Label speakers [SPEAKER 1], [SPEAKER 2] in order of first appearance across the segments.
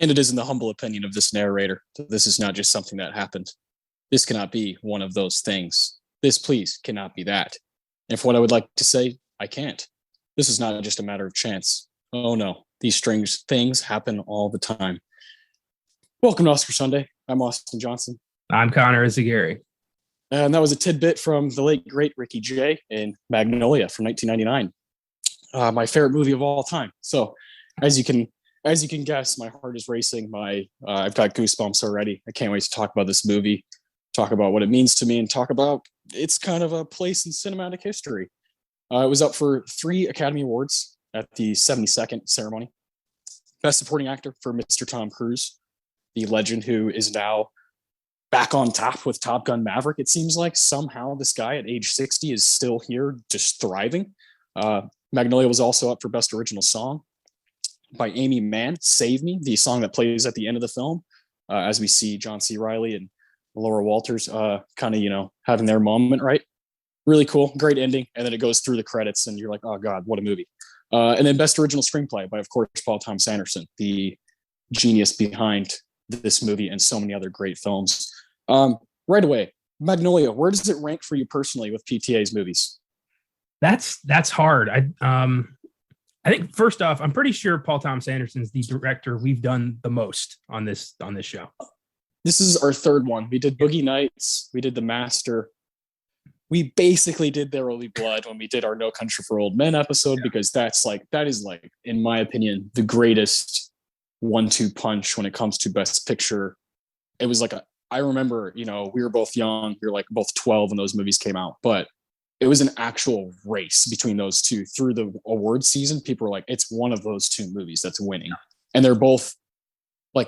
[SPEAKER 1] And it is in the humble opinion of this narrator that this is not just something that happened. This cannot be one of those things. This, please, cannot be that. And for what I would like to say, I can't. This is not just a matter of chance. Oh no, these strange things happen all the time. Welcome to Oscar Sunday. I'm Austin Johnson.
[SPEAKER 2] I'm Connor Eyzaguirre.
[SPEAKER 1] And that was a tidbit from the late, great Ricky Jay in Magnolia from 1999. My favorite movie of all time. So as you can guess, my heart is racing. I've got goosebumps already. I can't wait to talk about this movie, talk about what it means to me, and talk about its kind of a place in cinematic history. It was up for 3 Academy Awards at the 72nd ceremony. Best Supporting Actor for Mr. Tom Cruise, the legend who is now back on top with Top Gun Maverick. It seems like somehow this guy at age 60 is still here, just thriving. Magnolia was also up for Best Original Song by Amy Mann, Save Me, the song that plays at the end of the film, as we see John C. Reilly and Laura Walters kind of, having their moment, right? Really cool, great ending. And then it goes through the credits and you're like, oh God, what a movie. And then Best Original Screenplay by, of course, Paul Thomas Anderson, the genius behind this movie and so many other great films. Right away, Magnolia, where does it rank for you personally with PTA's movies?
[SPEAKER 2] That's hard. I think first off, I'm pretty sure Paul Thomas Anderson's the director we've done the most on this show.
[SPEAKER 1] This is our third one. We did Boogie Nights. We did The Master. We basically did There Will Be Blood when we did our No Country for Old Men episode, because that is in my opinion, the greatest 1-2 punch when it comes to Best Picture. It was I remember, we were both young. We were both 12 when those movies came out, but it was an actual race between those two through the award season. People were like, it's one of those two movies that's winning. And they're both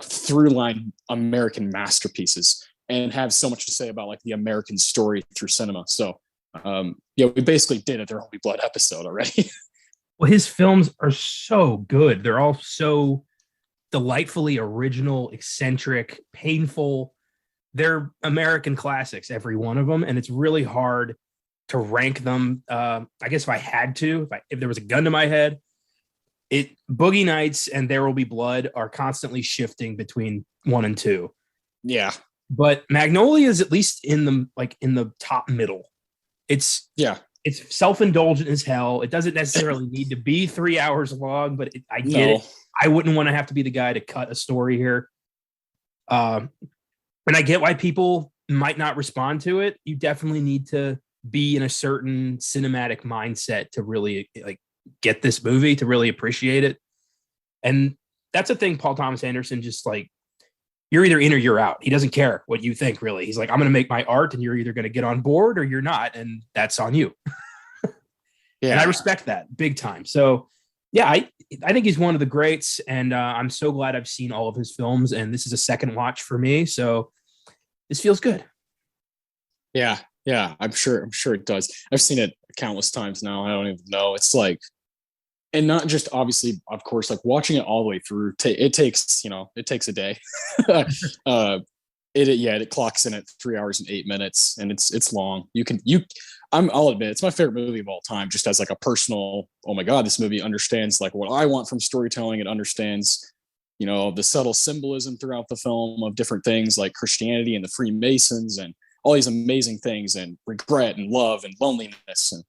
[SPEAKER 1] through line American masterpieces and have so much to say about the American story through cinema. So we basically did a There Will Be Blood episode already.
[SPEAKER 2] Well, his films are so good. They're all so delightfully original, eccentric, painful. They're American classics, every one of them. And it's really hard to rank them. I guess if I had to, if there was a gun to my head, Boogie Nights and There Will Be Blood are constantly shifting between 1 and 2.
[SPEAKER 1] Yeah.
[SPEAKER 2] But Magnolia is at least in the top middle. It's self-indulgent as hell. It doesn't necessarily need to be 3 hours long, but I get it. I wouldn't want to have to be the guy to cut a story here. And I get why people might not respond to it. You definitely need to be in a certain cinematic mindset to really get this movie, to really appreciate it. And that's a thing Paul Thomas Anderson just you're either in or you're out. He doesn't care what you think, really. He's like, I'm going to make my art and you're either going to get on board or you're not. And that's on you. Yeah. And I respect that big time. So yeah, I think he's one of the greats, and I'm so glad I've seen all of his films, and this is a second watch for me. So this feels good.
[SPEAKER 1] Yeah. Yeah, I'm sure it does. I've seen it countless times now. I don't even know. It's and not just obviously, of course, watching it all the way through. It takes a day. It clocks in at 3 hours and 8 minutes, and it's long. I'll admit it's my favorite movie of all time. Just as a personal, oh my God, this movie understands what I want from storytelling. It understands, the subtle symbolism throughout the film of different things like Christianity and the Freemasons and all these amazing things, and regret and love and loneliness and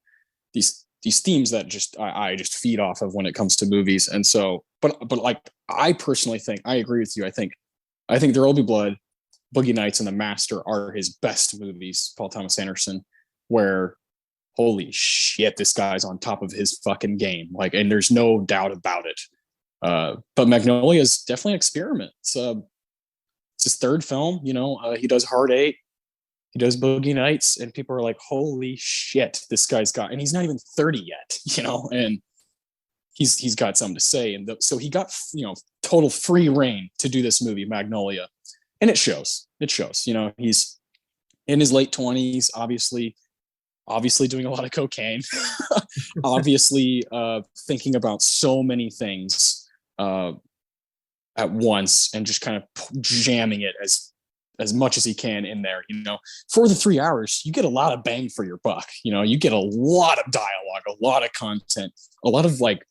[SPEAKER 1] these themes that I just feed off of when it comes to movies. And so, but I personally think, I agree with you. I think There Will Be Blood, Boogie Nights, and The Master are his best movies, Paul Thomas Anderson, where holy shit, this guy's on top of his fucking game. And there's no doubt about it. But Magnolia is definitely an experiment. It's his third film. He does Hard Eight. He does Boogie Nights, and people are like, holy shit, this guy's got, and he's not even 30 yet, and he's got something to say. And so he got, total free reign to do this movie, Magnolia. and it shows. It shows. You know, he's in his late 20s, obviously doing a lot of cocaine, obviously thinking about so many things at once, and just kind of jamming it as much as he can in there. You know, for the 3 hours, you get a lot of bang for your buck. You know, you get a lot of dialogue, a lot of content, a lot of like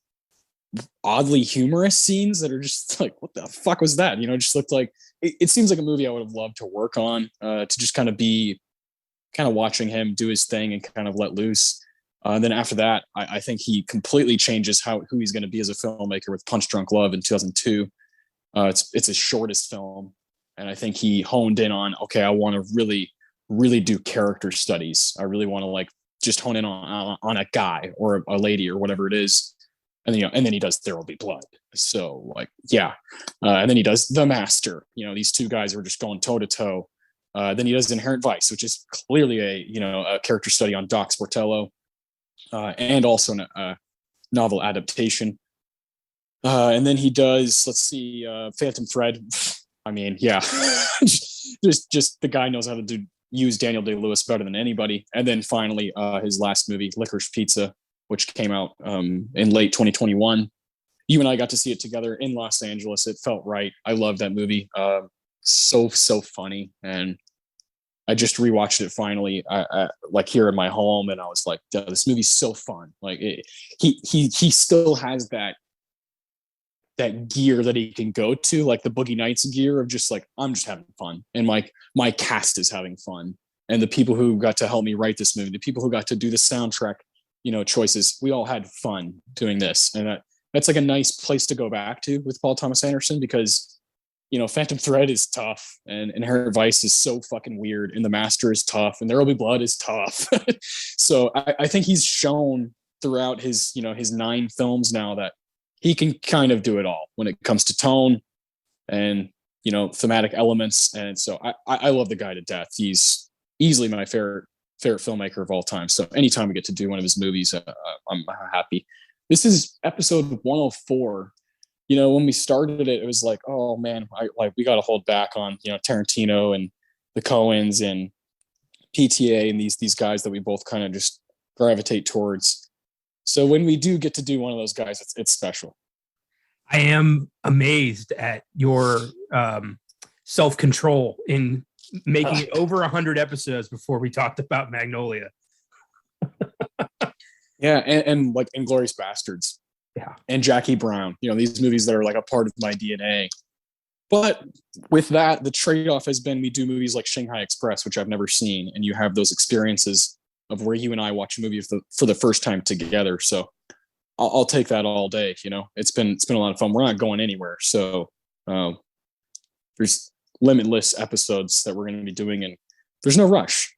[SPEAKER 1] oddly humorous scenes that are just like, what the fuck was that? You know, just looked like it seems like a movie I would have loved to work on, to just kind of be kind of watching him do his thing and kind of let loose. And then after that, I think he completely changes who he's going to be as a filmmaker with Punch Drunk Love in 2002. It's his shortest film, and I think he honed in on, okay, I want to really do character studies. I really want to like just hone in on a guy or a lady or whatever it is. And then he does There Will Be Blood. So like, yeah. And then he does The Master. You know, these two guys were just going toe to toe. Then he does Inherent Vice, which is clearly a character study on Doc Sportello, and also a novel adaptation. And then he does, let's see, Phantom Thread. I mean, yeah, just the guy knows how to use Daniel Day-Lewis better than anybody. And then finally, his last movie, Licorice Pizza, which came out in late 2021. You and I got to see it together in Los Angeles. It felt right. I love that movie. So funny. And I just rewatched it finally, like here in my home, and I was like, this movie's so fun. Like he still has that gear that he can go to, like the Boogie Nights gear of just like, I'm just having fun, and like my cast is having fun, and the people who got to help me write this movie, the people who got to do the soundtrack, choices, we all had fun doing this. And that's like a nice place to go back to with Paul Thomas Anderson, because Phantom Thread is tough, and Inherent Vice is so fucking weird, and The Master is tough, and There Will Be Blood is tough. So I think he's shown throughout his 9 films now that he can kind of do it all when it comes to tone and thematic elements. And so I love the guy to death. He's easily my favorite filmmaker of all time. So anytime we get to do one of his movies, I'm happy. This is episode 104. When we started it was like, oh man, we got to hold back on Tarantino and the Coens and PTA and these guys that we both kind of just gravitate towards. So when we do get to do one of those guys, it's special.
[SPEAKER 2] I am amazed at your self-control in making it over 100 episodes before we talked about Magnolia.
[SPEAKER 1] Yeah, and like Inglourious Bastards.
[SPEAKER 2] Yeah.
[SPEAKER 1] And Jackie Brown, these movies that are like a part of my DNA. But with that, the trade-off has been we do movies like Shanghai Express, which I've never seen, and you have those experiences of where you and I watch a movie for the first time together. So I'll take that all day. It's been a lot of fun. We're not going anywhere, so there's limitless episodes that we're going to be doing, and there's no rush.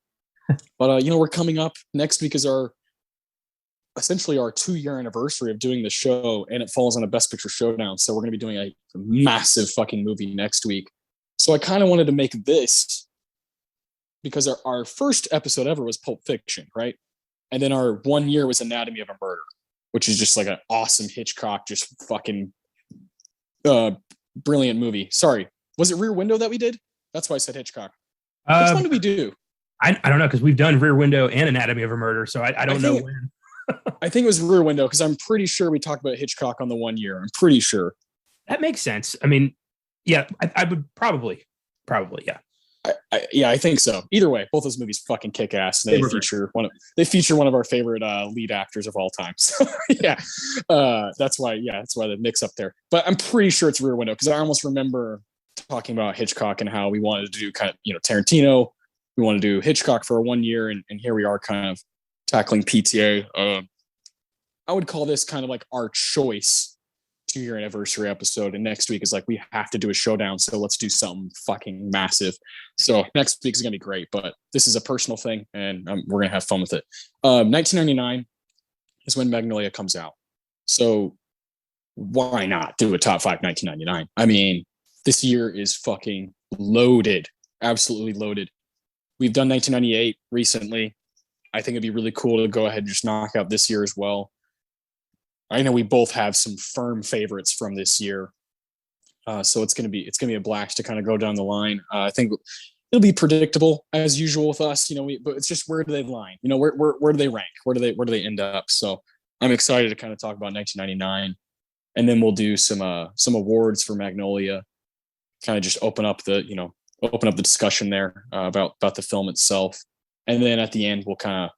[SPEAKER 1] But we're coming up. Next week is essentially our 2-year anniversary of doing the show, and it falls on a Best Picture Showdown. So we're going to be doing a massive fucking movie next week. So I kind of wanted to make this, because our first episode ever was Pulp Fiction, right? And then our 1 year was Anatomy of a Murder, which is just like an awesome Hitchcock, just fucking brilliant movie. Sorry, was it Rear Window that we did? That's why I said Hitchcock. Which one did we do?
[SPEAKER 2] I don't know, because we've done Rear Window and Anatomy of a Murder, so I don't know when.
[SPEAKER 1] I think it was Rear Window, because I'm pretty sure we talked about Hitchcock on the 1 year. I'm pretty sure.
[SPEAKER 2] That makes sense. I mean, yeah, I would probably, yeah.
[SPEAKER 1] I think so. Either way, both those movies fucking kick ass. They feature one of our favorite lead actors of all time. So yeah, that's why the mix up there. But I'm pretty sure it's Rear Window, because I almost remember talking about Hitchcock and how we wanted to do kind of Tarantino. We want to do Hitchcock for 1 year, and here we are kind of tackling PTA. I would call this kind of like our choice 2-year anniversary episode, and next week is like, we have to do a showdown, so let's do something fucking massive. So next week is gonna be great, but this is a personal thing, and we're gonna have fun with it. 1999 is when Magnolia comes out, so why not do a top 5 1999? I mean, this year is fucking loaded, absolutely loaded. We've done 1998 recently. I think it'd be really cool to go ahead and just knock out this year as well. I know we both have some firm favorites from this year. So it's gonna be a blast to kind of go down the line. I think it'll be predictable as usual with us, but it's just where do they line? Where do they rank? Where do they end up? So I'm excited to kind of talk about 1999, and then we'll do some awards for Magnolia, kind of just open up the discussion there about the film itself, and then at the end we'll kind of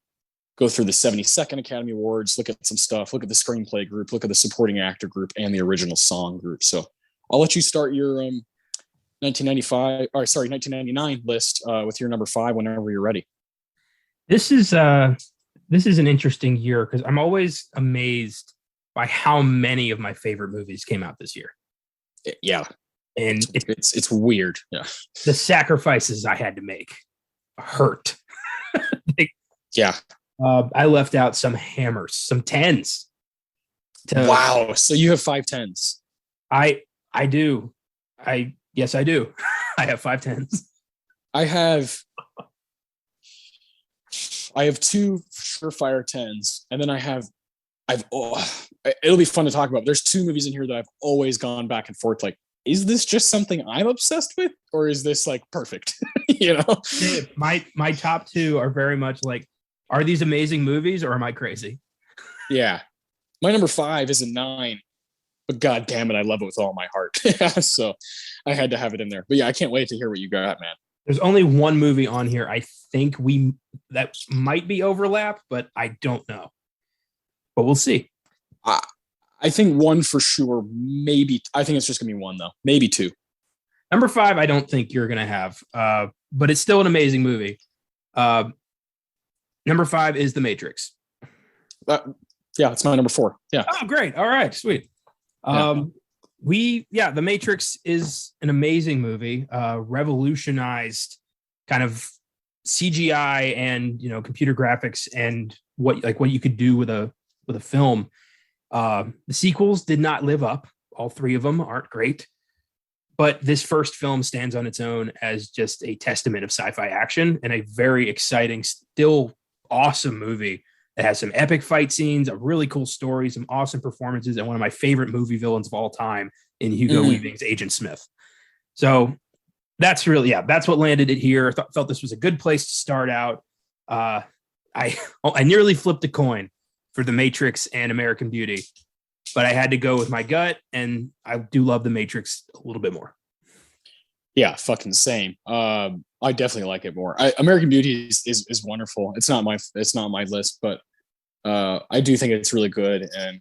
[SPEAKER 1] go through the 72nd Academy Awards, look at some stuff, look at the screenplay group, look at the supporting actor group, and the original song group. So I'll let you start your 1999 list with your number 5 whenever you're ready.
[SPEAKER 2] This is an interesting year because I'm always amazed by how many of my favorite movies came out this year.
[SPEAKER 1] Yeah.
[SPEAKER 2] And
[SPEAKER 1] it's weird. Yeah.
[SPEAKER 2] The sacrifices I had to make hurt.
[SPEAKER 1] Yeah.
[SPEAKER 2] I left out some hammers, some 10s.
[SPEAKER 1] Wow. So you have 5 10s.
[SPEAKER 2] I do. Yes, I do. I have 5 10s.
[SPEAKER 1] I have 2 surefire 10s, and then it'll be fun to talk about. There's 2 movies in here that I've always gone back and forth. Like, is this just something I'm obsessed with, or is this like perfect? My
[SPEAKER 2] top 2 are very much like, are these amazing movies or am I crazy?
[SPEAKER 1] Yeah. My number 5 is a 9, but God damn it, I love it with all my heart. So I had to have it in there. But yeah, I can't wait to hear what you got, man.
[SPEAKER 2] There's only one movie on here I think that might be overlap, but I don't know. But we'll see.
[SPEAKER 1] I think 1 for sure. Maybe. I think it's just going to be 1, though. Maybe 2.
[SPEAKER 2] Number 5, I don't think you're going to have, but it's still an amazing movie. Number 5 is The Matrix.
[SPEAKER 1] Yeah, it's my number 4. Yeah.
[SPEAKER 2] Oh, great. All right, sweet. The Matrix is an amazing movie. Revolutionized kind of CGI and computer graphics and what you could do with a film. The sequels did not live up. All 3 of them aren't great. But this first film stands on its own as just a testament of sci-fi action and a very exciting, still awesome movie that has some epic fight scenes, a really cool story, some awesome performances, and one of my favorite movie villains of all time in Hugo Weaving's Agent Smith. So that's what landed it here. Felt this was a good place to start out. I nearly flipped a coin for The Matrix and American Beauty, but I had to go with my gut, and I do love The Matrix a little bit more.
[SPEAKER 1] Yeah, fucking same. I definitely like it more. American Beauty is wonderful. It's not my list, but I do think it's really good, and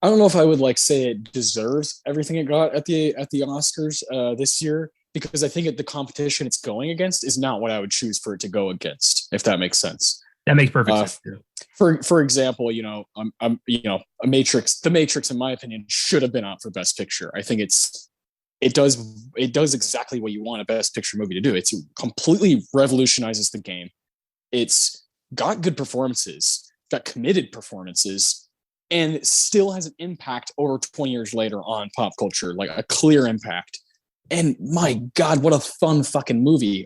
[SPEAKER 1] I don't know if I would say it deserves everything it got at the Oscars this year, because I think the competition it's going against is not what I would choose for it to go against, if that makes sense.
[SPEAKER 2] That makes perfect sense.
[SPEAKER 1] For example, The Matrix, in my opinion, should have been up for Best Picture. I think it does exactly what you want a Best Picture movie to do. It completely revolutionizes the game. It's got good performances, got committed performances, and still has an impact over 20 years later on pop culture, like a clear impact. And my God, what a fun fucking movie.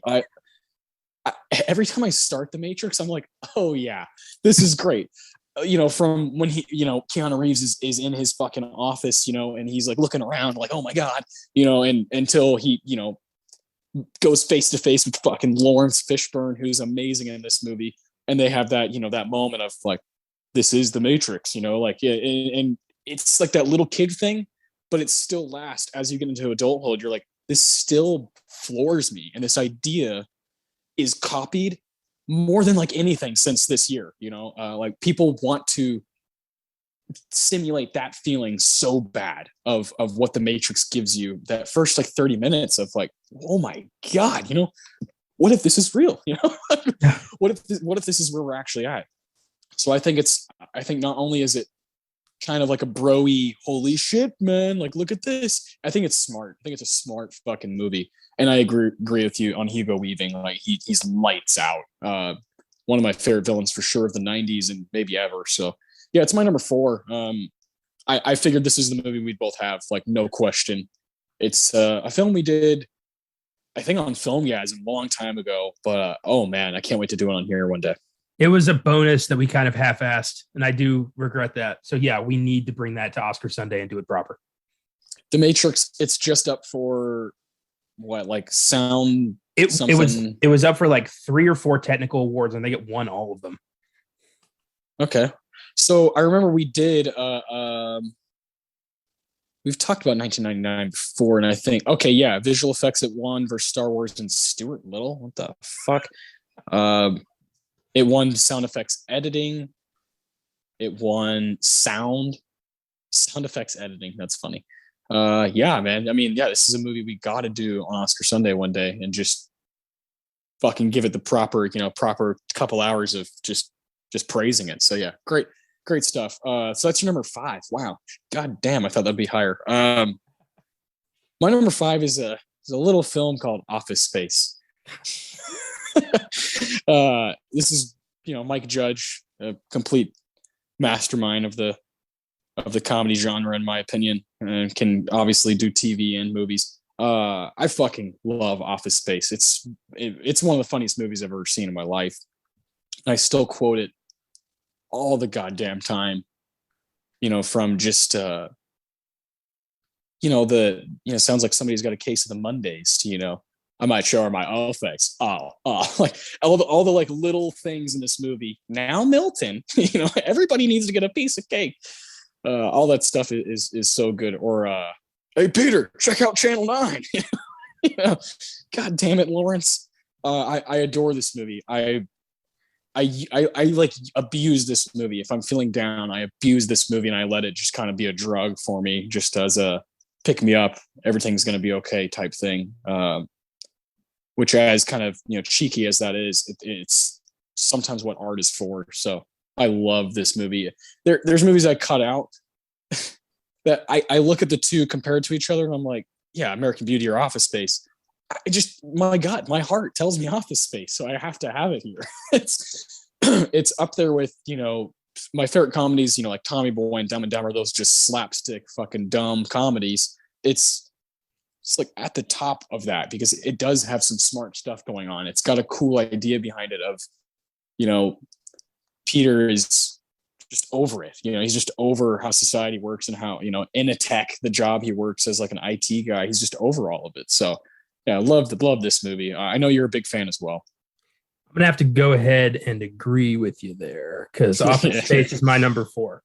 [SPEAKER 1] Every time I start The Matrix, I'm like, oh yeah, this is great. From when Keanu Reeves is in his fucking office, and he's like looking around like, oh my God, and until he, goes face to face with fucking Lawrence Fishburne, who's amazing in this movie. And they have that, that moment of like, this is The Matrix, and it's like that little kid thing, but it still lasts as you get into adulthood. You're like, this still floors me. And this idea is copied more than like anything since this year, like people want to simulate that feeling so bad of what The Matrix gives you. That first like 30 minutes of like, oh my God, what if this is real? What if this is where we're actually at? So I think not only is it kind of like a bro-y, holy shit, man, like look at this. I think it's smart. I think it's a smart fucking movie. And I agree with you on Hugo Weaving. Like he's lights out. One of my favorite villains for sure of the 90s and maybe ever. So yeah, it's my number 4. I figured this is the movie we'd both have, like no question. It's a film we did, I think, on Filmgazm a long time ago. But oh man, I can't wait to do it on here one day.
[SPEAKER 2] It was a bonus that we kind of half-assed, and I do regret that. So yeah, we need to bring that to Oscar Sunday and do it proper.
[SPEAKER 1] The Matrix, it's just up for what, like sound?
[SPEAKER 2] It was up for like 3 or 4 technical awards, and they get won all of them.
[SPEAKER 1] Okay, so I remember we did. We've talked about 1999 before, and I think visual effects it won versus Star Wars and Stuart Little. What the fuck? It won sound effects editing. It won sound effects editing. That's funny. Yeah, man. I mean, this is a movie we got to do on Oscar Sunday one day and just fucking give it the proper couple hours of just praising it. So yeah, great stuff. So that's your number 5. Wow. God damn, I thought that'd be higher. My number 5 is a little film called Office Space. This is, Mike Judge, a complete mastermind of the comedy genre, in my opinion, and can obviously do TV and movies. I fucking love Office Space. It's one of the funniest movies I've ever seen in my life. I still quote it all the goddamn time, from just, sounds like somebody's got a case of the Mondays to, I might show her my office. Like all the like little things in this movie. Now Milton, everybody needs to get a piece of cake. All that stuff is so good. Or hey Peter, check out Channel 9. God damn it, Lawrence. I adore this movie. I like abuse this movie. If I'm feeling down, I abuse this movie and I let it just kind of be a drug for me, just as a pick me up. Everything's going to be okay type thing. Which, as kind of cheeky as that is, it's sometimes what art is for. So I love this movie. There's movies I cut out that I look at the two compared to each other and I'm like, yeah, American Beauty or Office Space. My God, my heart tells me Office Space, so I have to have it here. It's up there with my favorite comedies, like Tommy Boy and Dumb and Dumber. Those just slapstick fucking dumb comedies. It's like at the top of that because it does have some smart stuff going on. It's got a cool idea behind it of, Peter is just over it. He's just over how society works and how, in a tech, the job he works as like an IT guy, he's just over all of it. So yeah, I love this movie. I know you're a big fan as well.
[SPEAKER 2] I'm gonna have to go ahead and agree with you there because Office Space is my number 4.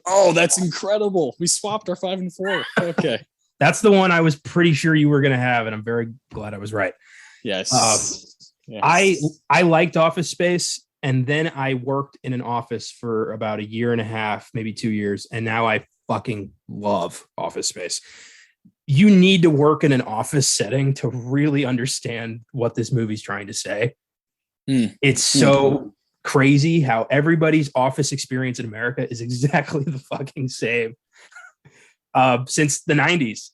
[SPEAKER 1] Oh, that's incredible. We swapped our 5 and 4. Okay.
[SPEAKER 2] That's the one I was pretty sure you were going to have, and I'm very glad I was right.
[SPEAKER 1] Yes.
[SPEAKER 2] I liked Office Space, and then I worked in an office for about 1.5 years, maybe 2 years, and now I fucking love Office Space. You need to work in an office setting to really understand what this movie's trying to say. It's so crazy how everybody's office experience in America is exactly the fucking same. Since the 90s.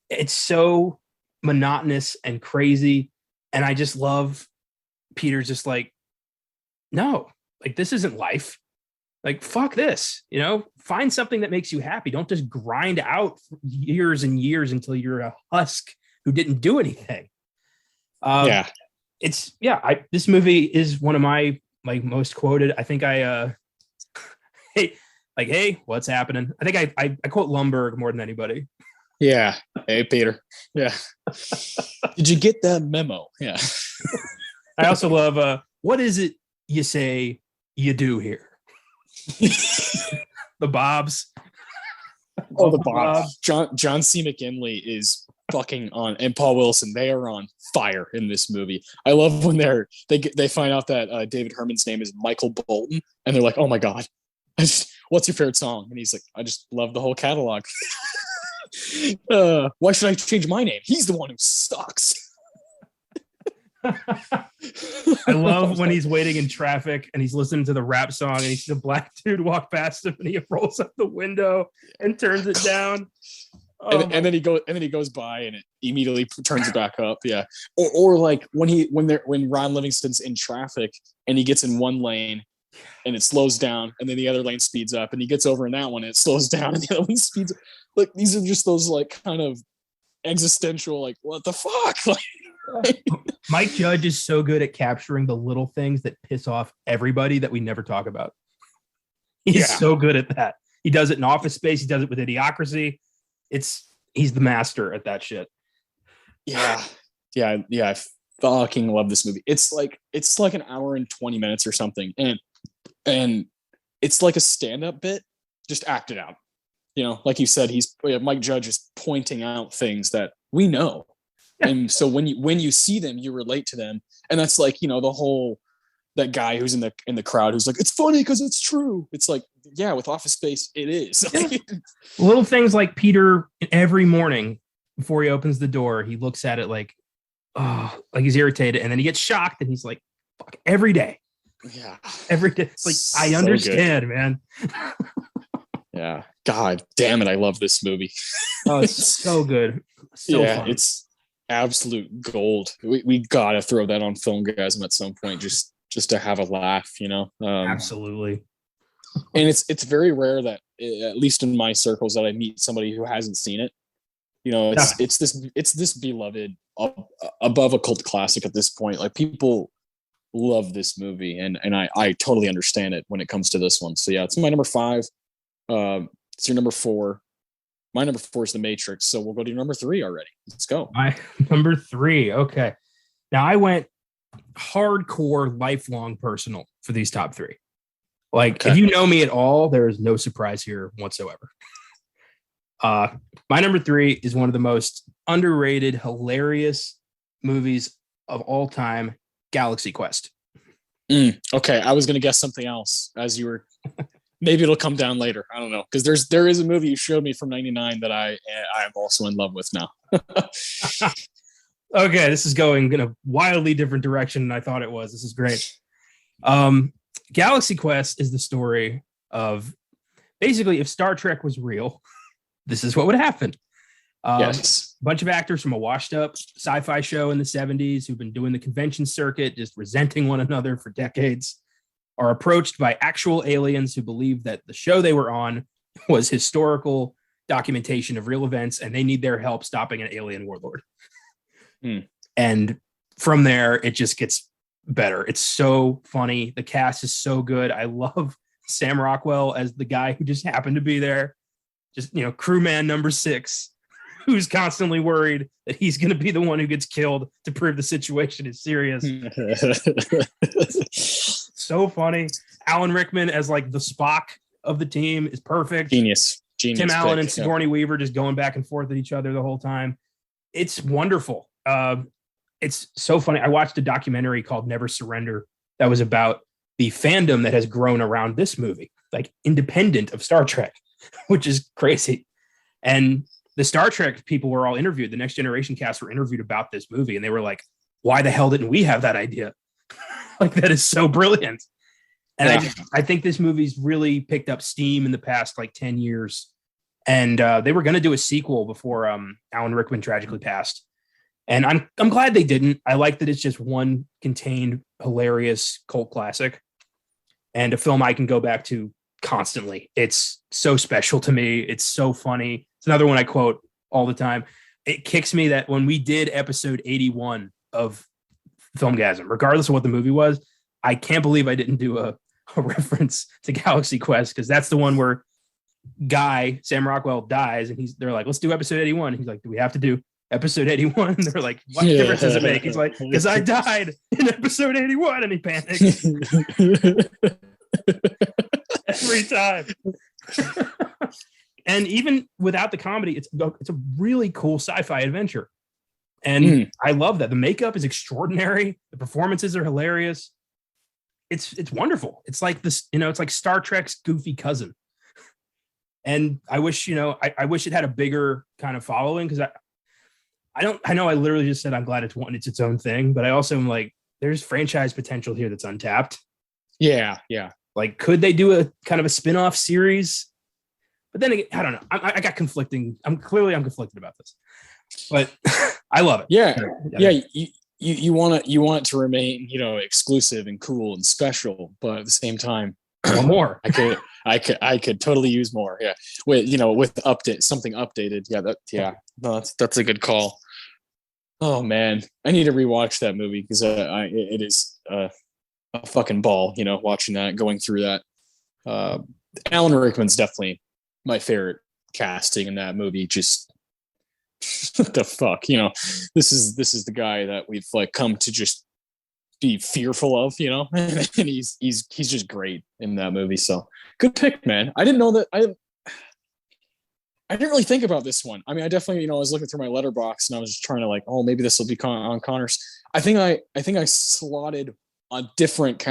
[SPEAKER 2] It's so monotonous and crazy. And I just love Peter's just like, no, like this isn't life. Like, fuck this, find something that makes you happy. Don't just grind out years and years until you're a husk who didn't do anything. This movie is one of my most quoted. I think hey, what's happening? I think I quote Lumbergh more than anybody.
[SPEAKER 1] Yeah. Hey, Peter. Yeah. Did you get that memo? Yeah.
[SPEAKER 2] I also love, what is it you say you do here? The Bobs.
[SPEAKER 1] Oh, the Bobs. John C. McGinley is fucking on, and Paul Wilson, they are on fire in this movie. I love when they find out that David Herman's name is Michael Bolton, and they're like, oh my God. What's your favorite song? And he's like, I just love the whole catalog. Why should I change my name? He's the one who sucks.
[SPEAKER 2] I love when he's waiting in traffic and he's listening to the rap song and he sees a black dude walk past him and he rolls up the window and turns it down.
[SPEAKER 1] And then he goes by and it immediately turns it back up. Yeah. Or like when Ron Livingston's in traffic and he gets in one lane and it slows down, and then the other lane speeds up, and he gets over in that one and it slows down, and the other one speeds up. Like, these are just those like kind of existential, like, what the fuck? Like,
[SPEAKER 2] Mike Judge is so good at capturing the little things that piss off everybody that we never talk about. He's so good at that. He does it in Office Space. He does it with Idiocracy. It's he's the master at that shit.
[SPEAKER 1] Yeah. I fucking love this movie. It's like an hour and 20 minutes or something. And it's like a stand-up bit, just acted out. You know, like you said, Mike Judge is pointing out things that we know. Yeah. And so when you see them, you relate to them. And that's like, you know, that guy who's in the crowd who's like, it's funny because it's true. It's like, yeah, with Office Space, it is.
[SPEAKER 2] Yeah. Little things like Peter every morning before he opens the door, he looks at it like, oh, like he's irritated. And then he gets shocked and he's like, fuck, every day.
[SPEAKER 1] Yeah.
[SPEAKER 2] Every day. It's like, I understand, man.
[SPEAKER 1] Yeah. God damn it. I love this movie.
[SPEAKER 2] Oh, it's so good. So
[SPEAKER 1] yeah,
[SPEAKER 2] fun.
[SPEAKER 1] It's absolute gold. We gotta throw that on Filmgazm at some point, just to have a laugh, you know.
[SPEAKER 2] Absolutely.
[SPEAKER 1] And it's very rare that, at least in my circles, that I meet somebody who hasn't seen it. You know, it's this beloved, above a cult classic at this point. Like, people love this movie, and I totally understand it when it comes to this one. So yeah, it's my number 5. It's your number 4. My number 4 is The Matrix. So we'll go to your number 3 already. Let's go.
[SPEAKER 2] My number 3. Okay. Now I went hardcore, lifelong personal for these top 3. Like, okay. If you know me at all, there is no surprise here whatsoever. My number 3 is one of the most underrated, hilarious movies of all time, Galaxy Quest.
[SPEAKER 1] Okay, I was going to guess something else as you were... Maybe it'll come down later. I don't know, because there is a movie you showed me from '99 that I am also in love with now.
[SPEAKER 2] Okay, this is going in a wildly different direction than I thought it was. This is great. Galaxy Quest is the story of, basically, if Star Trek was real, this is what would happen.
[SPEAKER 1] Yes.
[SPEAKER 2] A bunch of actors from a washed-up sci-fi show in the 70s who've been doing the convention circuit, just resenting one another for decades, are approached by actual aliens who believe that the show they were on was historical documentation of real events, and they need their help stopping an alien warlord. And from there, it just gets better. It's so funny. The cast is so good. I love Sam Rockwell as the guy who just happened to be there. Just, you know, crewman number 6, who's constantly worried that he's going to be the one who gets killed to prove the situation is serious. So funny. Alan Rickman as like the Spock of the team is perfect.
[SPEAKER 1] Genius.
[SPEAKER 2] Tim Allen and Sigourney Weaver just going back and forth at each other the whole time. It's wonderful. It's so funny. I watched a documentary called Never Surrender that was about the fandom that has grown around this movie, like independent of Star Trek, which is crazy. And the Star Trek people were all interviewed. The Next Generation cast were interviewed about this movie, and they were like, why the hell didn't we have that idea? Like, that is so brilliant. And yeah. I think this movie's really picked up steam in the past like 10 years. And they were going to do a sequel before Alan Rickman tragically passed. And I'm glad they didn't. I like that it's just one contained, hilarious cult classic and a film I can go back to constantly. It's so special to me. It's so funny. It's another one I quote all the time. It kicks me that when we did episode 81 of Filmgazm, regardless of what the movie was, I can't believe I didn't do a reference to Galaxy Quest, because that's the one where Sam Rockwell dies, and they're like, let's do episode 81. He's like, do we have to do episode 81? And they're like, what difference does it make? He's like, because I died in episode 81, and he panics every time. And even without the comedy, it's a really cool sci-fi adventure. And I love that. The makeup is extraordinary. The performances are hilarious. It's wonderful. It's like this, it's like Star Trek's goofy cousin. And I wish, I wish it had a bigger kind of following, because I know I literally just said I'm glad it's its own thing, but I also am like, there's franchise potential here that's untapped.
[SPEAKER 1] Yeah.
[SPEAKER 2] Like, could they do a kind of a spin-off series? But then again, I don't know. I got conflicting. I'm conflicted about this, but I love it.
[SPEAKER 1] Yeah. You want it to remain, exclusive and cool and special, but at the same time,
[SPEAKER 2] one more.
[SPEAKER 1] I could totally use more. Yeah. With something updated. Yeah. No, that's a good call. Oh man, I need to rewatch that movie, because it is a fucking ball, watching that, going through that. Alan Rickman's definitely my favorite casting in that movie. Just what the fuck, this is the guy that we've like come to just be fearful of, and he's just great in that movie. So good pick, man. I didn't know that. I didn't really think about this one. I mean, I definitely, I was looking through my letterbox and I was just trying to like, oh, maybe this will be on Connor's. I think I slotted a different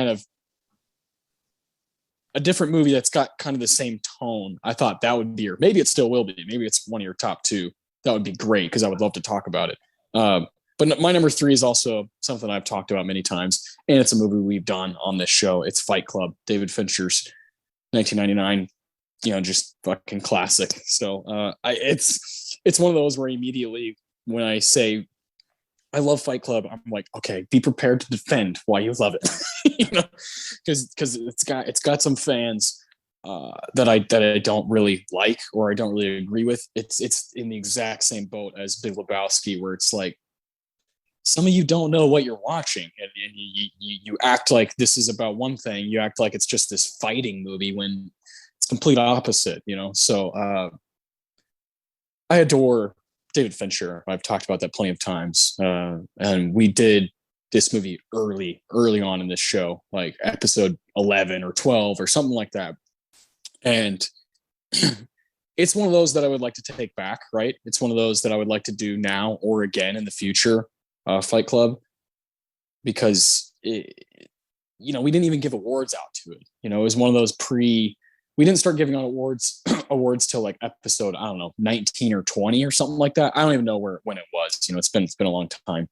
[SPEAKER 1] movie that's got kind of the same tone. I thought that would be, or maybe it still will be. Maybe it's one of your top two. That would be great because I would love to talk about it. But my number 3 is also something I've talked about many times, and it's a movie we've done on this show. It's Fight Club, David Fincher's 1999, just fucking classic. So it's one of those where immediately when I say I love Fight Club, I'm like, okay, be prepared to defend why you love it, because it's got some fans that I don't really like or I don't really agree with. It's in the exact same boat as Big Lebowski, where it's like, some of you don't know what you're watching, and you act like this is about one thing. You act like it's just this fighting movie when it's complete opposite, So I adore David Fincher. I've talked about that plenty of times, and we did this movie early on in this show, like episode 11 or 12 or something like that. And it's one of those that I would like to take back, right? It's one of those that I would like to do now or again in the future. Fight Club, because we didn't even give awards out to it. It was one of those we didn't start giving out awards till like episode, I don't know, 19 or 20 or something like that. I don't even know when it was. It's been a long time.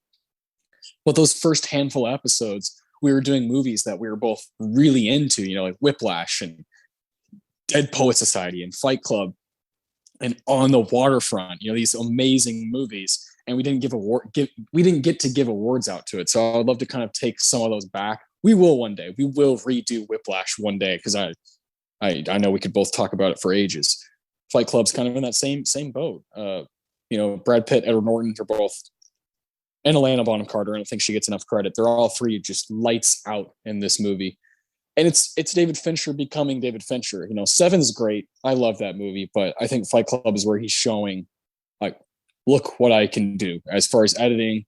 [SPEAKER 1] But those first handful of episodes, we were doing movies that we were both really into, like Whiplash and Dead Poet Society and Fight Club and On the Waterfront, these amazing movies. And we didn't get to give awards out to it. So I'd love to kind of take some of those back. We will one day. We will redo Whiplash one day, because I know we could both talk about it for ages. Fight Club's kind of in that same boat. Brad Pitt, Edward Norton, they're both, and Helena Bonham Carter. I don't think she gets enough credit. They're all three just lights out in this movie. And it's David Fincher becoming David Fincher. Seven's great. I love that movie, but I think Fight Club is where he's showing, like, look what I can do as far as editing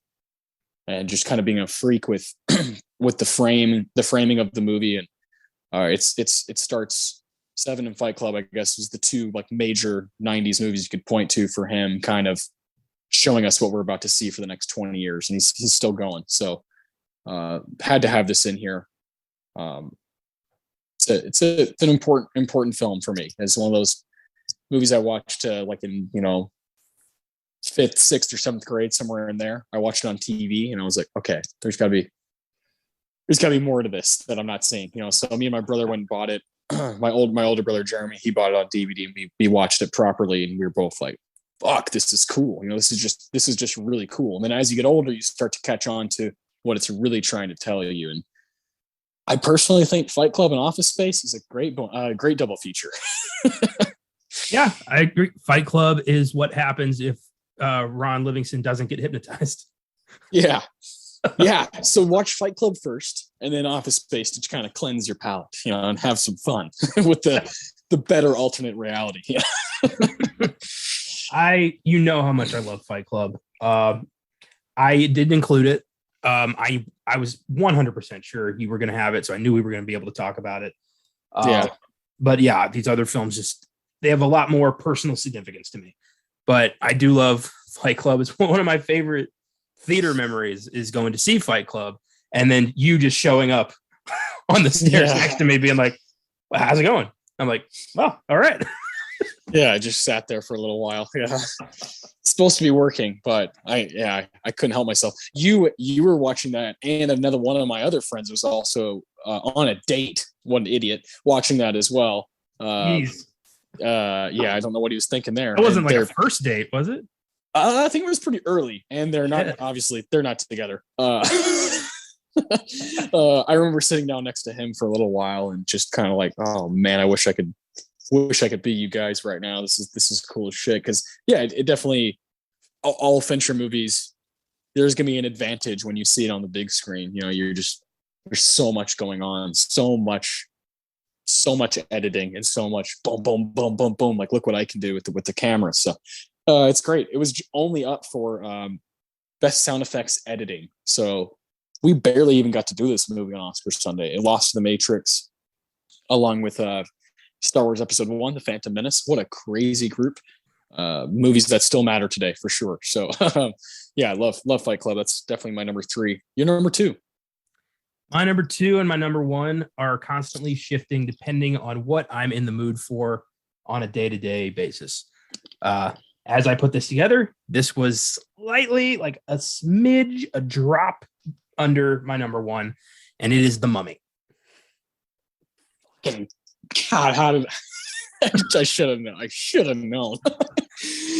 [SPEAKER 1] and just kind of being a freak with the framing of the movie. And it starts. Seven and Fight Club, I guess, was the two like major 90s movies you could point to for him, kind of showing us what we're about to see for the next 20 years. And he's still going. So had to have this in here. It's an important film for me. It's one of those movies I watched like in, 5th, 6th, or 7th grade, somewhere in there. I watched it on TV and I was like, okay, there's gotta be more to this that I'm not seeing, So me and my brother went and bought it. My older brother Jeremy, he bought it on DVD and we watched it properly, and we were both like, fuck, this is cool. This is just really cool. And then as you get older, you start to catch on to what it's really trying to tell you. And I personally think Fight Club and Office Space is a great double feature.
[SPEAKER 2] Yeah, I agree. Fight Club is what happens if Ron Livingston doesn't get hypnotized.
[SPEAKER 1] Yeah. Yeah. So watch Fight Club first and then Office Space to kind of cleanse your palate, and have some fun with the better alternate reality.
[SPEAKER 2] You know how much I love Fight Club. I didn't include it. I was 100% sure you were going to have it, so I knew we were going to be able to talk about it. But yeah, these other films they have a lot more personal significance to me. But I do love Fight Club. It's one of my favorite theater memories is going to see Fight Club, and then you just showing up on the stairs next to me being like, well, how's it going? I'm like, well, all right.
[SPEAKER 1] Yeah, I just sat there for a little while. Yeah. It's supposed to be working, but I couldn't help myself. You were watching that, and another one of my other friends was also on a date, one idiot, watching that as well. I don't know what he was thinking there.
[SPEAKER 2] It wasn't like a first date, was it?
[SPEAKER 1] I think it was pretty early, and they're not they're not together. I remember sitting down next to him for a little while and just kind of like, oh man, I wish I could be you guys right now. This is cool as shit. Cause yeah, it definitely, all Fincher movies, there's going to be an advantage when you see it on the big screen. There's so much going on, so much editing, and so much boom, boom, boom, boom, boom. Like, look what I can do with the camera. So It's great. It was only up for best sound effects editing. So we barely even got to do this movie on Oscar Sunday. It lost to The Matrix, along with Star Wars Episode 1, The Phantom Menace. What a crazy group. Movies that still matter today, for sure. So, yeah, I love Fight Club. That's definitely my number 3. Your number 2?
[SPEAKER 2] My number 2 and my number 1 are constantly shifting depending on what I'm in the mood for on a day-to-day basis. As I put this together, this was slightly like a smidge, a drop under my number 1, and it is The Mummy.
[SPEAKER 1] God, how did I should have known? I should have known.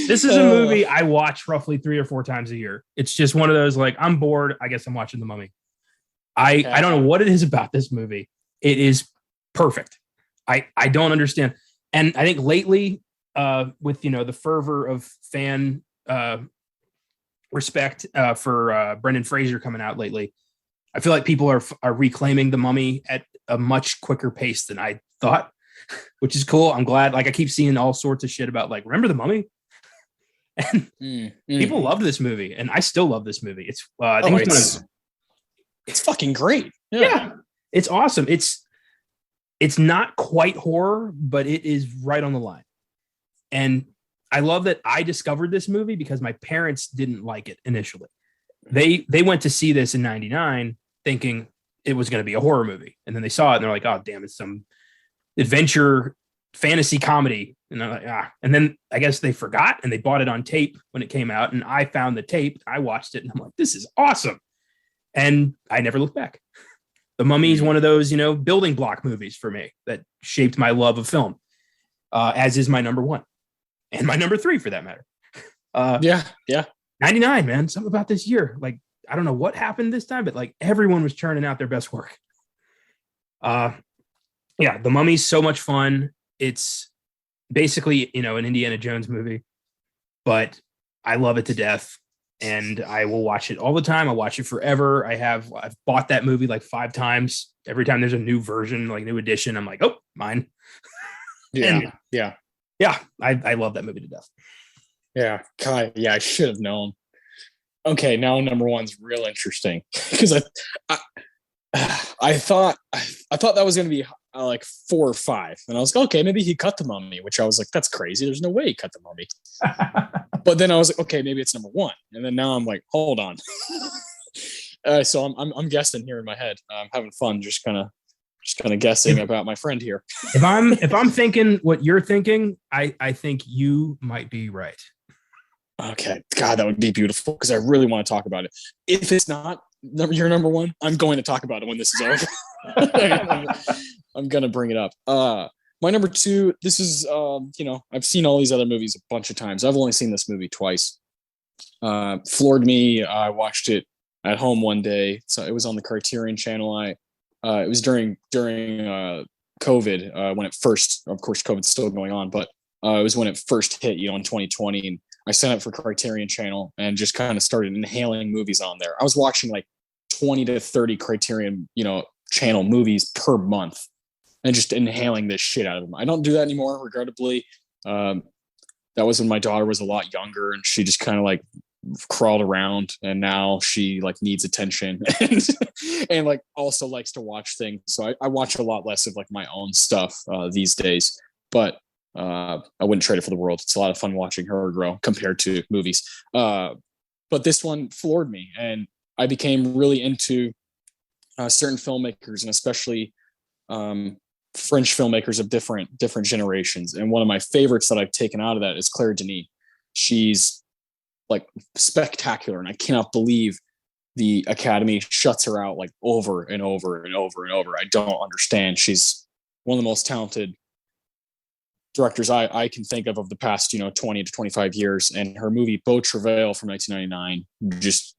[SPEAKER 2] This is a movie I watch roughly 3 or 4 times a year. It's just one of those, like, I'm bored, I guess I'm watching The Mummy. I don't know what it is about this movie. It is perfect. I don't understand. And I think lately, with, the fervor of fan respect for Brendan Fraser coming out lately, I feel like people are reclaiming The Mummy at a much quicker pace than I thought, which is cool. I'm glad. Like, I keep seeing all sorts of shit about, like, remember The Mummy? And people loved this movie, and I still love this movie. It's I think
[SPEAKER 1] it's fucking great.
[SPEAKER 2] Yeah, it's awesome. It's not quite horror, but it is right on the line. And I love that I discovered this movie because my parents didn't like it initially. They went to see this in '99 thinking it was going to be a horror movie. And then they saw it and they're like, oh, damn, it's some adventure fantasy comedy. And they're like, ah. And then I guess they forgot and they bought it on tape when it came out. And I found the tape. I watched it and I'm like, this is awesome. And I never looked back. The Mummy is one of those, building block movies for me that shaped my love of film, as is my number 1 and my number 3 for that matter.
[SPEAKER 1] Yeah.
[SPEAKER 2] 99, man. Something about this year. Like, I don't know what happened this time, but like everyone was churning out their best work. The Mummy's so much fun. It's basically, an Indiana Jones movie, but I love it to death. And I will watch it all the time. I watch it forever. I've bought that movie like 5 times. Every time there's a new version, like new edition, I'm like, oh, mine.
[SPEAKER 1] Yeah.
[SPEAKER 2] I love that movie to death.
[SPEAKER 1] Yeah. God, yeah, I should have known. Okay, now number 1's real interesting because I thought that was going to be like 4 or 5, and I was like, okay, maybe he cut The Mummy, which I was like, that's crazy. There's no way he cut The Mummy. But then I was like, okay, maybe it's number 1, and then now I'm like, hold on. So I'm guessing here in my head. I'm having fun, just kind of guessing about my friend here.
[SPEAKER 2] If I'm thinking what you're thinking, I think you might be right.
[SPEAKER 1] Okay, God, that would be beautiful because I really want to talk about it. If it's not your number 1, I'm going to talk about it when this is over. I'm going to bring it up. My number 2, this is, I've seen all these other movies a bunch of times. I've only seen this movie twice. Floored me. I watched it at home one day. So it was on the Criterion channel. It was during COVID, when it first, of course, COVID's still going on, but it was when it first hit, in 2020. And I signed up for Criterion channel and just kind of started inhaling movies on there. I was watching like 20 to 30 Criterion, channel movies per month and just inhaling this shit out of them. I don't do that anymore, regrettably. That was when my daughter was a lot younger and she just kind of like crawled around, and now she like needs attention and like also likes to watch things. So I watch a lot less of like my own stuff these days, but I wouldn't trade it for the world. It's a lot of fun watching her grow compared to movies. But this one floored me, and I became really into certain filmmakers, and especially French filmmakers of different generations. And one of my favorites that I've taken out of that is Claire Denis. She's like spectacular, and I cannot believe the Academy shuts her out like over and over and over and over. I don't understand. She's one of the most talented directors I can think of the past 20 to 25 years, and her movie Beau Travail from 1999 just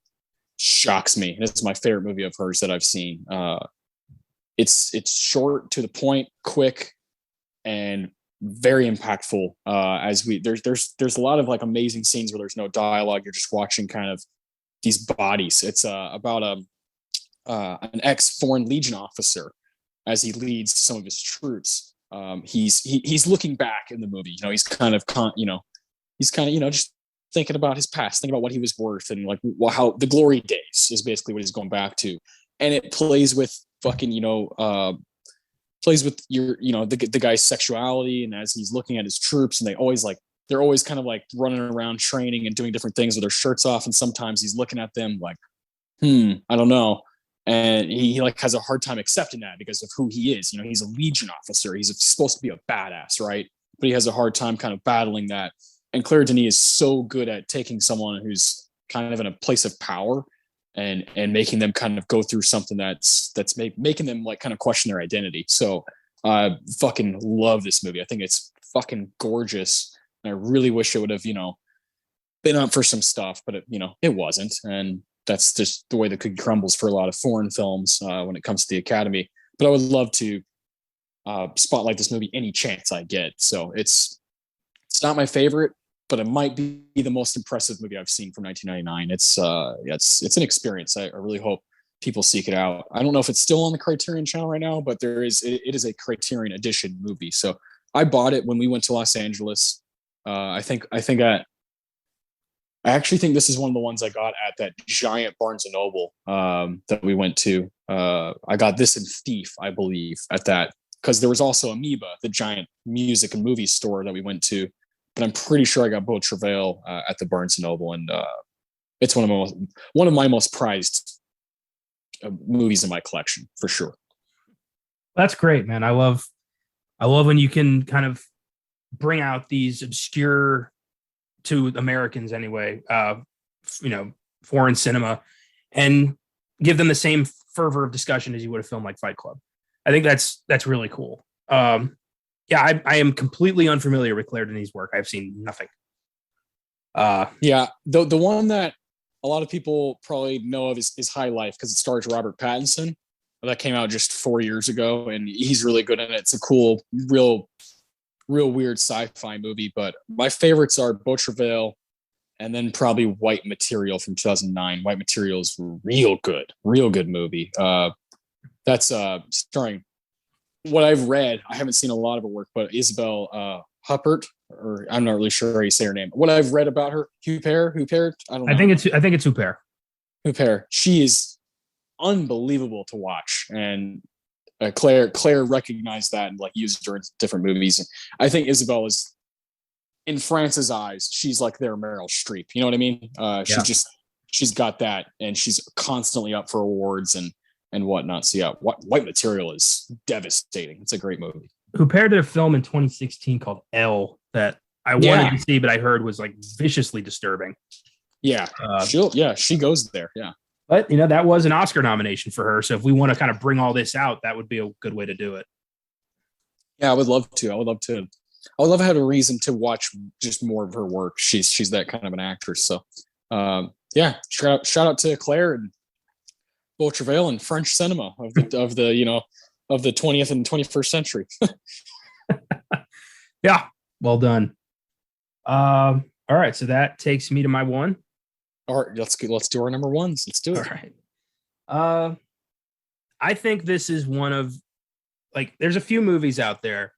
[SPEAKER 1] shocks me. It's my favorite movie of hers that I've seen. It's short, to the point, quick, and very impactful. There's a lot of like amazing scenes where there's no dialogue. You're just watching kind of these bodies. It's about an ex-Foreign Legion officer as he leads some of his troops. He's looking back in the movie. He's kind of just thinking about his past, thinking about what he was worth, and like how the glory days is basically what he's going back to. And it plays with fucking, plays with your, the guy's sexuality. And as he's looking at his troops, and they're always kind of like running around training and doing different things with their shirts off. And sometimes he's looking at them like, I don't know. And he like has a hard time accepting that because of who he is. He's a Legion officer. He's supposed to be a badass, right? But he has a hard time kind of battling that. And Claire Denis is so good at taking someone who's kind of in a place of power and making them kind of go through something that's making them like kind of question their identity. So I fucking love this movie. I think it's fucking gorgeous. And I really wish it would have, been up for some stuff, but it wasn't. And that's just the way the cookie crumbles for a lot of foreign films when it comes to the Academy. But I would love to spotlight this movie any chance I get. So it's not my favorite, but it might be the most impressive movie I've seen from 1999. It's an experience. I really hope people seek it out. I don't know if it's still on the Criterion channel right now, but it is a Criterion edition movie. So I bought it when we went to Los Angeles. I actually think this is one of the ones I got at that giant Barnes and Noble that we went to. I got this in Thief, I believe, at that, because there was also Amoeba, the giant music and movie store that we went to. But I'm pretty sure I got Beau Travail at the Barnes and Noble, and it's one of my most prized movies in my collection for sure.
[SPEAKER 2] That's great, man. I love when you can kind of bring out these obscure, to Americans anyway, foreign cinema, and give them the same fervor of discussion as you would a film like Fight Club. I think that's really cool. I am completely unfamiliar with Claire Denis' work. I've seen nothing.
[SPEAKER 1] The one that a lot of people probably know of is High Life, because it stars Robert Pattinson. That came out just 4 years ago, and he's really good in it. It's a cool, real weird sci-fi movie. But my favorites are Beau Travail, and then probably White Material from 2009. White Material is real good movie. That's starring, what I've read, I haven't seen a lot of her work, but Isabelle Huppert, or I'm not really sure how you say her name. What I've read about her, Huppert, I don't know.
[SPEAKER 2] I think it's Huppert.
[SPEAKER 1] Huppert. She is unbelievable to watch, and Claire recognized that and like used her in different movies. I think Isabelle is, in France's eyes, she's like their Meryl Streep. You know what I mean? She's got that, and she's constantly up for awards and whatnot. So yeah, White Material is devastating. It's a great movie.
[SPEAKER 2] Huppert did a film in 2016 called Elle that I wanted to see, but I heard was like viciously disturbing.
[SPEAKER 1] Yeah, she goes there. Yeah,
[SPEAKER 2] but that was an Oscar nomination for her. So if we want to kind of bring all this out, that would be a good way to do it. Yeah,
[SPEAKER 1] I would love to. I would love to have a reason to watch just more of her work. She's that kind of an actress. So shout out to Claire and Beau Travail in French cinema of the 20th and 21st century.
[SPEAKER 2] Yeah, well done. All right, so that takes me to my one.
[SPEAKER 1] All right, let's do our number ones. Let's do it.
[SPEAKER 2] All right. I think this is one of, like, there's a few movies out there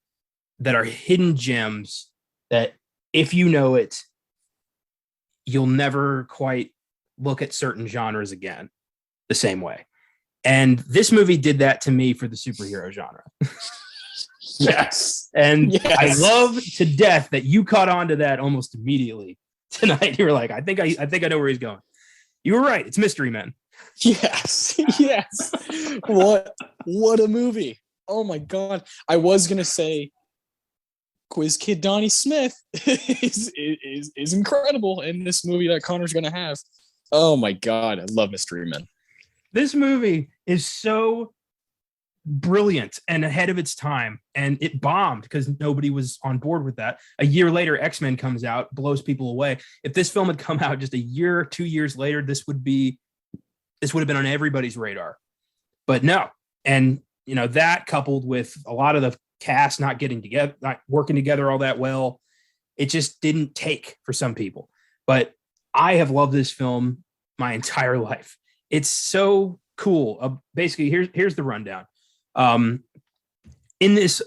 [SPEAKER 2] that are hidden gems that if you know it, you'll never quite look at certain genres again the same way. And this movie did that to me for the superhero genre.
[SPEAKER 1] Yes.
[SPEAKER 2] And yes. I love to death that you caught on to that almost immediately tonight. You were like, I think I know where he's going. You were right. It's Mystery Men.
[SPEAKER 1] Yes. Yes. What a movie. Oh my God. I was going to say Quiz Kid Donnie Smith is incredible in this movie that Connor's going to have. Oh my God. I love Mystery Men.
[SPEAKER 2] This movie is so brilliant and ahead of its time, and it bombed because nobody was on board with that. A year later, X-Men comes out, blows people away. If this film had come out just a year, 2 years later, this would have been on everybody's radar. But no. And that coupled with a lot of the cast not working together all that well, it just didn't take for some people. But I have loved this film my entire life. It's so cool. Basically, here's the rundown. In this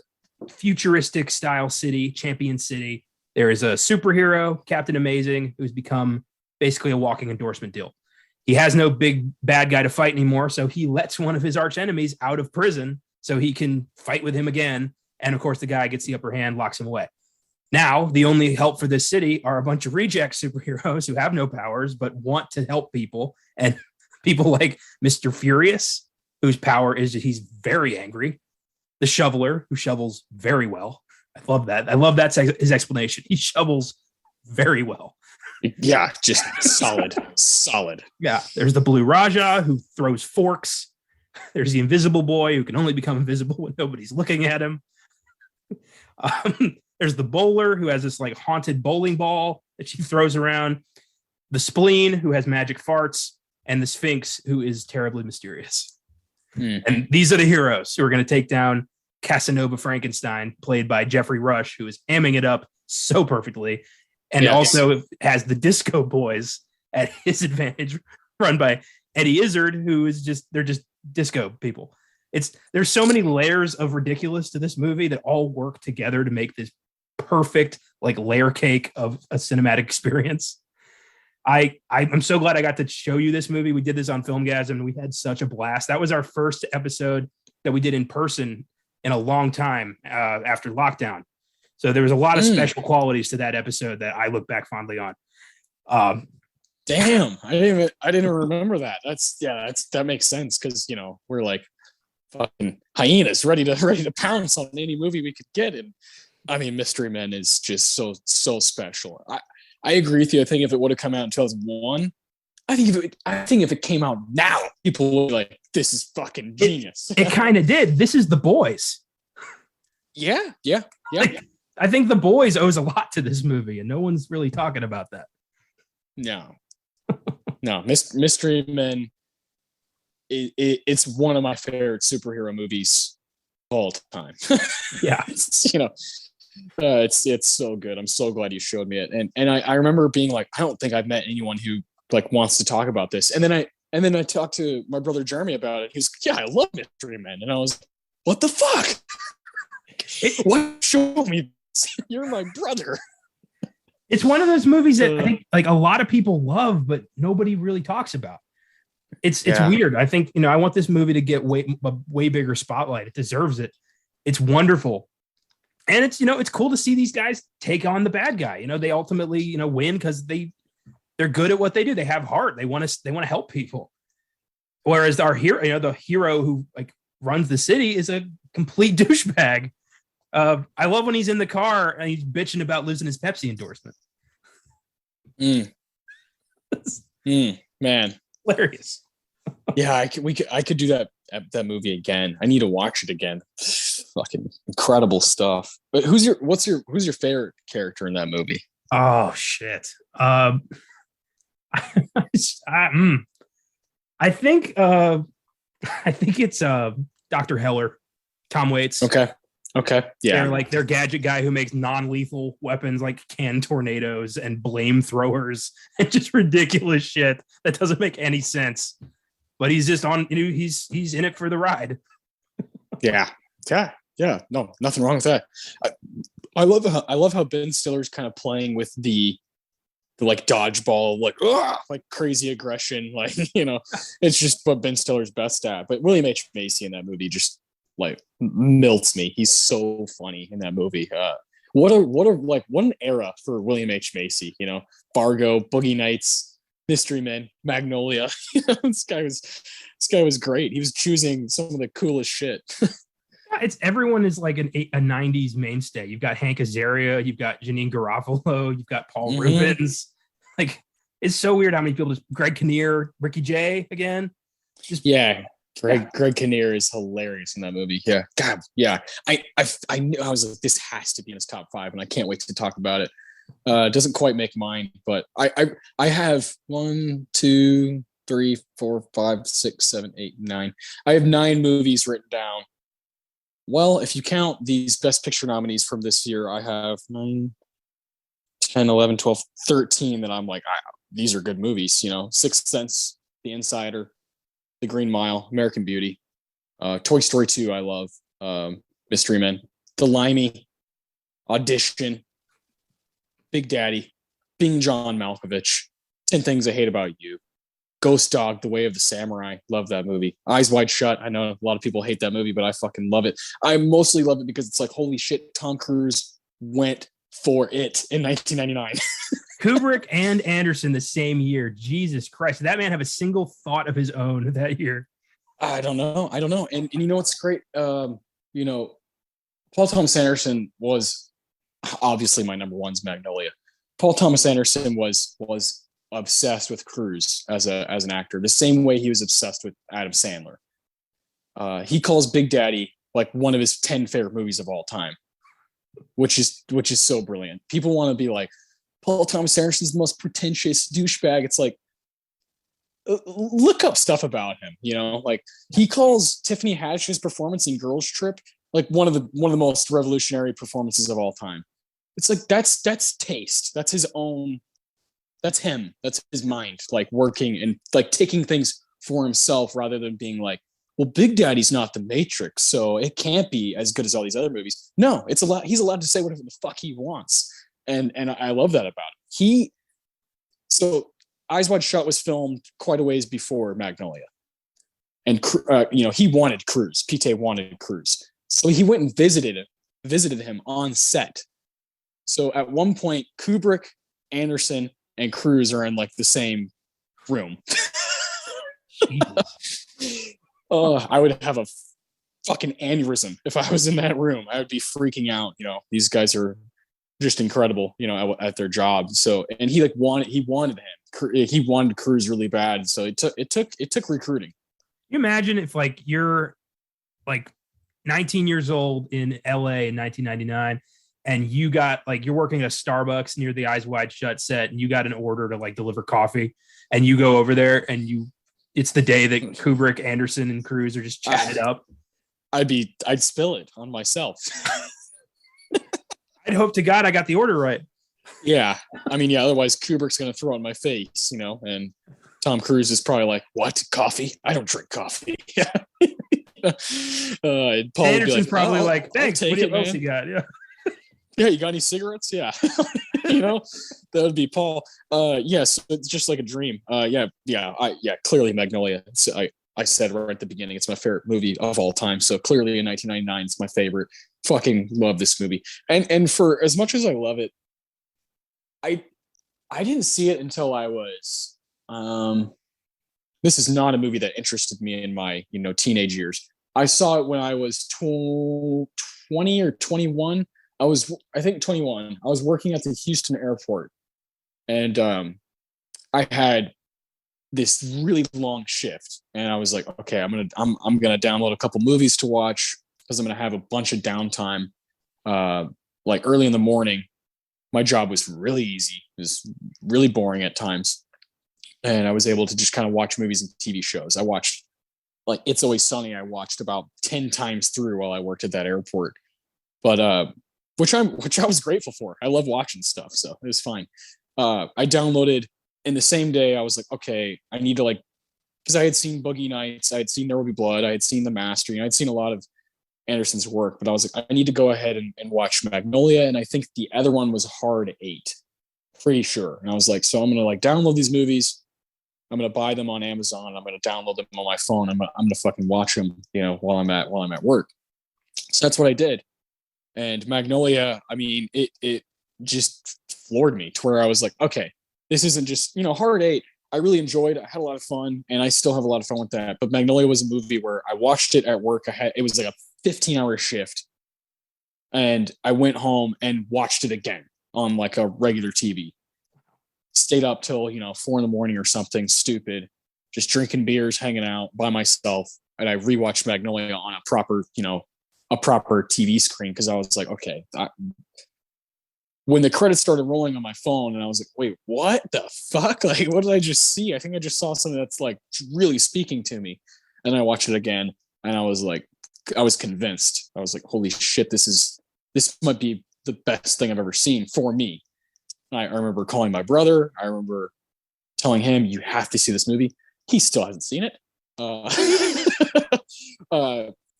[SPEAKER 2] futuristic style city, Champion City, There is a superhero, Captain Amazing, who's become basically a walking endorsement deal. He has no big bad guy to fight anymore, so he lets one of his arch enemies out of prison so he can fight with him again. And of course, the guy gets the upper hand, locks him away. Now, the only help for this city are a bunch of reject superheroes who have no powers but want to help people. And people like Mr. Furious, whose power is he's very angry. The Shoveler, who shovels very well. I love that. I love that's his explanation. He shovels very well.
[SPEAKER 1] Yeah, just solid.
[SPEAKER 2] Yeah, there's the Blue Raja, who throws forks. There's the Invisible Boy, who can only become invisible when nobody's looking at him. There's the Bowler, who has this like haunted bowling ball that she throws around. The Spleen, who has magic farts. And the Sphinx, who is terribly mysterious. And these are the heroes who are going to take down Casanova Frankenstein, played by Jeffrey Rush, who is amming it up so perfectly. And also has the Disco Boys at his advantage, run by Eddie Izzard, who is they're just disco people. There's so many layers of ridiculous to this movie that all work together to make this perfect like layer cake of a cinematic experience. I'm so glad I got to show you this movie. We did this on Filmgazm and we had such a blast. That was our first episode that we did in person in a long time after lockdown. So there was a lot of special qualities to that episode that I look back fondly on.
[SPEAKER 1] Damn, I didn't even remember that. That makes sense because we're like fucking hyenas ready to pounce on any movie we could get. And I mean, Mystery Men is just so special. I agree with you. I think if it would have come out in 2001, I think if it came out now, people would be like, this is fucking genius.
[SPEAKER 2] It kind of did. This is The Boys.
[SPEAKER 1] Yeah.
[SPEAKER 2] I think The Boys owes a lot to this movie, and no one's really talking about that.
[SPEAKER 1] No. Mystery Men. It's one of my favorite superhero movies of all time.
[SPEAKER 2] Yeah,
[SPEAKER 1] it's so good. I'm so glad you showed me it, and I remember being like, I don't think I've met anyone who like wants to talk about this. And then I talked to my brother Jeremy about it. He's like, yeah, I love Mystery Men, and I was, what the fuck? What showed me? You're my brother.
[SPEAKER 2] It's one of those movies that I think like a lot of people love, but nobody really talks about. It's weird. I think I want this movie to get a way bigger spotlight. It deserves it. It's wonderful. And it's cool to see these guys take on the bad guy. They ultimately, win because they're good at what they do. They have heart. They want to help people. Whereas our hero, the hero who like runs the city is a complete douchebag. I love when he's in the car and he's bitching about losing his Pepsi endorsement.
[SPEAKER 1] Man,
[SPEAKER 2] hilarious.
[SPEAKER 1] Yeah, I could do that movie again. I need to watch it again. Fucking incredible stuff. But who's your favorite character in that movie?
[SPEAKER 2] Oh shit. I think it's Dr. Heller, Tom Waits.
[SPEAKER 1] Okay. Yeah.
[SPEAKER 2] They're their gadget guy who makes non-lethal weapons like canned tornadoes and blame throwers and just ridiculous shit that doesn't make any sense. But he's just on, he's in it for the ride.
[SPEAKER 1] Yeah. No, nothing wrong with that. I love how Ben Stiller's kind of playing with the like dodgeball, like crazy aggression, it's just what Ben Stiller's best at. But William H. Macy in that movie just like melts me. He's so funny in that movie. What an era for William H. Macy. Fargo, Boogie Nights, Mystery Men, Magnolia. This guy was great. He was choosing some of the coolest shit.
[SPEAKER 2] Everyone is like a 90s mainstay. You've got Hank Azaria, you've got Janine Garofalo, you've got Paul Rubens. Like, it's so weird how many people Greg Kinnear, Ricky Jay again. Greg
[SPEAKER 1] Kinnear is hilarious in that movie. Yeah. God. Yeah. I knew, I was like, this has to be in his top 5 and I can't wait to talk about it. Doesn't quite make mine, but I have 1, 2, 3, 4, 5, 6, 7, 8, 9. I have 9 movies written down. Well, if you count these Best Picture nominees from this year, I have 9, 10, 11, 12, 13 that I'm like, these are good movies. Sixth Sense, The Insider, The Green Mile, American Beauty, Toy Story 2, I love, Mystery Men, The Limey, Audition, Big Daddy, Being John Malkovich, 10 Things I Hate About You, Ghost Dog, The Way of the Samurai. Love that movie. Eyes Wide Shut. I know a lot of people hate that movie, but I fucking love it. I mostly love it because it's like, holy shit, Tom Cruise went for it in 1999.
[SPEAKER 2] Kubrick and Anderson the same year. Jesus Christ. Did that man have a single thought of his own that year?
[SPEAKER 1] I don't know. And you know what's great? Paul Thomas Anderson was obviously my number one's Magnolia. Paul Thomas Anderson was obsessed with Cruise as an actor, the same way he was obsessed with Adam Sandler. He calls Big Daddy like one of his 10 favorite movies of all time, which is so brilliant. People want to be like, Paul Thomas Anderson's the most pretentious douchebag. It's like, look up stuff about him. Like he calls Tiffany Haddish's performance in Girls Trip like one of the most revolutionary performances of all time. It's like that's taste. That's his own. That's him. That's his mind, like working and like taking things for himself rather than being like, well, Big Daddy's not the Matrix, so it can't be as good as all these other movies. No, it's he's allowed to say whatever the fuck he wants. And I love that about him. So Eyes Wide Shut was filmed quite a ways before Magnolia. And, he wanted Cruise. Pete wanted Cruise. So he went and visited him on set. So at one point, Kubrick, Anderson, and Cruise are in like the same room. I would have a fucking aneurysm if I was in that room. I would be freaking out. These guys are just incredible, at their job. So, and he wanted him. He wanted Cruise really bad. So it took recruiting.
[SPEAKER 2] Can you imagine if like you're like 19 years old in LA in 1999 and you got like, you're working at a Starbucks near the Eyes Wide Shut set and you got an order to like deliver coffee and you go over there and it's the day that Kubrick, Anderson, and Cruise are just chatted up.
[SPEAKER 1] I'd spill it on myself.
[SPEAKER 2] I'd hope to God I got the order right.
[SPEAKER 1] Yeah. Otherwise Kubrick's going to throw it in my face, and Tom Cruise is probably like, what? Coffee? I don't drink coffee. Yeah.
[SPEAKER 2] Anderson's probably like, thanks. What else you got? Yeah.
[SPEAKER 1] Yeah. You got any cigarettes? Yeah. That would be Paul. Yes. It's just like a dream. Clearly Magnolia. I said right at the beginning, it's my favorite movie of all time. So clearly in 1999, it's my favorite. Fucking love this movie. And for as much as I love it, I didn't see it until I was, this is not a movie that interested me in my, teenage years. I saw it when I was 20 or 21. I think 21. I was working at the Houston airport and I had this really long shift and I was like, okay, I'm going to download a couple movies to watch because I'm going to have a bunch of downtime. Like early in the morning, my job was really easy. It was really boring at times. And I was able to just kind of watch movies and TV shows. I watched like It's Always Sunny. I watched about 10 times through while I worked at that airport, but, which I was grateful for. I love watching stuff. So it was fine. I downloaded in the same day. I was like, okay, I need to like, cause I had seen Boogie Nights. I had seen There Will Be Blood. I had seen The Master. I'd seen a lot of Anderson's work, but I was like, I need to go ahead and watch Magnolia. And I think the other one was Hard 8, pretty sure. And I was like, so I'm going to like download these movies. I'm going to buy them on Amazon. I'm going to download them on my phone. I'm going to fucking watch them, while I'm at work. So that's what I did. And Magnolia, it just floored me to where I was like, okay, this isn't just, Hard 8. I really enjoyed. I had a lot of fun and I still have a lot of fun with that. But Magnolia was a movie where I watched it at work. It was like a 15-hour shift. And I went home and watched it again on like a regular TV. Stayed up till, 4 a.m. or something stupid, just drinking beers, hanging out by myself. And I rewatched Magnolia on a proper TV screen. Cause I was like, okay, when the credits started rolling on my phone and I was like, wait, what the fuck? Like, what did I just see? I think I just saw something that's like really speaking to me. And I watched it again and I was like, I was convinced. I was like, holy shit, this might be the best thing I've ever seen for me. And I remember calling my brother. I remember telling him, you have to see this movie. He still hasn't seen it.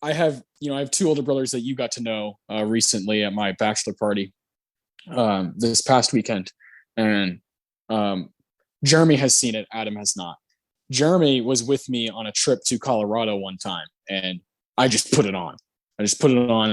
[SPEAKER 1] I have 2 older brothers that you got to know recently at my bachelor party. this past weekend, and Jeremy has seen it. Adam has not. Jeremy was with me on a trip to Colorado one time, and I just put it on. And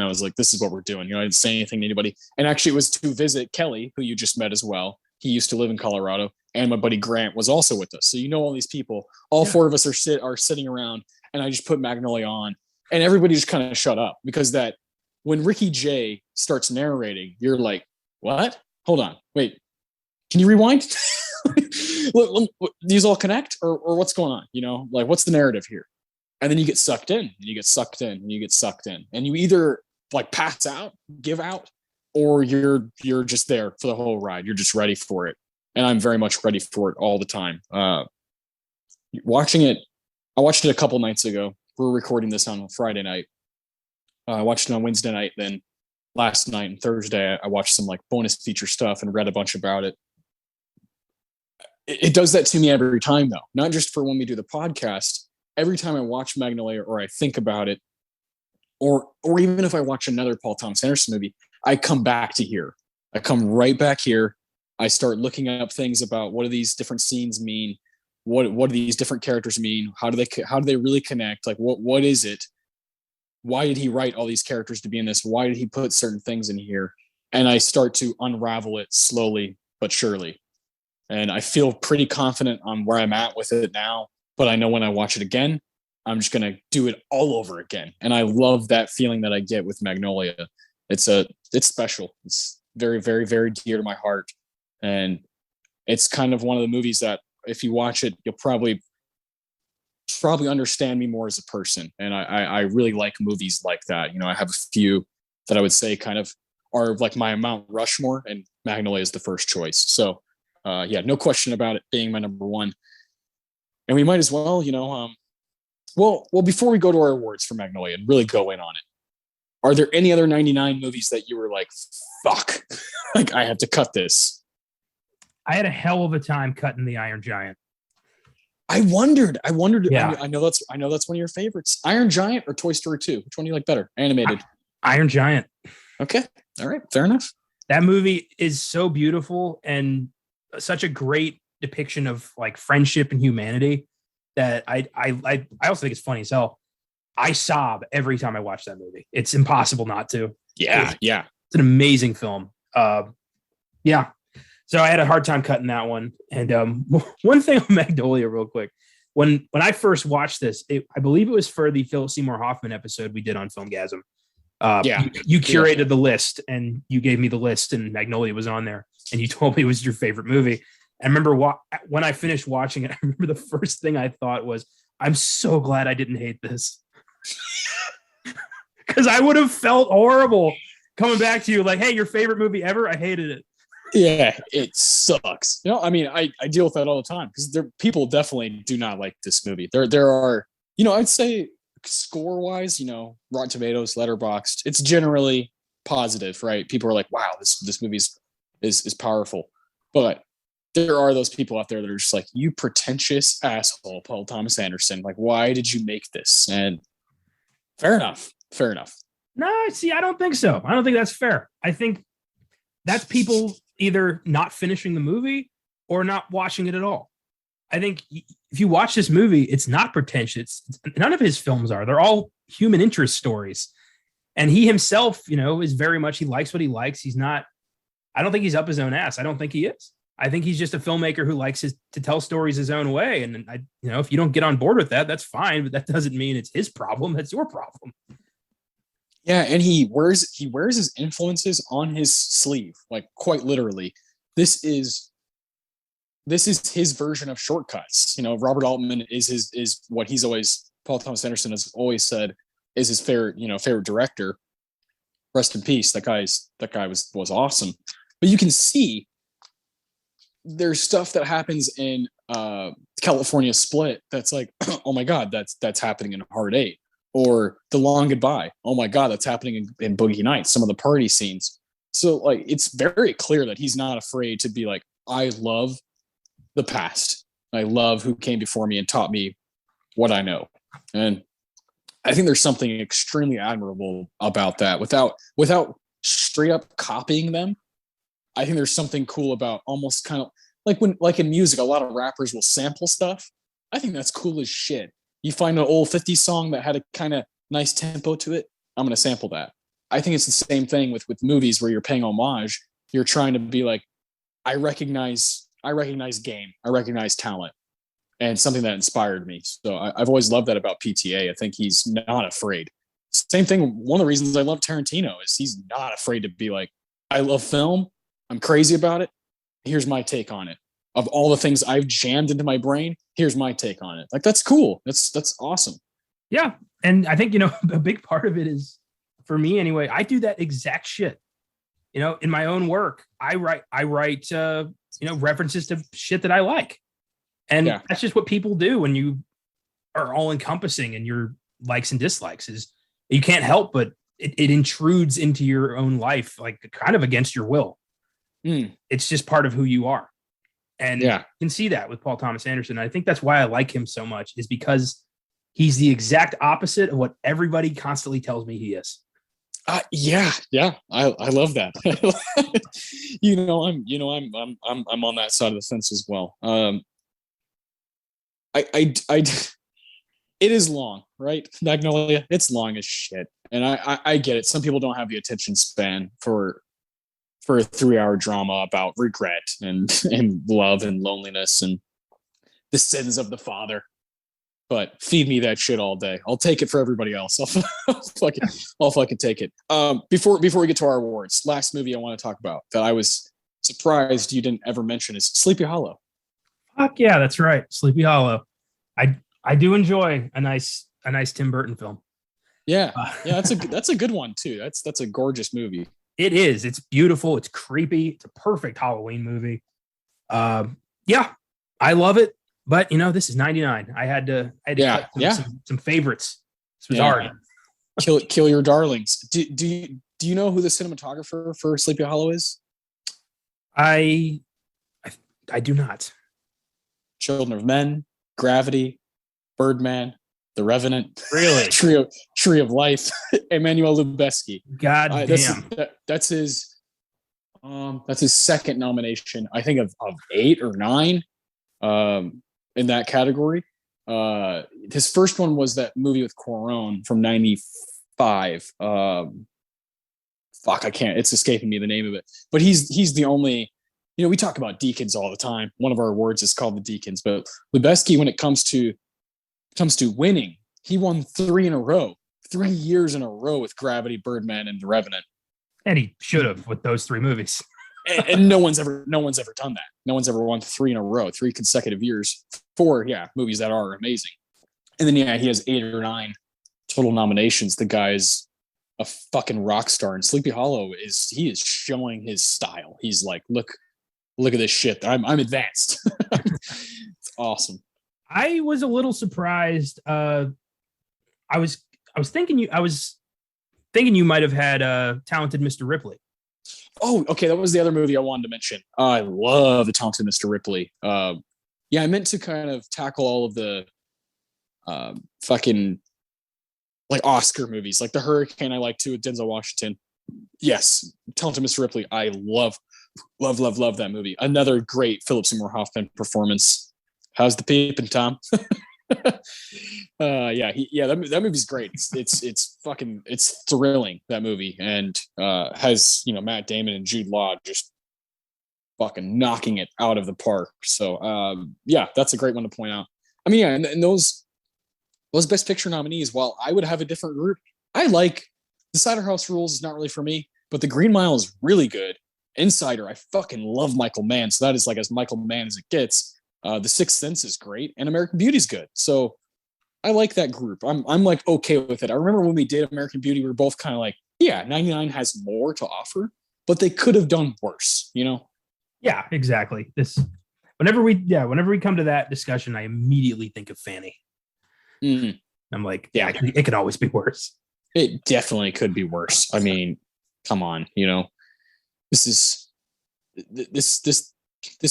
[SPEAKER 1] I was like, this is what we're doing. I didn't say anything to anybody. And actually, it was to visit Kelly, who you just met as well. He used to live in Colorado, and my buddy Grant was also with us. So all these people. All four of us are sitting around, and I just put Magnolia on, and everybody just kind of shut up, because that when Ricky Jay starts narrating, you're like, what? Hold on, wait, can you rewind? These all connect, or what's going on? Like, what's the narrative here? And then you get sucked in, and you get sucked in, and you get sucked in, and you either like pass out, give out, or you're just there for the whole ride. You're just ready for it, and I'm very much ready for it all the time. Watching it, I watched it a couple nights ago. We're recording this on Friday night. I watched it on Wednesday night. Then last night and Thursday, I watched some like bonus feature stuff and read a bunch about it. It does that to me every time, though. Not just for when we do the podcast. Every time I watch Magnolia, or I think about it, or even if I watch another Paul Thomas Anderson movie, I come back to here. I come right back here. I start looking up things about what do these different scenes mean? What do these different characters mean? How do they really connect? Like, what is it? Why did he write all these characters to be in this? Why did he put certain things in here? And I start to unravel it slowly but surely. And I feel pretty confident on where I'm at with it now. But I know when I watch it again, I'm just going to do it all over again. And I love that feeling that I get with Magnolia. It's special. It's very, very, very dear to my heart. And it's kind of one of the movies that if you watch it, you'll probably understand me more as a person. And I really like movies like that. I have a few that I would say kind of are like my Mount Rushmore, and Magnolia is the first choice. So no question about it being my number one. And we might as well, well, before we go to our awards for Magnolia and really go in on it, are there any other 99 movies that you were like, fuck, like I have to cut this?
[SPEAKER 2] I had a hell of a time cutting The Iron Giant.
[SPEAKER 1] I wondered.
[SPEAKER 2] Yeah.
[SPEAKER 1] I know that's one of your favorites. Iron Giant or Toy Story 2? Which one do you like better? Animated.
[SPEAKER 2] Iron Giant.
[SPEAKER 1] Okay. All right. Fair enough.
[SPEAKER 2] That movie is so beautiful and such a great depiction of like friendship and humanity that I also think it's funny as hell. I sob every time I watch that movie. It's impossible not to.
[SPEAKER 1] Yeah.
[SPEAKER 2] It's an amazing film. Yeah. So I had a hard time cutting that one. And one thing on Magnolia real quick. When I first watched this, I believe it was for the Philip Seymour Hoffman episode we did on Filmgazm. You curated the list, and you gave me the list, and Magnolia was on there, and you told me it was your favorite movie. I remember when I finished watching it, I remember the first thing I thought was, I'm so glad I didn't hate this. Because I would have felt horrible coming back to you like, hey, your favorite movie ever? I hated it.
[SPEAKER 1] Yeah, it sucks. I deal with that all the time, because people definitely do not like this movie. There are, I'd say score wise, Rotten Tomatoes, Letterboxd, it's generally positive, right? People are like, wow, this movie is powerful. But there are those people out there that are just like, you pretentious asshole, Paul Thomas Anderson. Like, why did you make this? And fair enough.
[SPEAKER 2] No, see, I don't think so. I don't think that's fair. I think that's people either not finishing the movie or not watching it at all. I think if you watch this movie, it's not pretentious. None of his films are. They're all human interest stories. And he himself, is very much, he likes what he likes. He's not, I don't think he's up his own ass. I don't think he is. I think he's just a filmmaker who likes to tell stories his own way. And if you don't get on board with that, that's fine. But that doesn't mean it's his problem. That's your problem.
[SPEAKER 1] Yeah, and he wears his influences on his sleeve, like quite literally. This is his version of shortcuts. Robert Altman is what Paul Thomas Anderson has always said is his favorite director. Rest in peace. That guy was awesome. But you can see there's stuff that happens in California Split that's like, oh my God, that's happening in Hard Eight. Or The Long Goodbye. Oh my God, that's happening in Boogie Nights, some of the party scenes. So like, it's very clear that he's not afraid to be like, I love the past. I love who came before me and taught me what I know. And I think there's something extremely admirable about that without straight up copying them. I think there's something cool about almost kind of like in music, a lot of rappers will sample stuff. I think that's cool as shit. You find an old 50s song that had a kind of nice tempo to it, I'm going to sample that. I think it's the same thing with movies where you're paying homage. You're trying to be like, I recognize game, I recognize talent, and something that inspired me. So I've always loved that about PTA. I think he's not afraid. Same thing. One of the reasons I love Tarantino is he's not afraid to be like, I love film. I'm crazy about it. Here's my take on it. Of all the things I've jammed into my brain, here's my take on it. Like, that's cool. That's awesome.
[SPEAKER 2] Yeah. And I think, a big part of it is, for me anyway, I do that exact shit. In my own work, I write references to shit that I like. And that's just what people do when you are all encompassing in your likes and dislikes. Is you can't help but it intrudes into your own life, like kind of against your will. It's just part of who you are. And you can see that with Paul Thomas Anderson. I think that's why I like him so much, is because he's the exact opposite of what everybody constantly tells me he is.
[SPEAKER 1] I love that. I'm on that side of the fence as well. It is long, right? Magnolia, it's long as shit. And I get it. Some people don't have the attention span for a 3-hour drama about regret and love and loneliness and the sins of the father. But feed me that shit all day. I'll take it for everybody else. I'll fucking take it. Before we get to our awards, last movie I want to talk about that I was surprised you didn't ever mention is Sleepy Hollow.
[SPEAKER 2] Fuck yeah, that's right. Sleepy Hollow. I do enjoy a nice Tim Burton film.
[SPEAKER 1] Yeah. That's a good one too. That's a gorgeous movie.
[SPEAKER 2] It is. It's beautiful. It's creepy. It's a perfect Halloween movie. I love it. But this is 99. I had to cut some favorites. This was hard.
[SPEAKER 1] Kill your darlings. Do you know who the cinematographer for Sleepy Hollow is?
[SPEAKER 2] I do not.
[SPEAKER 1] Children of Men, Gravity, Birdman, The Revenant,
[SPEAKER 2] really,
[SPEAKER 1] Tree of Life, Emmanuel Lubezki.
[SPEAKER 2] God damn,
[SPEAKER 1] that's his second nomination, I think, of 8 or 9 in that category. His first one was that movie with Cuarón from '95. It's escaping me the name of it. But he's the only. We talk about Deakins all the time. One of our awards is called the Deakins, but Lubezki, when it comes to winning, he won 3 in a row, 3 years in a row with Gravity, Birdman, and The Revenant.
[SPEAKER 2] And he should have with those 3 movies.
[SPEAKER 1] and no one's ever done that. No one's ever won 3 in a row, 3 consecutive years for movies that are amazing. And then he has 8 or 9 total nominations. The guy's a fucking rock star, and Sleepy Hollow is showing his style. He's like, look at this shit. I'm advanced. It's awesome.
[SPEAKER 2] I was a little surprised. I was thinking you might have had Talented Mr. Ripley.
[SPEAKER 1] Oh, okay. That was the other movie I wanted to mention. I love the Talented Mr. Ripley. I meant to kind of tackle all of the fucking like Oscar movies, like The Hurricane. I like too with Denzel Washington. Yes, Talented Mr. Ripley. I love that movie. Another great Philip Seymour Hoffman performance. How's the peeping, Tom? That movie's great. It's thrilling, that movie, and has Matt Damon and Jude Law just fucking knocking it out of the park. So that's a great one to point out. I mean, and those Best Picture nominees, while I would have a different group, I like The Cider House Rules is not really for me, but The Green Mile is really good. Insider, I fucking love Michael Mann, so that is like as Michael Mann as it gets. The Sixth Sense is great, and American Beauty's good. So I like that group. I'm like okay with it. I remember when we did American Beauty, we were both kind of like, 99 has more to offer, but they could have done worse,
[SPEAKER 2] Yeah, exactly. Whenever we come to that discussion, I immediately think of Fanny.
[SPEAKER 1] Mm-hmm.
[SPEAKER 2] I'm like, it could always be worse.
[SPEAKER 1] It definitely could be worse. I mean, come on, this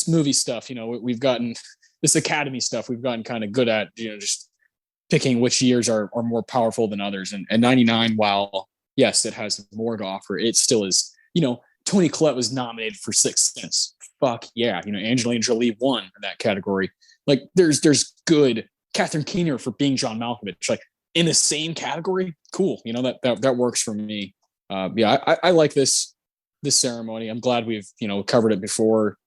[SPEAKER 1] movie stuff, we've gotten this Academy stuff. We've gotten kind of good at, just picking which years are more powerful than others. And 99, while yes, it has more to offer, it still is, Toni Collette was nominated for Sixth Sense. Fuck yeah. Angelina Jolie won in that category. Like there's good Catherine Keener for being John Malkovich. Like in the same category, cool. That works for me. I like this ceremony. I'm glad we've covered it before,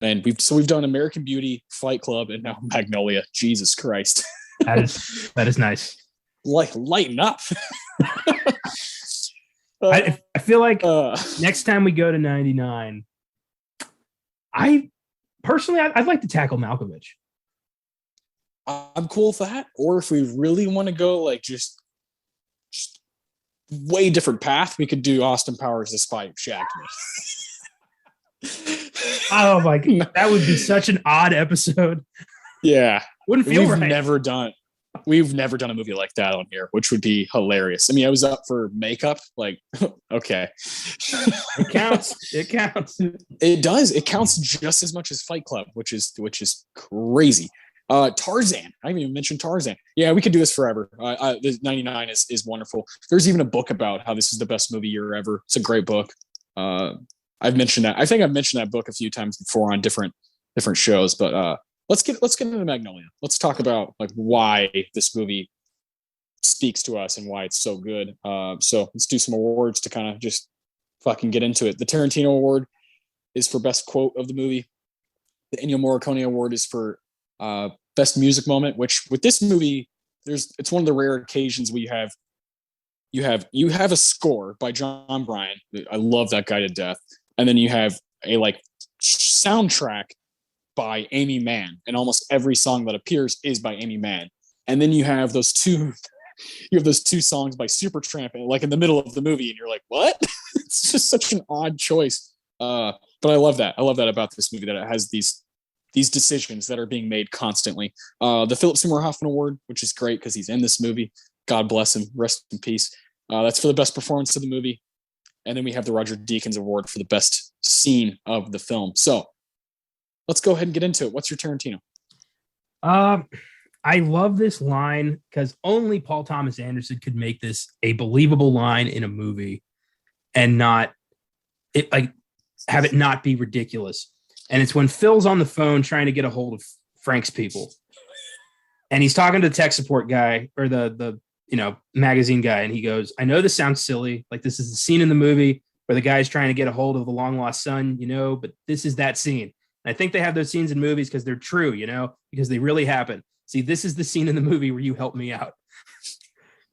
[SPEAKER 1] and we've done American Beauty, Fight Club, and now Magnolia. Jesus Christ,
[SPEAKER 2] that is nice.
[SPEAKER 1] Like lighten up.
[SPEAKER 2] I feel like next time we go to 99, I'd like to tackle Malkovich.
[SPEAKER 1] I'm cool with that. Or if we really want to go like just way different path, we could do Austin Powers: The Spy Who Shagged Me.
[SPEAKER 2] Oh my god, that would be such an odd episode.
[SPEAKER 1] Yeah,
[SPEAKER 2] wouldn't feel right.
[SPEAKER 1] We've never done a movie like that on here, which would be hilarious. I mean, I was up for makeup. Like, okay,
[SPEAKER 2] it counts. It counts.
[SPEAKER 1] It does. It counts just as much as Fight Club, which is crazy. Tarzan. I haven't even mentioned Tarzan. Yeah, we could do this forever. The 99 is wonderful. There's even a book about how this is the best movie year ever. It's a great book. I've mentioned that. I think I've mentioned that book a few times before on different shows. But let's get into Magnolia. Let's talk about like why this movie speaks to us and why it's so good. So let's do some awards to kind of just fucking get into it. The Tarantino Award is for best quote of the movie. The Ennio Morricone Award is for best music moment, which with this movie, it's one of the rare occasions where you have a score by John Bryan. I love that guy to death. And then you have a like soundtrack by Amy Mann, and almost every song that appears is by Amy Mann. And then you have those two songs by Supertramp like in the middle of the movie, and you're like, what? It's just such an odd choice. But I love that. I love that about this movie, that it has these decisions that are being made constantly. The Philip Seymour Hoffman Award, which is great because he's in this movie. God bless him. Rest in peace. That's for the best performance of the movie. And then we have the Roger Deakins Award for the best scene of the film. So let's go ahead and get into it. What's your Tarantino?
[SPEAKER 2] I love this line because only Paul Thomas Anderson could make this a believable line in a movie and not it like have it not be ridiculous. And it's when Phil's on the phone trying to get a hold of Frank's people. And he's talking to the tech support guy or the magazine guy. And he goes, I know this sounds silly. Like this is the scene in the movie where the guy's trying to get a hold of the long lost son, but this is that scene. And I think they have those scenes in movies because they're true, because they really happen. See, this is the scene in the movie where you help me out.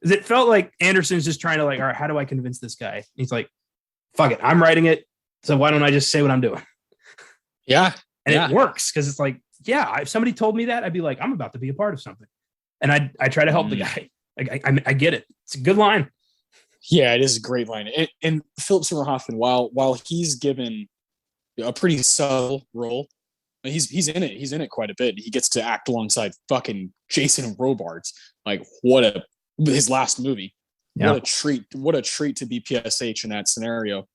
[SPEAKER 2] Because it felt like Anderson's just trying to like, all right, how do I convince this guy? And he's like, fuck it, I'm writing it. So why don't I just say what I'm doing?
[SPEAKER 1] Yeah.
[SPEAKER 2] And it works because it's like, if somebody told me that, I'd be like, I'm about to be a part of something. And I try to help the guy. Like, I get it. It's a good line.
[SPEAKER 1] Yeah, it is a great line. And Philip Seymour Hoffman, while he's given a pretty subtle role, he's in it. He's in it quite a bit. He gets to act alongside fucking Jason Robards. Like his last movie. Yeah. What a treat to be PSH in that scenario.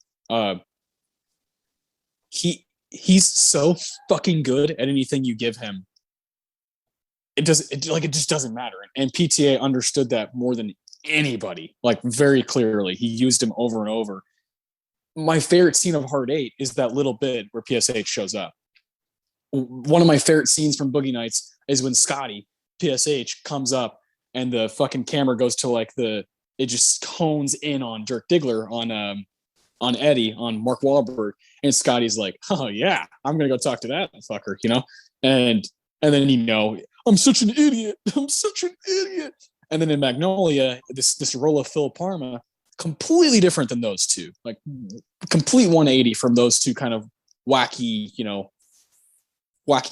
[SPEAKER 1] He's so fucking good at anything you give him. It just doesn't matter. And PTA understood that more than anybody, like very clearly. He used him over and over. My favorite scene of Hard 8 is that little bit where PSH shows up. One of my favorite scenes from Boogie Nights is when Scotty, PSH, comes up and the fucking camera goes to like it just hones in on Dirk Diggler, on Eddie, on Mark Wahlberg, and Scotty's like, oh yeah, I'm gonna go talk to that fucker, and then I'm such an idiot. And then in Magnolia, this role of Phil Parma, completely different than those two, like complete 180 from those two kind of wacky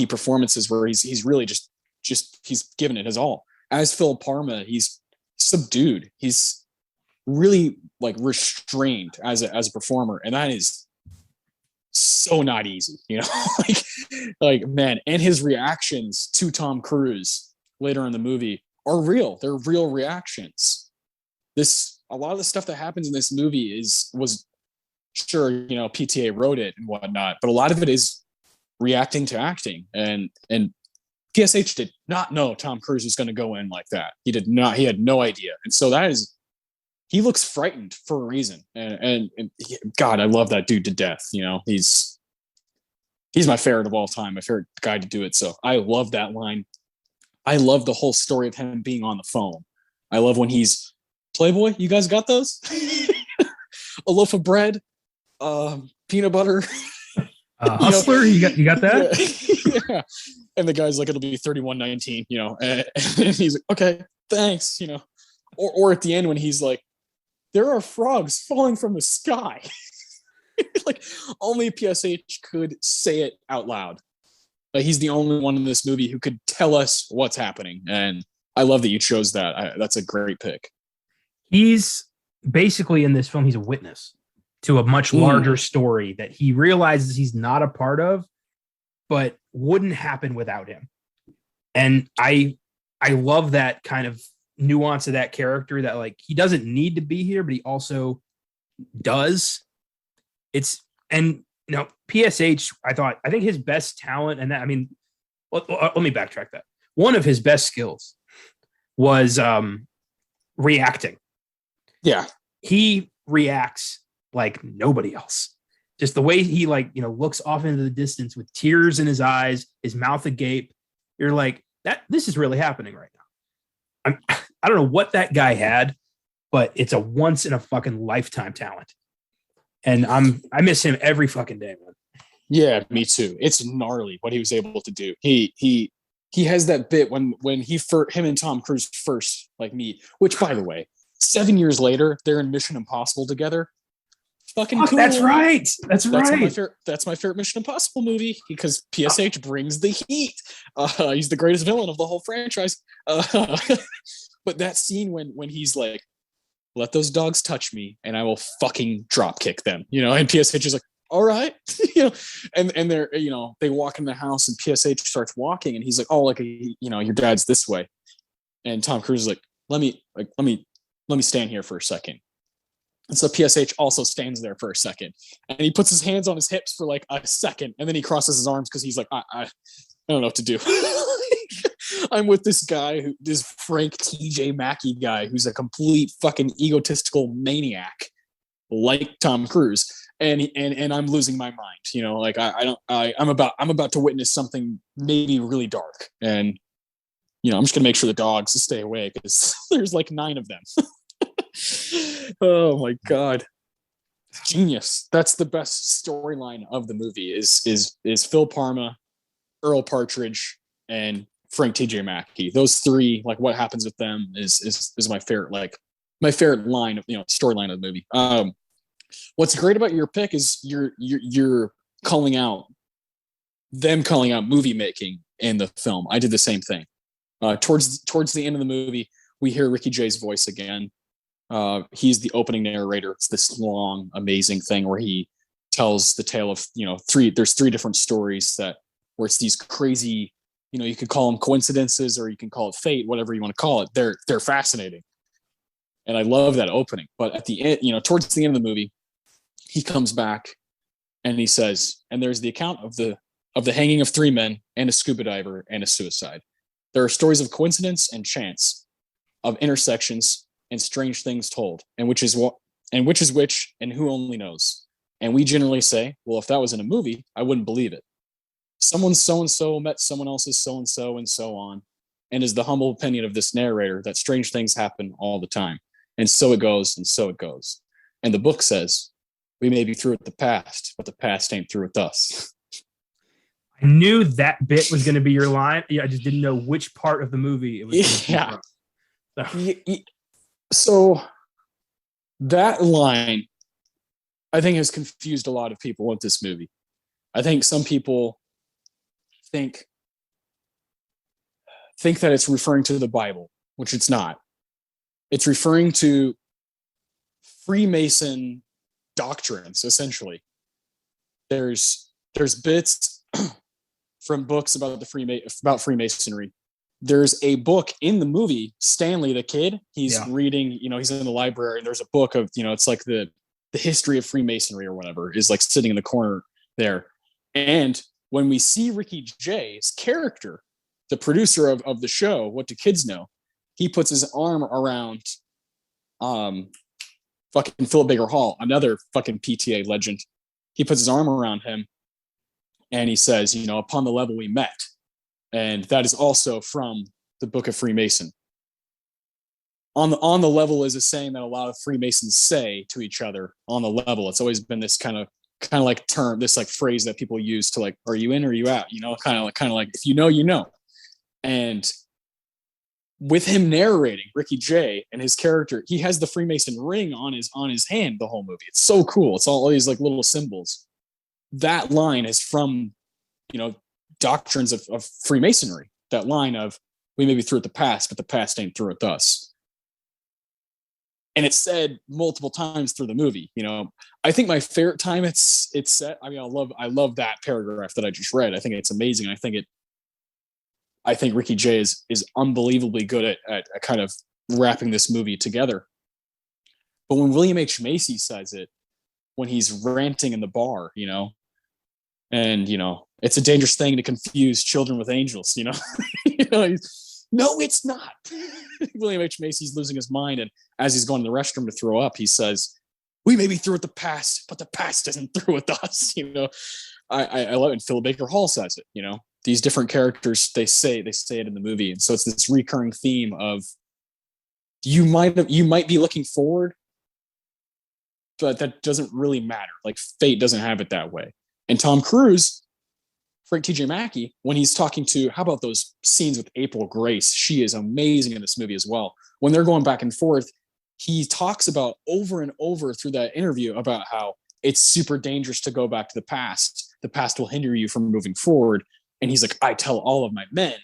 [SPEAKER 1] performances where he's really just he's given it his all. As Phil Parma, he's subdued. He's really like restrained as a performer, and that is so not easy, like man. And his reactions to Tom Cruise later in the movie are real. They're real reactions. A lot of the stuff that happens in this movie was sure, PTA wrote it and whatnot, but a lot of it is reacting to acting. And PSH did not know Tom Cruise was going to go in like that. He did not. He had no idea. And so that is he looks frightened for a reason. And God, I love that dude to death. You know, he's my favorite of all time, my favorite guy to do it. So I love that line. I love the whole story of him being on the phone. I love when he's Playboy. You guys got those? A loaf of bread, peanut butter.
[SPEAKER 2] Hustler, you got that?
[SPEAKER 1] Yeah. And the guy's like, it'll be 31.19, you know, and he's like, okay, thanks, you know, or at the end when he's like, there are frogs falling from the sky. Like only PSH could say it out loud. Like he's the only one in this movie who could tell us what's happening. And I love that you chose that. That's a great pick.
[SPEAKER 2] He's basically in this film, he's a witness to a much larger story that he realizes he's not a part of, but wouldn't happen without him. And I love that kind of nuance of that character, that like he doesn't need to be here, but he also does. And you know, PSH, I think his best talent, and that, I mean, let me backtrack that. One of his best skills was reacting.
[SPEAKER 1] Yeah.
[SPEAKER 2] He reacts like nobody else. Just the way he looks off into the distance with tears in his eyes, his mouth agape. You're like, this is really happening right now. I don't know what that guy had, but it's a once in a fucking lifetime talent. And I miss him every fucking day, man.
[SPEAKER 1] Yeah, me too. It's gnarly what he was able to do. He has that bit when him and Tom Cruise first meet, which by the way, 7 years later, they're in Mission Impossible together. Fucking cool.
[SPEAKER 2] That's right. That's right.
[SPEAKER 1] That's my favorite Mission Impossible movie because PSH brings the heat. He's the greatest villain of the whole franchise. But that scene when he's like, let those dogs touch me and I will fucking drop kick them, you know, and PSH is like, all right, you know, and they're, you know, they walk in the house and PSH starts walking and he's like, oh, like, you know, your dad's this way. And Tom Cruise is like, let me stand here for a second. And so PSH also stands there for a second and he puts his hands on his hips for like a second. And then he crosses his arms because he's like, I don't know what to do. I'm with this guy this Frank TJ Mackey guy who's a complete fucking egotistical maniac like Tom Cruise. And I'm losing my mind, you know, like I'm about to witness something maybe really dark. And, you know, I'm just gonna make sure the dogs stay away because there's like 9 of them. Oh my God. Genius. That's the best storyline of the movie is Phil Parma, Earl Partridge, and Frank TJ Mackey. Those 3, like what happens with them is my favorite line of, you know, storyline of the movie. What's great about your pick is you're calling out movie making in the film. I did the same thing. Towards the end of the movie, we hear Ricky Jay's voice again. He's the opening narrator. It's this long, amazing thing where he tells the tale of, you know, there's 3 different stories where it's these crazy, you know, you could call them coincidences or you can call it fate, whatever you want to call it. They're fascinating. And I love that opening. But at the end, you know, towards the end of the movie, he comes back and he says, and there's the account of the hanging of 3 men and a scuba diver and a suicide. There are stories of coincidence and chance, of intersections and strange things told, and which is which, and who only knows. And we generally say, well, if that was in a movie, I wouldn't believe it. Someone so-and-so met someone else's so-and-so and so on, and is the humble opinion of this narrator that strange things happen all the time. And so it goes, and so it goes. And the book says, we may be through with the past, but the past ain't through with us.
[SPEAKER 2] I knew that bit was going to be your line. Yeah, I just didn't know which part of the movie it was.
[SPEAKER 1] Yeah. So that line, I think, has confused a lot of people with this movie. I think some people think that it's referring to the Bible, which it's not. It's referring to Freemason doctrines, essentially. There's bits from books about about Freemasonry. There's a book in the movie, Stanley the kid, he's reading, you know, he's in the library and there's a book of, you know, it's like the history of Freemasonry or whatever is like sitting in the corner there. And when we see Ricky Jay's character, the producer of the show, What Do Kids Know? He puts his arm around fucking Philip Baker Hall, another fucking PTA legend, he puts his arm around him and he says, you know, upon the level we met. And that is also from the Book of Freemason. On the level is a saying that a lot of Freemasons say to each other. On the level, it's always been this kind of like term, this like phrase that people use to like, are you in or are you out? You know, kind of like if you know, you know. And with him narrating, Ricky Jay and his character, he has the Freemason ring on his hand the whole movie. It's so cool. It's all these like little symbols. That line is from, you know, doctrines of Freemasonry. That line of, we may be through with the past, but the past ain't through with us. And it's said multiple times through the movie. You know, I think my favorite time it's set. I mean, I love that paragraph that I just read. I think it's amazing. I think Ricky Jay is unbelievably good at kind of wrapping this movie together. But when William H. Macy says it, when he's ranting in the bar, you know, and you know, it's a dangerous thing to confuse children with angels, you know. You know, no, it's not. William H. Macy's losing his mind, and as he's going to the restroom to throw up, he says, "We may be through with the past, but the past isn't through with us." You know, I love it. And Philip Baker Hall says it. You know, these different characters they say it in the movie, and so it's this recurring theme of you might be looking forward, but that doesn't really matter. Like fate doesn't have it that way. And Tom Cruise, Frank T.J. Mackey, when he's talking to, how about those scenes with April Grace? She is amazing in this movie as well. When they're going back and forth, he talks about over and over through that interview about how it's super dangerous to go back to the past. The past will hinder you from moving forward. And he's like, I tell all of my men,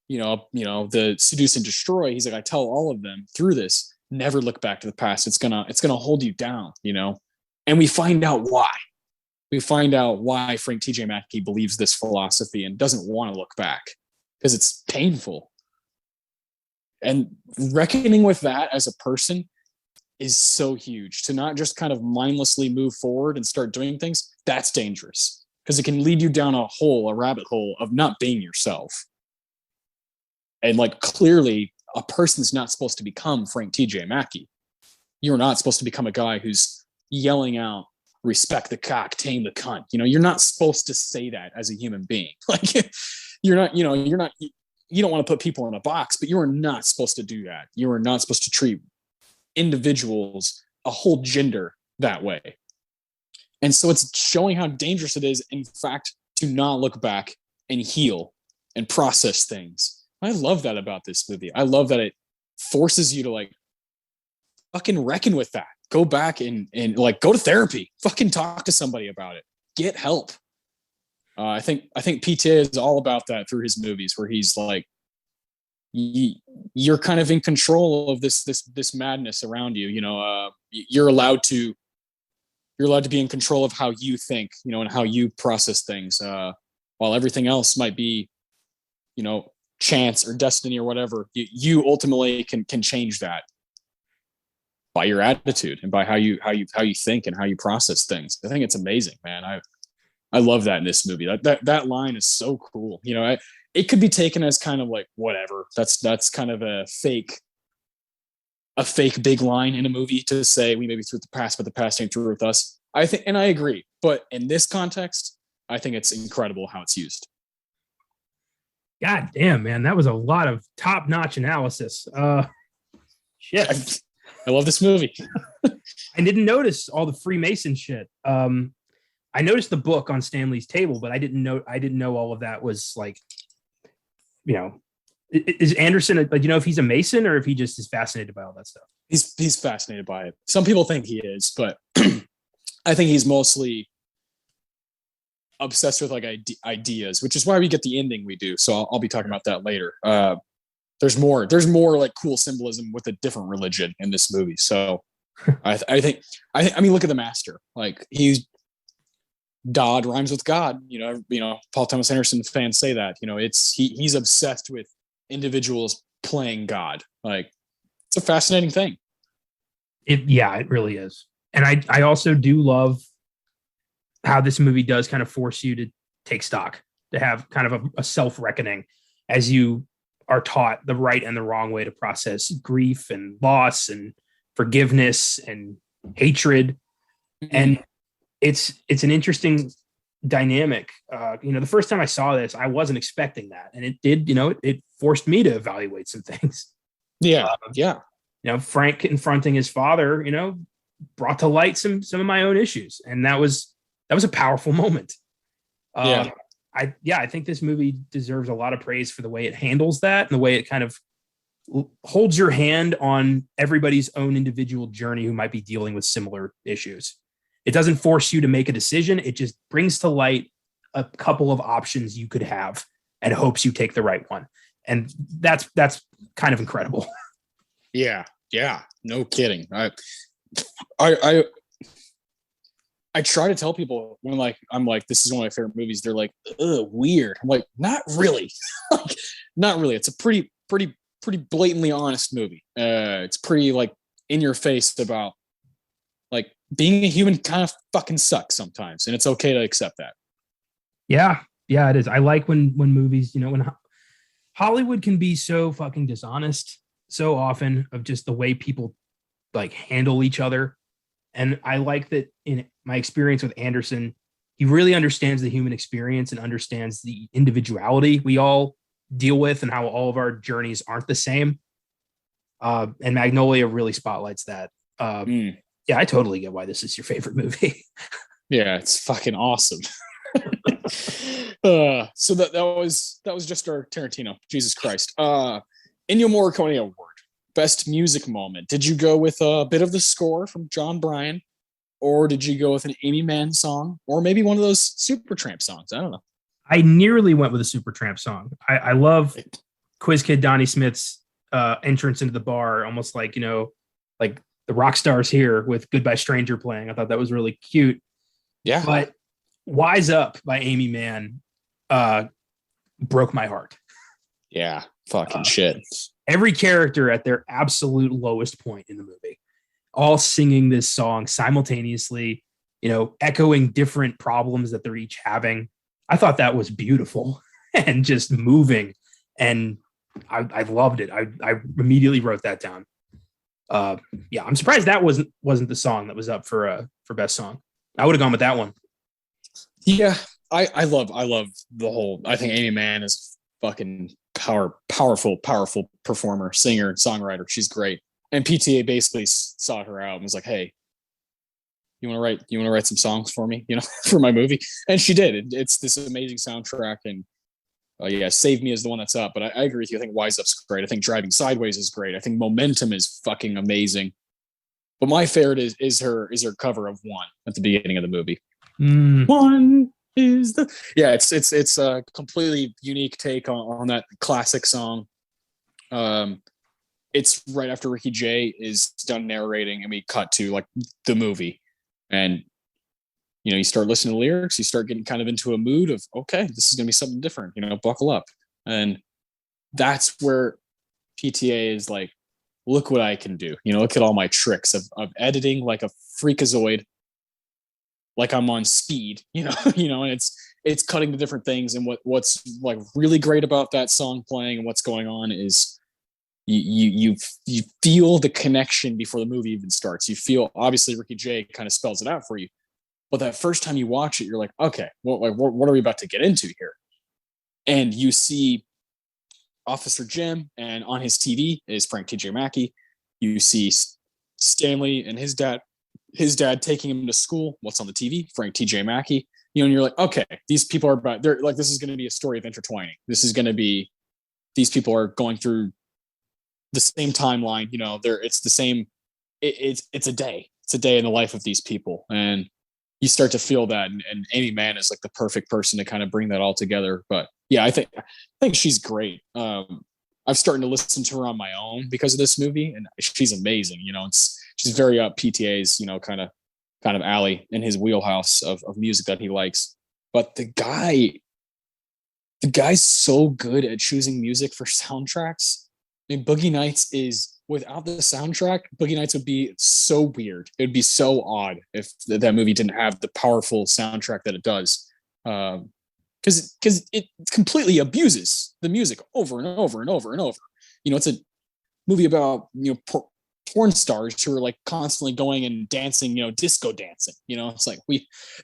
[SPEAKER 1] you know, the seduce and destroy. He's like, I tell all of them through this, never look back to the past. It's gonna hold you down, you know. And we find out why. We find out why Frank T.J. Mackey believes this philosophy and doesn't want to look back because it's painful. And reckoning with that as a person is so huge. To not just kind of mindlessly move forward and start doing things, that's dangerous because it can lead you down a rabbit hole of not being yourself. And like clearly, a person's not supposed to become Frank T.J. Mackey. You're not supposed to become a guy who's yelling out, respect the cock, tame the cunt. You know, you're not supposed to say that as a human being. Like you don't want to put people in a box, but you are not supposed to do that. You are not supposed to treat individuals, a whole gender, that way. And so it's showing how dangerous it is, in fact, to not look back and heal and process things. I love that about this movie. I love that it forces you to like fucking reckon with that. Go back and like go to therapy. Fucking talk to somebody about it. Get help. I think PTA is all about that through his movies, where he's like, you're kind of in control of this madness around you. You know, you're allowed to be in control of how you think, you know, and how you process things. While everything else might be, you know, chance or destiny or whatever, you ultimately can change that by your attitude and by how you think and how you process things. I think it's amazing, man. I love that in this movie. That line is so cool. You know, it could be taken as kind of like whatever. That's kind of a fake big line in a movie to say we may be through the past, but the past ain't through with us. I think, and I agree. But in this context, I think it's incredible how it's used.
[SPEAKER 2] God damn, man, that was a lot of top-notch analysis. Shit.
[SPEAKER 1] I love this movie.
[SPEAKER 2] I didn't notice all the Freemason shit. I noticed the book on Stanley's table, but I didn't know all of that was like, you know, is Anderson, do you know if he's a Mason or if he just is fascinated by all that stuff?
[SPEAKER 1] He's fascinated by it. Some people think he is, but I think he's mostly obsessed with like ideas, which is why we get the ending we do. So I'll be talking about that later. There's more like cool symbolism with a different religion in this movie. So I mean, look at the master. Like Dodd rhymes with God. You know, Paul Thomas Anderson fans say that. You know, he's obsessed with individuals playing God. Like, it's a fascinating thing.
[SPEAKER 2] It really is. And I also do love how this movie does kind of force you to take stock, to have kind of a self-reckoning as you are taught the right and the wrong way to process grief and loss and forgiveness and hatred. And it's an interesting dynamic. The first time I saw this, I wasn't expecting that, and it did. It forced me to evaluate some things.
[SPEAKER 1] Yeah.
[SPEAKER 2] Frank confronting his father, brought to light some of my own issues, and that was a powerful moment. I think this movie deserves a lot of praise for the way it handles that and the way it kind of holds your hand on everybody's own individual journey who might be dealing with similar issues. It doesn't force you to make a decision. It just brings to light a couple of options you could have and hopes you take the right one. And that's kind of incredible.
[SPEAKER 1] Yeah. No kidding. I try to tell people when I'm like, this is one of my favorite movies. They're like, ugh, weird. I'm like, not really. Not really. It's a pretty blatantly honest movie. It's pretty in your face about being a human kind of fucking sucks sometimes, and it's okay to accept that.
[SPEAKER 2] Yeah, it is. I like when movies, when Hollywood can be so fucking dishonest so often of just the way people handle each other. And I like that in my experience with Anderson, he really understands the human experience and understands the individuality we all deal with and how all of our journeys aren't the same. And Magnolia really spotlights that. Yeah, I totally get why this is your favorite movie.
[SPEAKER 1] Yeah, it's fucking awesome. So that was just our Tarantino. Jesus Christ. Ennio Morricone Award. Best music moment. Did you go with a bit of the score from John Bryan, or did you go with an Amy Mann song, or maybe one of those Supertramp songs? I don't know.
[SPEAKER 2] I nearly went with a Supertramp song. I love Quiz Kid Donnie Smith's entrance into the bar, almost like the rock stars here with Goodbye Stranger playing. I thought that was really cute.
[SPEAKER 1] Yeah.
[SPEAKER 2] But Wise Up by Amy Mann broke my heart.
[SPEAKER 1] Yeah. Fucking shit.
[SPEAKER 2] Every character at their absolute lowest point in the movie, all singing this song simultaneously, echoing different problems that they're each having. I thought that was beautiful and just moving. And I loved it. I immediately wrote that down. I'm surprised that wasn't the song that was up for best song. I would have gone with that one.
[SPEAKER 1] Yeah, I love the whole. I think Amy Mann is fucking powerful performer, singer, songwriter. She's great. And PTA basically saw her out and was like, "Hey, you want to write some songs for me, for my movie?" And she did. It's this amazing soundtrack, and Save Me is the one that's up. But I agree with you. I think Wise Up's great. I think Driving Sideways is great. I think Momentum is fucking amazing. But my favorite is her cover of One at the beginning of the movie. One is the it's a completely unique take on that classic song. It's right after Ricky Jay is done narrating, and we cut to the movie, and you start listening to lyrics, you start getting kind of into a mood of, okay, this is gonna be something different, buckle up. And that's where PTA is like, look what I can do, look at all my tricks of editing like a freakazoid, like I'm on speed, and it's cutting to different things. And what's really great about that song playing and what's going on is you feel the connection before the movie even starts. You feel, obviously Ricky Jay kind of spells it out for you, but that first time you watch it, you're like, okay, what are we about to get into here? And you see Officer Jim, and on his TV is Frank T.J. Mackey. You see Stanley and his dad taking him to school. What's on the TV? Frank T.J. Mackey. And you're like, okay, these people are they're like, this is going to be a story of intertwining. This is going to be, these people are going through the same timeline. It's the same. It's a day. It's a day in the life of these people, and you start to feel that. And Amy Mann is like the perfect person to kind of bring that all together. But yeah, I think she's great. I've started to listen to her on my own because of this movie, and she's amazing. She's very up PTA's, kind of alley, in his wheelhouse of music that he likes. But the guy's so good at choosing music for soundtracks. I mean, Boogie Nights is, without the soundtrack, Boogie Nights would be so weird. It would be so odd if that movie didn't have the powerful soundtrack that it does. Because it completely abuses the music over and over and over and over. It's a movie about porn stars who are like constantly going and dancing, disco dancing. It's like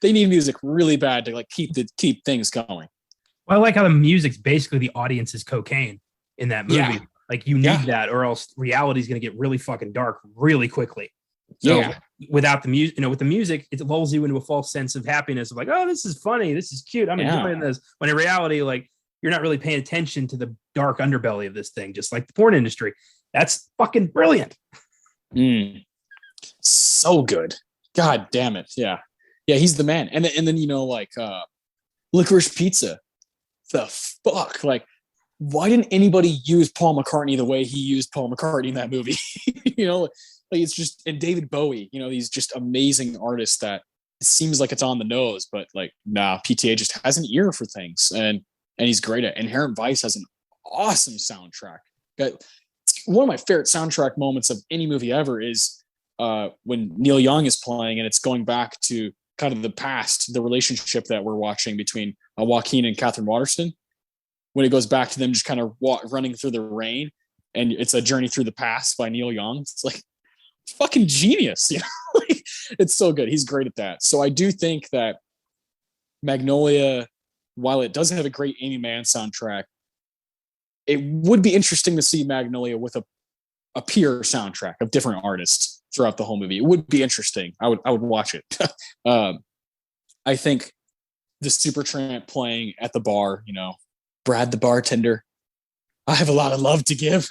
[SPEAKER 1] they need music really bad to like keep things going.
[SPEAKER 2] Well, I like how the music's basically the audience's cocaine in that movie.
[SPEAKER 1] Yeah.
[SPEAKER 2] Like you need that, or else reality is going to get really fucking dark really quickly. So without the music, with the music, it lulls you into a false sense of happiness of like, oh, this is funny, this is cute, I'm enjoying this. When in reality, like you're not really paying attention to the dark underbelly of this thing, just like the porn industry. That's fucking brilliant.
[SPEAKER 1] So good. God damn it. Yeah, he's the man. And then like Licorice Pizza. The fuck, like, why didn't anybody use Paul McCartney the way he used Paul McCartney in that movie? Like it's just, and David Bowie, these just amazing artists that it seems like it's on the nose, but like, nah, PTA just has an ear for things, and he's great at it. Inherent Vice has an awesome soundtrack. One of my favorite soundtrack moments of any movie ever is when Neil Young is playing, and it's going back to kind of the past, the relationship that we're watching between Joaquin and Catherine Waterston, when it goes back to them just kind of running through the rain, and it's a journey through the past by Neil Young. It's like fucking genius. It's so good. He's great at that. So I do think that Magnolia, while it doesn't have a great Amy Mann soundtrack, it would be interesting to see Magnolia with a peer soundtrack of different artists throughout the whole movie. It would be interesting. I would watch it. I think the Supertramp playing at the bar, Brad the bartender, I have a lot of love to give.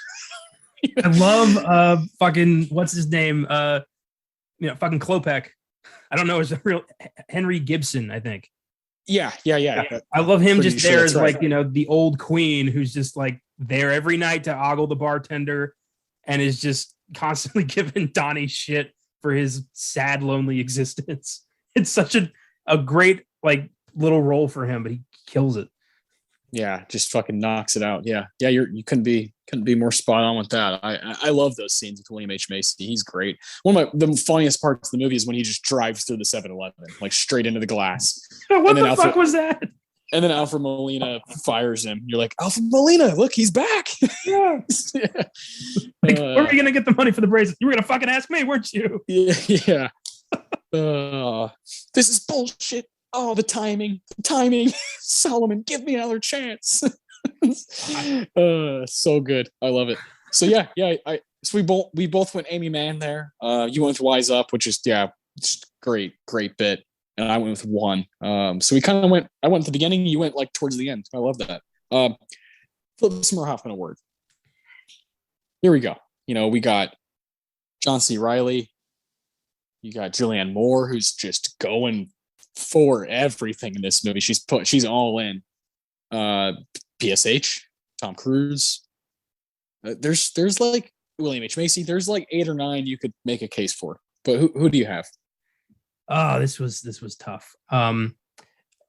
[SPEAKER 2] I love fucking what's his name? Fucking Klopek. I don't know, it's a real Henry Gibson, I think.
[SPEAKER 1] Yeah.
[SPEAKER 2] I love him just
[SPEAKER 1] sure
[SPEAKER 2] there as
[SPEAKER 1] right.
[SPEAKER 2] like, the old queen who's just like there every night to ogle the bartender and is just constantly giving Donnie shit for his sad, lonely existence. It's such a great like little role for him, but he kills it.
[SPEAKER 1] Yeah, just fucking knocks it out. Yeah, you couldn't be more spot on with that. I love those scenes with William H. Macy. He's great. One of the funniest parts of the movie is when he just drives through the 7-Eleven, like straight into the glass.
[SPEAKER 2] What the fuck was that?
[SPEAKER 1] And then Alfred Molina fires him. You're like, Alfred Molina, look, he's back.
[SPEAKER 2] Yeah. Like, where are we gonna get the money for the bracelet? You were gonna fucking ask me, weren't you?
[SPEAKER 1] Yeah. This is bullshit. Oh, the timing. Solomon, give me another chance. So good. I love it. So yeah. So we both went Amy Mann there. You went with Wise Up, which is just great bit. And I went with One. So we kind of went. I went at the beginning. You went like towards the end. I love that. Philip Seymour Hoffman Award. Here we go. We got John C. Reilly. You got Julianne Moore, who's just going for everything in this movie. She's all in. PSH, Tom Cruise. There's like William H. Macy. There's like 8 or 9 you could make a case for. But who do you have?
[SPEAKER 2] Oh, this was tough.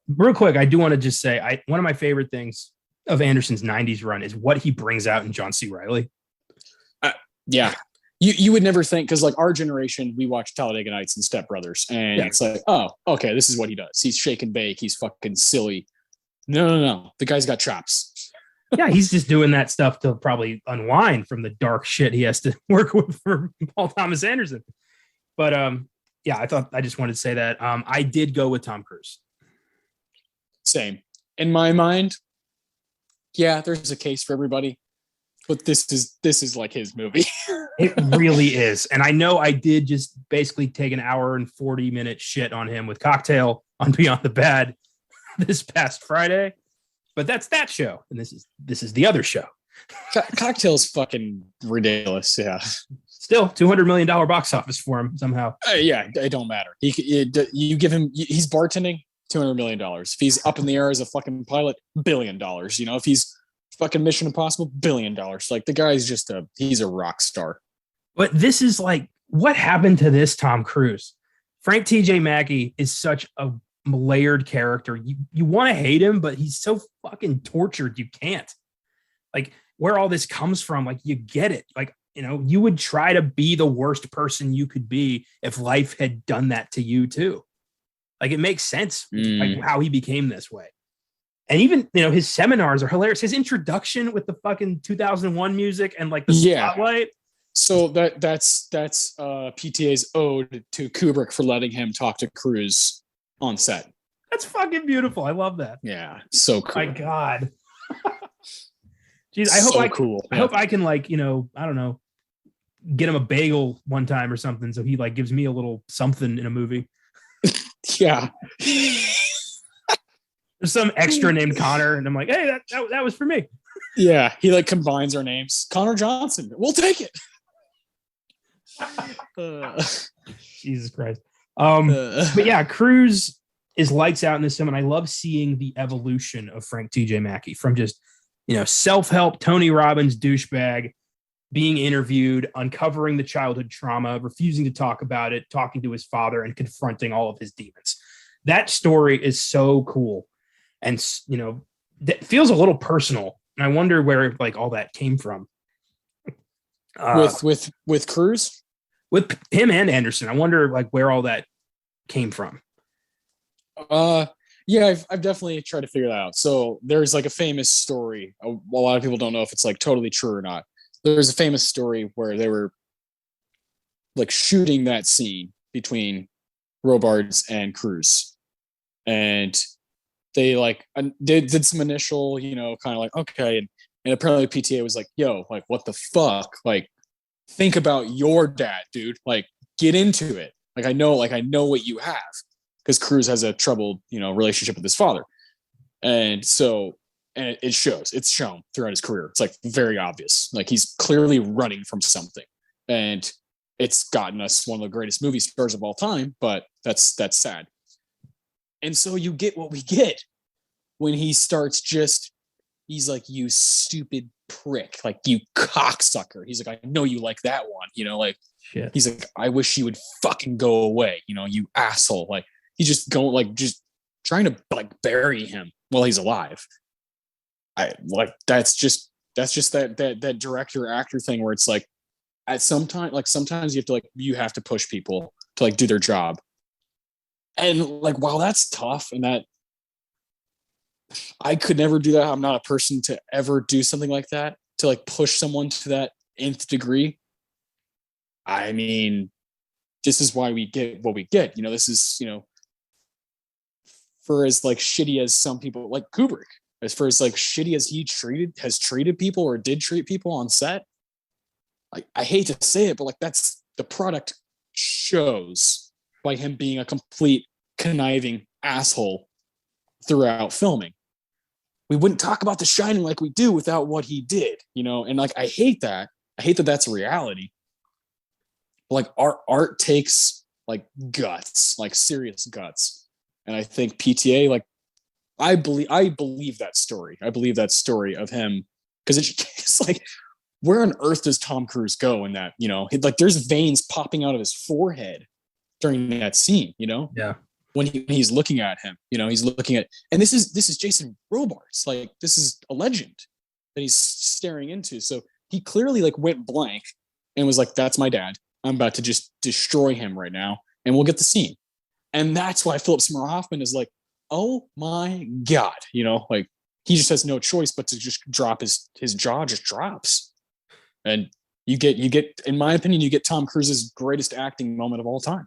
[SPEAKER 2] Real quick, I do want to just say one of my favorite things of Anderson's 90s run is what he brings out in John C. Reilly.
[SPEAKER 1] Yeah. You would never think, because like our generation, we watch Talladega Nights and Step Brothers, and it's like, oh, okay, this is what he does. He's shake and bake. He's fucking silly. No. The guy's got chops.
[SPEAKER 2] Yeah, he's just doing that stuff to probably unwind from the dark shit he has to work with for Paul Thomas Anderson. But I just wanted to say that I did go with Tom Cruise.
[SPEAKER 1] Same. In my mind, yeah, there's a case for everybody. But this is like his movie.
[SPEAKER 2] It really is. And I know I did just basically take an hour and 40-minute shit on him with Cocktail on Beyond the Bad this past Friday. But that's that show. And this is the other show.
[SPEAKER 1] Cocktail's fucking ridiculous. Yeah.
[SPEAKER 2] Still $200 million box office for him somehow.
[SPEAKER 1] Yeah, it don't matter. You give him, he's bartending, $200 million. If he's up in the air as a fucking pilot, $1 billion. If he's fucking Mission Impossible, $1 billion. Like the guy's just he's a rock star.
[SPEAKER 2] But this is like, what happened to this Tom Cruise? Frank T.J. Mackey is such a layered character. You want to hate him, but he's so fucking tortured. You can't. Like where all this comes from, like you get it. Like, you would try to be the worst person you could be if life had done that to you too. Like it makes sense like how he became this way. And even, his seminars are hilarious. His introduction with the fucking 2001 music and like the spotlight.
[SPEAKER 1] So that's PTA's ode to Kubrick for letting him talk to Cruise on set.
[SPEAKER 2] That's fucking beautiful. I love that.
[SPEAKER 1] Yeah, so cool.
[SPEAKER 2] My God. Jeez, I hope I can, like, you know, I don't know, get him a bagel one time or something, so he like gives me a little something in a movie.
[SPEAKER 1] Yeah.
[SPEAKER 2] There's some extra named Connor, and I'm like, hey, that was for me.
[SPEAKER 1] Yeah, he like combines our names. Connor Johnson. We'll take it.
[SPEAKER 2] Jesus Christ. But yeah, Cruise is lights out in this film, and I love seeing the evolution of Frank T.J. Mackey from just, you know, self-help Tony Robbins douchebag, being interviewed, uncovering the childhood trauma, refusing to talk about it, talking to his father, and confronting all of his demons. That story is so cool. And, you know, that feels a little personal. And I wonder where like all that came from.
[SPEAKER 1] With Cruise?
[SPEAKER 2] With him and Anderson. I wonder like where all that came from.
[SPEAKER 1] Yeah, I've definitely tried to figure that out. So there's like a famous story. A lot of people don't know if it's like totally true or not. There's a famous story where they were like shooting that scene between Robards and Cruise. And they like did some initial, you know, kind of like, okay. And apparently PTA was like, yo, like, what the fuck? Like, think about your dad, dude. Like, get into it. Like, I know what you have. Because Cruise has a troubled, you know, relationship with his father. And so, and it shows, it's shown throughout his career. It's like very obvious. Like he's clearly running from something. And it's gotten us one of the greatest movie stars of all time, but that's sad. And so you get what we get when he starts he's like, you stupid prick, like you cocksucker. He's like, I know you like that one, you know, like,
[SPEAKER 2] shit.
[SPEAKER 1] He's like, I wish you would fucking go away, you know, you asshole. Like, he's just going, like, just trying to like bury him while he's alive. I like, that's just that director actor thing where it's like, at some time, like sometimes you have to push people to like do their job. And like, while that's tough and that I could never do that, I'm not a person to ever do something like that, to like push someone to that nth degree. I mean, this is why we get what we get. You know, this is, you know, for as like shitty as some people like Kubrick, as for as like shitty as he has treated people or did treat people on set. Like, I hate to say it, but like that's the product shows by him being a complete conniving asshole throughout filming. We wouldn't talk about The Shining like we do without what he did, you know? And like, I hate that that's a reality. But like art takes like guts, like serious guts. And I think PTA, like, I believe that story. I believe that story of him, because it's like, where on earth does Tom Cruise go in that, you know, like there's veins popping out of his forehead during that scene, you know?
[SPEAKER 2] Yeah.
[SPEAKER 1] When he's looking at him, you know, he's looking at, and this is Jason Robards. Like, this is a legend that he's staring into. So he clearly like went blank and was like, that's my dad. I'm about to just destroy him right now. And we'll get the scene. And that's why Philip Seymour Hoffman is like, oh my God, you know, like he just has no choice but to just drop his jaw just drops. And you get, in my opinion, you get Tom Cruise's greatest acting moment of all time.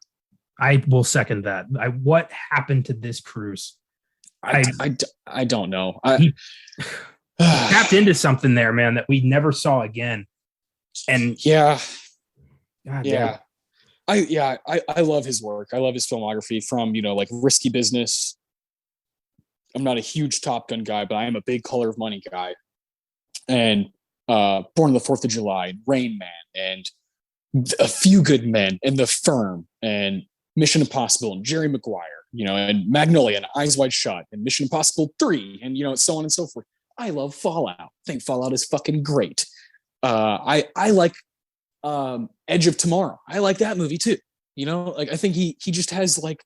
[SPEAKER 2] I will second that. What happened to this Cruise?
[SPEAKER 1] I don't know.
[SPEAKER 2] He tapped into something there, man, that we never saw again. And
[SPEAKER 1] yeah,
[SPEAKER 2] God,
[SPEAKER 1] yeah. I love his work. I love his filmography, from, you know, like Risky Business. I'm not a huge Top Gun guy, but I am a big Color of Money guy. And Born on the 4th of July, and Rain Man, and A Few Good Men, and The Firm, and Mission Impossible, and Jerry Maguire, you know, and Magnolia, and Eyes Wide Shut, and Mission Impossible 3, and, you know, so on and so forth. I love Fallout. I think Fallout is fucking great. I like Edge of Tomorrow. I like that movie too. You know, like I think he just has like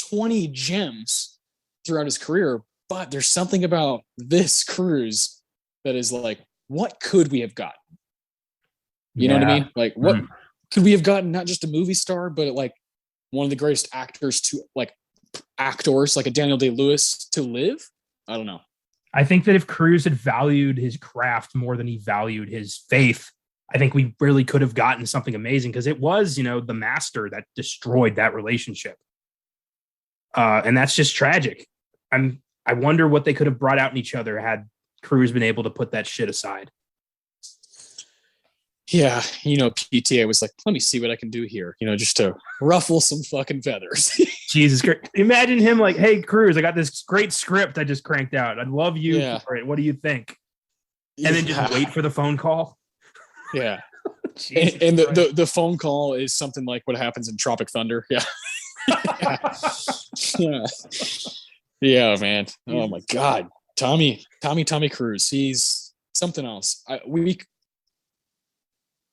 [SPEAKER 1] 20 gems throughout his career, but there's something about this Cruise that is like, what could we have gotten? You know what I mean? Like, what could we have gotten? Not just a movie star, but like one of the greatest actors like a Daniel Day-Lewis to live. I don't know.
[SPEAKER 2] I think that if Cruise had valued his craft more than he valued his faith, I think we really could have gotten something amazing because it was, the master that destroyed that relationship. And that's just tragic. I wonder what they could have brought out in each other had Cruise been able to put that shit aside.
[SPEAKER 1] Yeah, PTA was like, let me see what I can do here, just to ruffle some fucking feathers.
[SPEAKER 2] Jesus Christ. Imagine him like, hey, Cruise, I got this great script I just cranked out. I'd love you for it. What do you think? And then just wait for the phone call.
[SPEAKER 1] Yeah. and the phone call is something like what happens in Tropic Thunder. Yeah. Yeah. Yeah, man. Oh my God. Tommy Cruise. He's something else.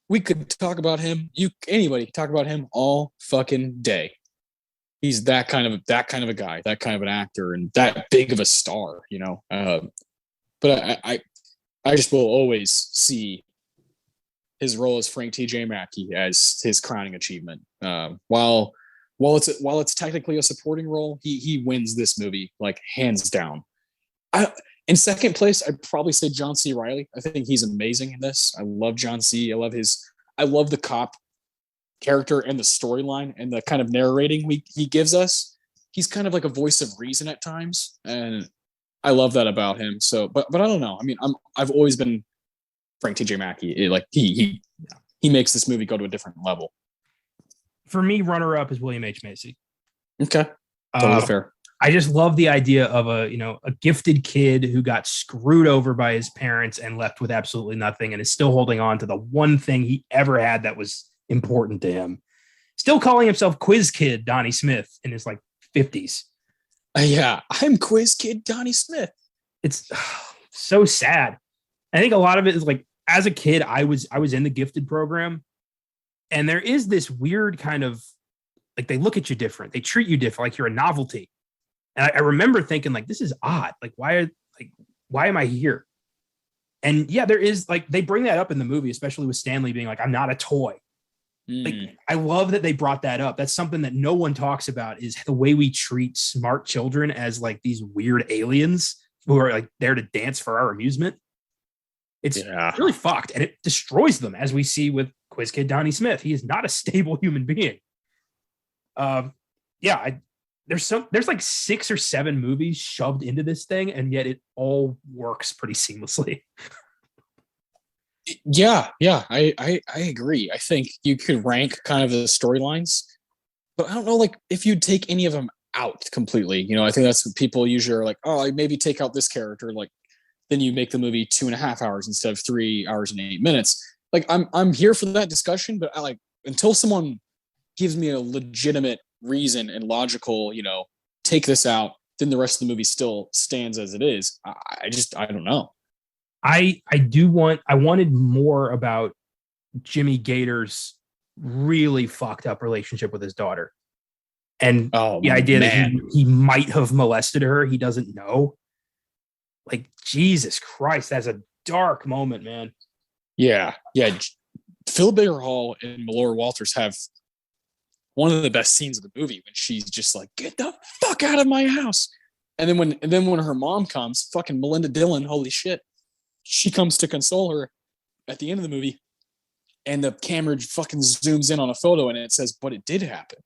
[SPEAKER 1] We could talk about him. Anybody talk about him all fucking day. He's that kind of a guy, that kind of an actor, and that big of a star, But I just will always see his role as Frank T.J. Mackey as his crowning achievement. While it's technically a supporting role, he wins this movie like hands down. In second place, I'd probably say John C. Reilly. I think he's amazing in this. I love John C. I love the cop character and the storyline and the kind of narrating he gives us. He's kind of like a voice of reason at times, and I love that about him. So, but I don't know. I mean, I've always been Frank T.J. Mackey. He makes this movie go to a different level.
[SPEAKER 2] For me, runner up is William H. Macy.
[SPEAKER 1] Okay, totally fair.
[SPEAKER 2] I just love the idea of a gifted kid who got screwed over by his parents and left with absolutely nothing and is still holding on to the one thing he ever had that was important to him. Still calling himself Quiz Kid Donnie Smith in his 50s.
[SPEAKER 1] Yeah, I'm Quiz Kid Donnie Smith.
[SPEAKER 2] It's so sad. I think a lot of it is as a kid, I was in the gifted program, and there is this weird kind of they look at you different. They treat you different, like you're a novelty. And I remember thinking, this is odd. Why am I here? And yeah, there is they bring that up in the movie, especially with Stanley being I'm not a toy. I love that they brought that up. That's something that no one talks about, is the way we treat smart children as these weird aliens who are there to dance for our amusement. It's really fucked, and it destroys them, as we see with Quiz Kid Donnie Smith. He is not a stable human being. There's 6 or 7 movies shoved into this thing, and yet it all works pretty seamlessly.
[SPEAKER 1] Yeah, I agree. I think you could rank kind of the storylines, but I don't know if you'd take any of them out completely. I think that's what people usually are like, oh, I maybe take out this character, then you make the movie 2.5 hours instead of 3 hours and 8 minutes. I'm here for that discussion, but until someone gives me a legitimate reason and logical, take this out, then the rest of the movie still stands as it is. I don't know.
[SPEAKER 2] I wanted more about Jimmy Gator's really fucked up relationship with his daughter. And the idea that he might have molested her, he doesn't know. Jesus Christ, that's a dark moment, man.
[SPEAKER 1] Yeah. Phil Baker Hall and Melora Walters have one of the best scenes of the movie when she's just get the fuck out of my house. And then when her mom comes, fucking Melinda Dillon, holy shit, she comes to console her at the end of the movie, and the camera fucking zooms in on a photo and it says, but it did happen.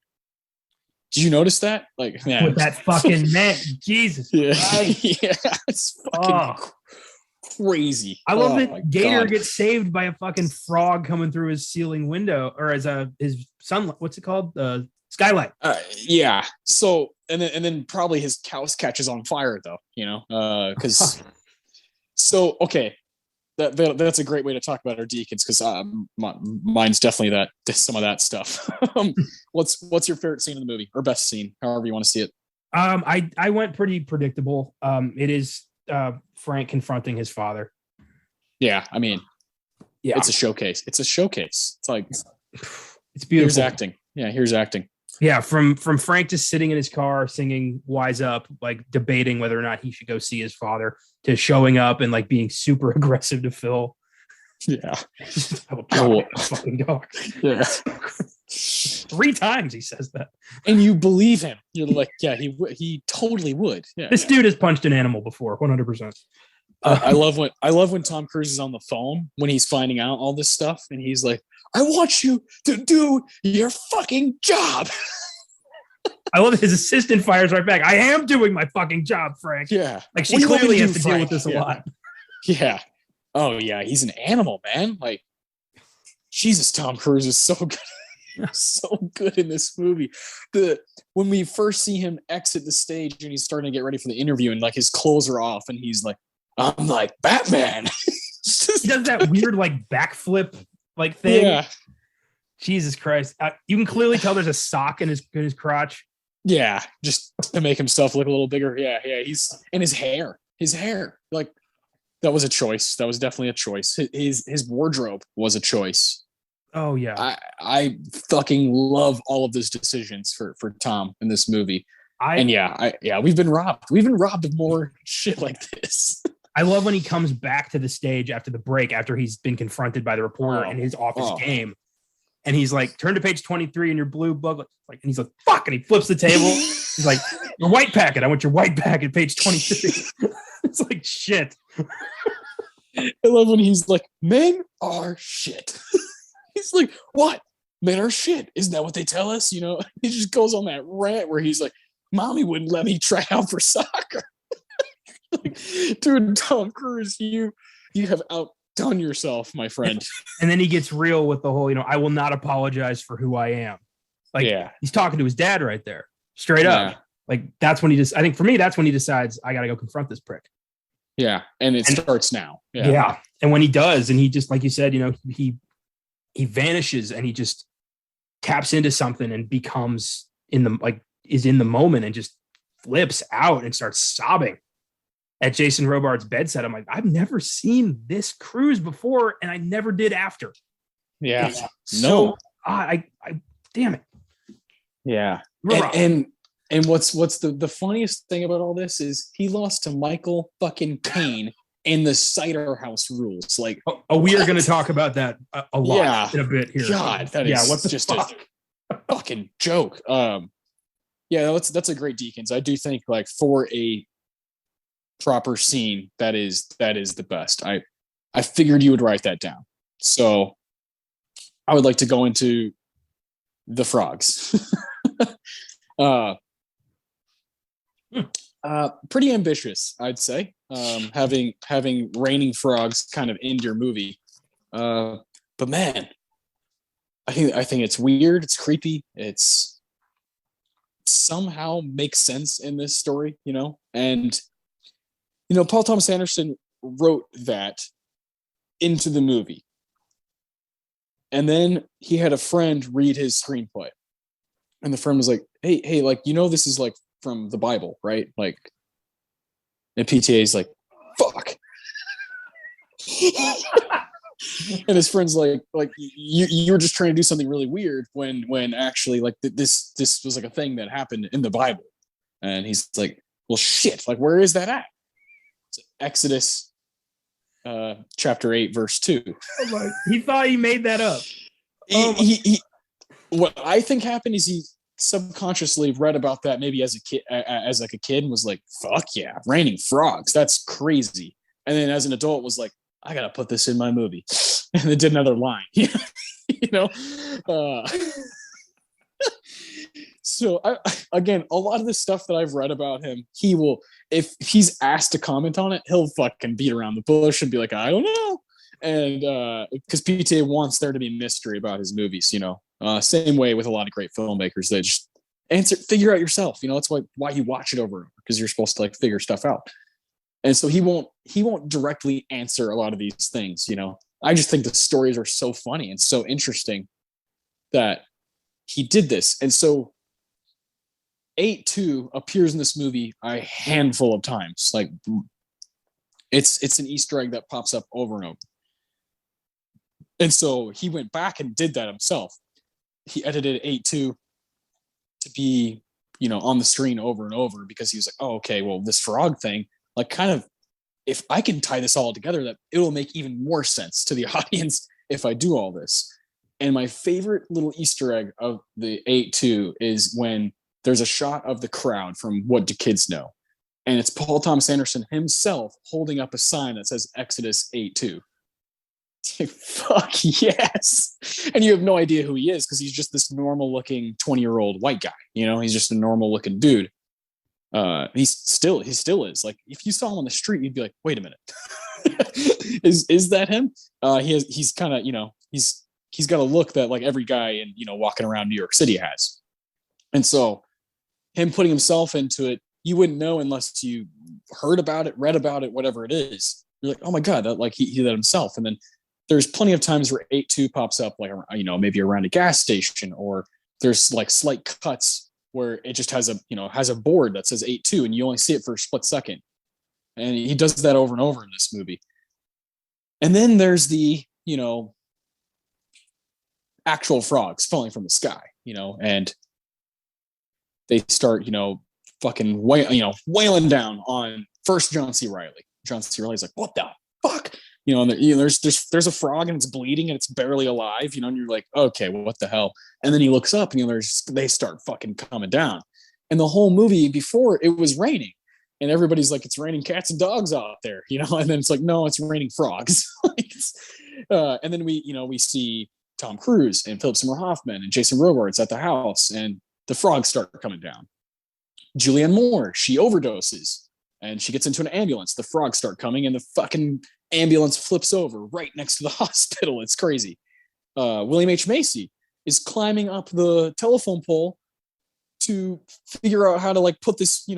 [SPEAKER 1] Did you notice that? Man.
[SPEAKER 2] With that fucking man, Jesus.
[SPEAKER 1] Yeah. Yeah, it's fucking crazy.
[SPEAKER 2] I love that Gator gets saved by a fucking frog coming through his ceiling window, or as his sunlight. What's it called? Skylight.
[SPEAKER 1] Yeah. So and then probably his house catches on fire though. Because. So okay, that's a great way to talk about our deacons, because mine's definitely some of that stuff. What's your favorite scene in the movie, or best scene, however you want to see it?
[SPEAKER 2] I went pretty predictable. It is Frank confronting his father.
[SPEAKER 1] Yeah, I mean, it's a showcase. It's it's
[SPEAKER 2] beautiful.
[SPEAKER 1] Here's acting. Yeah, here's acting.
[SPEAKER 2] Yeah, from Frank just sitting in his car singing "Wise Up," debating whether or not he should go see his father, to showing up and being super aggressive to Phil.
[SPEAKER 1] Yeah,
[SPEAKER 2] fucking dog.
[SPEAKER 1] Yeah,
[SPEAKER 2] 3 times he says that,
[SPEAKER 1] and you believe him. You're yeah, he totally would. Yeah,
[SPEAKER 2] this dude has punched an animal before, 100%.
[SPEAKER 1] I love when Tom Cruise is on the phone when he's finding out all this stuff, and he's like, "I want you to do your fucking job."
[SPEAKER 2] I love his assistant fires right back. I am doing my fucking job, Frank.
[SPEAKER 1] Yeah,
[SPEAKER 2] like she clearly has to deal with this a lot.
[SPEAKER 1] Yeah. Oh yeah, he's an animal, man. Like, Jesus, Tom Cruise is so good. So good in this movie. When we first see him exit the stage and he's starting to get ready for the interview, and like his clothes are off, and he's like, "I'm like Batman."
[SPEAKER 2] He does that weird like backflip like thing.
[SPEAKER 1] Yeah.
[SPEAKER 2] Jesus Christ! You can clearly tell there's a sock in his crotch.
[SPEAKER 1] Yeah, just to make himself look a little bigger. Yeah. He's and his hair, like that was a choice. That was definitely a choice. His wardrobe was a choice.
[SPEAKER 2] Oh yeah,
[SPEAKER 1] I fucking love all of those decisions for Tom in this movie. We've been robbed. We've been robbed of more shit like this.
[SPEAKER 2] I love when he comes back to the stage after the break, after he's been confronted by the reporter in his office game, and he's like, "Turn to page 23 in your blue book." Like, and he's like, "Fuck!" And he flips the table. He's like, "Your white packet. I want your white packet, page 23." It's like shit.
[SPEAKER 1] I love when he's like, "Men are shit." He's like, "What? Men are shit. Isn't that what they tell us?" You know, he just goes on that rant where he's like, "Mommy wouldn't let me try out for soccer." Like, dude, Tom Cruise, you have outdone yourself, my friend.
[SPEAKER 2] And then he gets real with the whole, I will not apologize for who I am. Like, he's talking to his dad right there, straight up. Like, that's when I think for me, that's when he decides, I got to go confront this prick.
[SPEAKER 1] Yeah. And it starts now.
[SPEAKER 2] Yeah. And when he does, and he just, like you said, he vanishes and he just taps into something and becomes is in the moment and just flips out and starts sobbing at Jason Robards' bedside. I'm like, I've never seen this Cruise before, and I never did after.
[SPEAKER 1] Yeah.
[SPEAKER 2] So I damn it.
[SPEAKER 1] Yeah. And what's the funniest thing about all this is he lost to Michael fucking Caine in the Cider House Rules. Like,
[SPEAKER 2] we are going to talk about that a lot in a bit here.
[SPEAKER 1] God, that is what's just fuck? A fucking joke. That's a great Deacons. I do think, like, for a proper scene, that is the best. I figured you would write that down, so I would like to go into the frogs. Pretty ambitious, I'd say. Having raining frogs kind of end your movie, but man, I think it's weird. It's creepy. It's somehow makes sense in this story, and Paul Thomas Anderson wrote that into the movie, and then he had a friend read his screenplay, and the friend was like, "Hey, like, this is like from the Bible, right?" Like, and PTA is like, "Fuck." And his friend's like you were just trying to do something really weird when actually, like, this was like a thing that happened in the Bible. And he's like, "Well, shit, like, where is that at?" It's Exodus chapter 8 verse 2.
[SPEAKER 2] He thought he made that up.
[SPEAKER 1] He what I think happened is he subconsciously read about that maybe as a kid, and was like, "Fuck yeah, raining frogs, that's crazy." And then as an adult was like, "I gotta put this in my movie," and then did another line. So again, a lot of the stuff that I've read about him, he will, if he's asked to comment on it, he'll fucking beat around the bush and be like, "I don't know," and because PTA wants there to be mystery about his movies. Same way with a lot of great filmmakers, they just figure out yourself. That's why you watch it over, because you're supposed to, like, figure stuff out. And so he won't directly answer a lot of these things. I just think the stories are so funny and so interesting that he did this. And so 8-2 appears in this movie a handful of times. Like, it's an Easter egg that pops up over and over. And so he went back and did that himself. He edited 8-2 to be, on the screen over and over, because he was like, "Oh, okay, well, this frog thing, like, kind of, if I can tie this all together, that it will make even more sense to the audience if I do all this." And my favorite little Easter egg of the 8-2 is when there's a shot of the crowd from What Do Kids Know? And it's Paul Thomas Anderson himself holding up a sign that says Exodus 8:2. Fuck yes. And you have no idea who he is because he's just this normal looking 20-year-old white guy. He's just a normal looking dude. He still is. Like, if you saw him on the street, you'd be like, wait a minute. is that him? He's kind of, he's got a look that like every guy in, walking around New York City has. And so him putting himself into it, you wouldn't know unless you heard about it, read about it, whatever it is. You're like, oh my God, that like he did that himself. And then there's plenty of times where 8:2 pops up, like, maybe around a gas station, or there's like slight cuts where it just has a board that says 8:2 and you only see it for a split second. And he does that over and over in this movie. And then there's the, actual frogs falling from the sky, and they start, fucking wailing down on first John C. Reilly. John C. Reilly's like, what the fuck? And there's a frog and it's bleeding and it's barely alive, and you're like, okay, well, what the hell? And then he looks up and they start fucking coming down. And the whole movie before, it was raining. And everybody's like, it's raining cats and dogs out there, and then it's like, no, it's raining frogs. And then we see Tom Cruise and Philip Seymour Hoffman and Jason Robards at the house, and the frogs start coming down. Julianne Moore, she overdoses and she gets into an ambulance. The frogs start coming and the fucking ambulance flips over right next to the hospital. It's crazy. William H. Macy is climbing up the telephone pole to figure out how to like put this,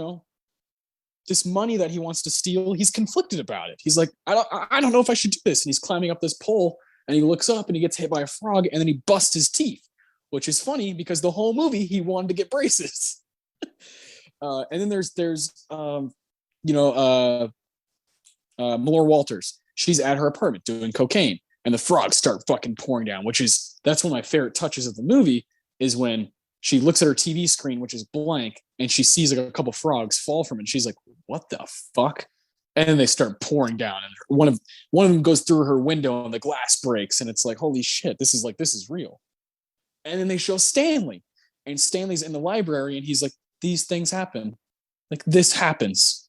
[SPEAKER 1] this money that he wants to steal. He's conflicted about it. He's like, I don't know if I should do this. And he's climbing up this pole and he looks up and he gets hit by a frog and then he busts his teeth, which is funny because the whole movie he wanted to get braces. And then there's Melora Walters. She's at her apartment doing cocaine and the frogs start fucking pouring down, that's one of my favorite touches of the movie, is when she looks at her TV screen, which is blank, and she sees like a couple frogs fall from it. And she's like, what the fuck? And then they start pouring down, and one of them goes through her window and the glass breaks. And it's like, holy shit, this is real. And then they show Stanley, and Stanley's in the library and he's like, these things happen. Like, this happens.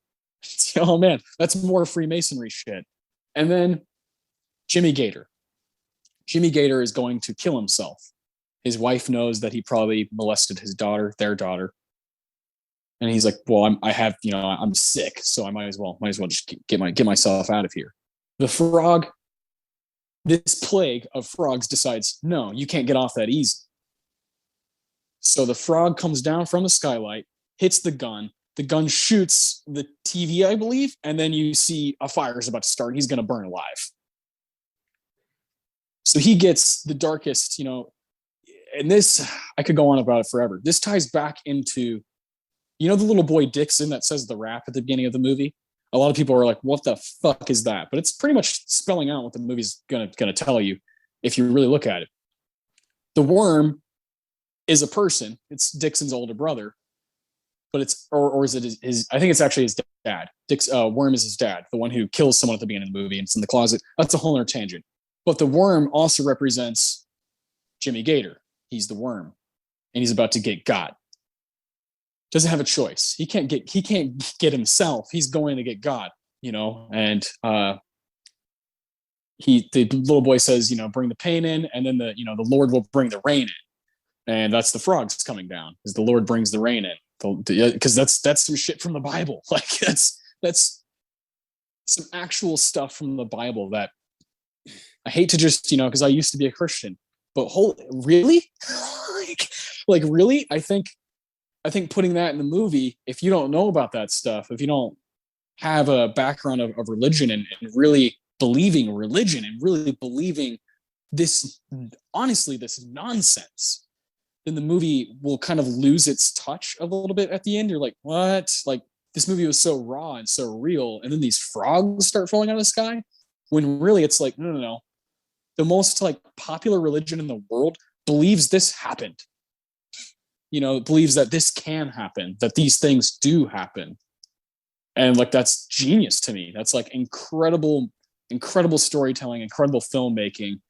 [SPEAKER 1] Oh man, that's more Freemasonry shit. And then Jimmy Gator. Jimmy Gator is going to kill himself. His wife knows that he probably molested their daughter. And he's like, well, I'm sick, so I might as well just get myself out of here. The frog, this plague of frogs decides, no, you can't get off that easy. So the frog comes down from the skylight, hits the gun shoots the TV, I believe, and then you see a fire is about to start. He's going to burn alive. So he gets the darkest, and this, I could go on about it forever. This ties back into, the little boy Dixon that says the rap at the beginning of the movie. A lot of people are like, what the fuck is that? But it's pretty much spelling out what the movie's gonna tell you if you really look at it. The worm is a person. It's Dixon's older brother, but is it his? I think it's actually his dad. Worm is his dad, the one who kills someone at the beginning of the movie, and it's in the closet. That's a whole other tangent. But the worm also represents Jimmy Gator. He's the worm, and he's about to get got. Doesn't have a choice. He can't get himself. He's going to get got. And the little boy says, bring the pain in, and then the Lord will bring the rain in, and that's the frogs coming down as the Lord brings the rain in. Because that's some shit from the Bible. Like that's some actual stuff from the Bible that I hate to just, because I used to be a Christian, but really? like really? I think putting that in the movie, if you don't know about that stuff, if you don't have a background of religion and really believing religion and really believing this, honestly, this nonsense, then the movie will kind of lose its touch a little bit at the end. You're like, what? Like, this movie was so raw and so real, and then these frogs start falling out of the sky, when really it's like, no. The most like popular religion in the world believes this happened. Believes that this can happen, that these things do happen. And like, that's genius to me. That's like incredible storytelling, incredible filmmaking.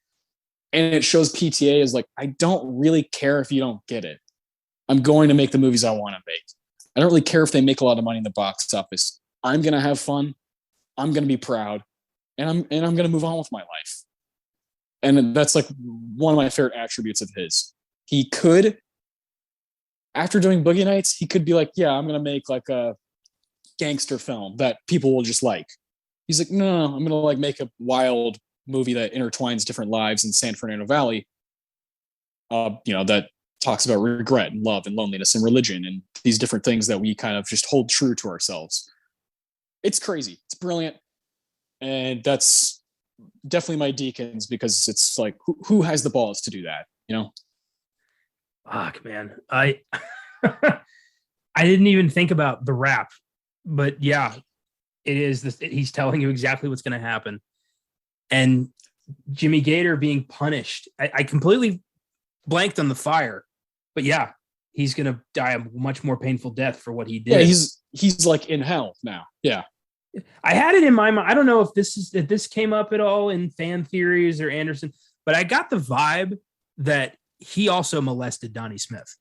[SPEAKER 1] And it shows PTA is like, I don't really care if you don't get it. I'm going to make the movies I want to make. I don't really care if they make a lot of money in the box office. I'm gonna have fun, I'm gonna be proud, and I'm gonna move on with my life. And that's like one of my favorite attributes of his. He could, after doing Boogie Nights, he could be like, yeah, I'm gonna make like a gangster film that people will just like. He's like, no, I'm gonna like make a wild movie that intertwines different lives in San Fernando Valley. That talks about regret and love and loneliness and religion and these different things that we kind of just hold true to ourselves. It's crazy. It's brilliant. And that's definitely my Deacons, because it's like, who has the balls to do that?
[SPEAKER 2] Fuck, man. I didn't even think about the rap, but yeah, it is this. He's telling you exactly what's going to happen. And Jimmy Gator being punished. I completely blanked on the fire, but yeah, he's going to die a much more painful death for what he did.
[SPEAKER 1] Yeah, he's like in hell now. Yeah.
[SPEAKER 2] I had it in my mind. I don't know if this came up at all in fan theories or Anderson, but I got the vibe that he also molested Donnie Smith.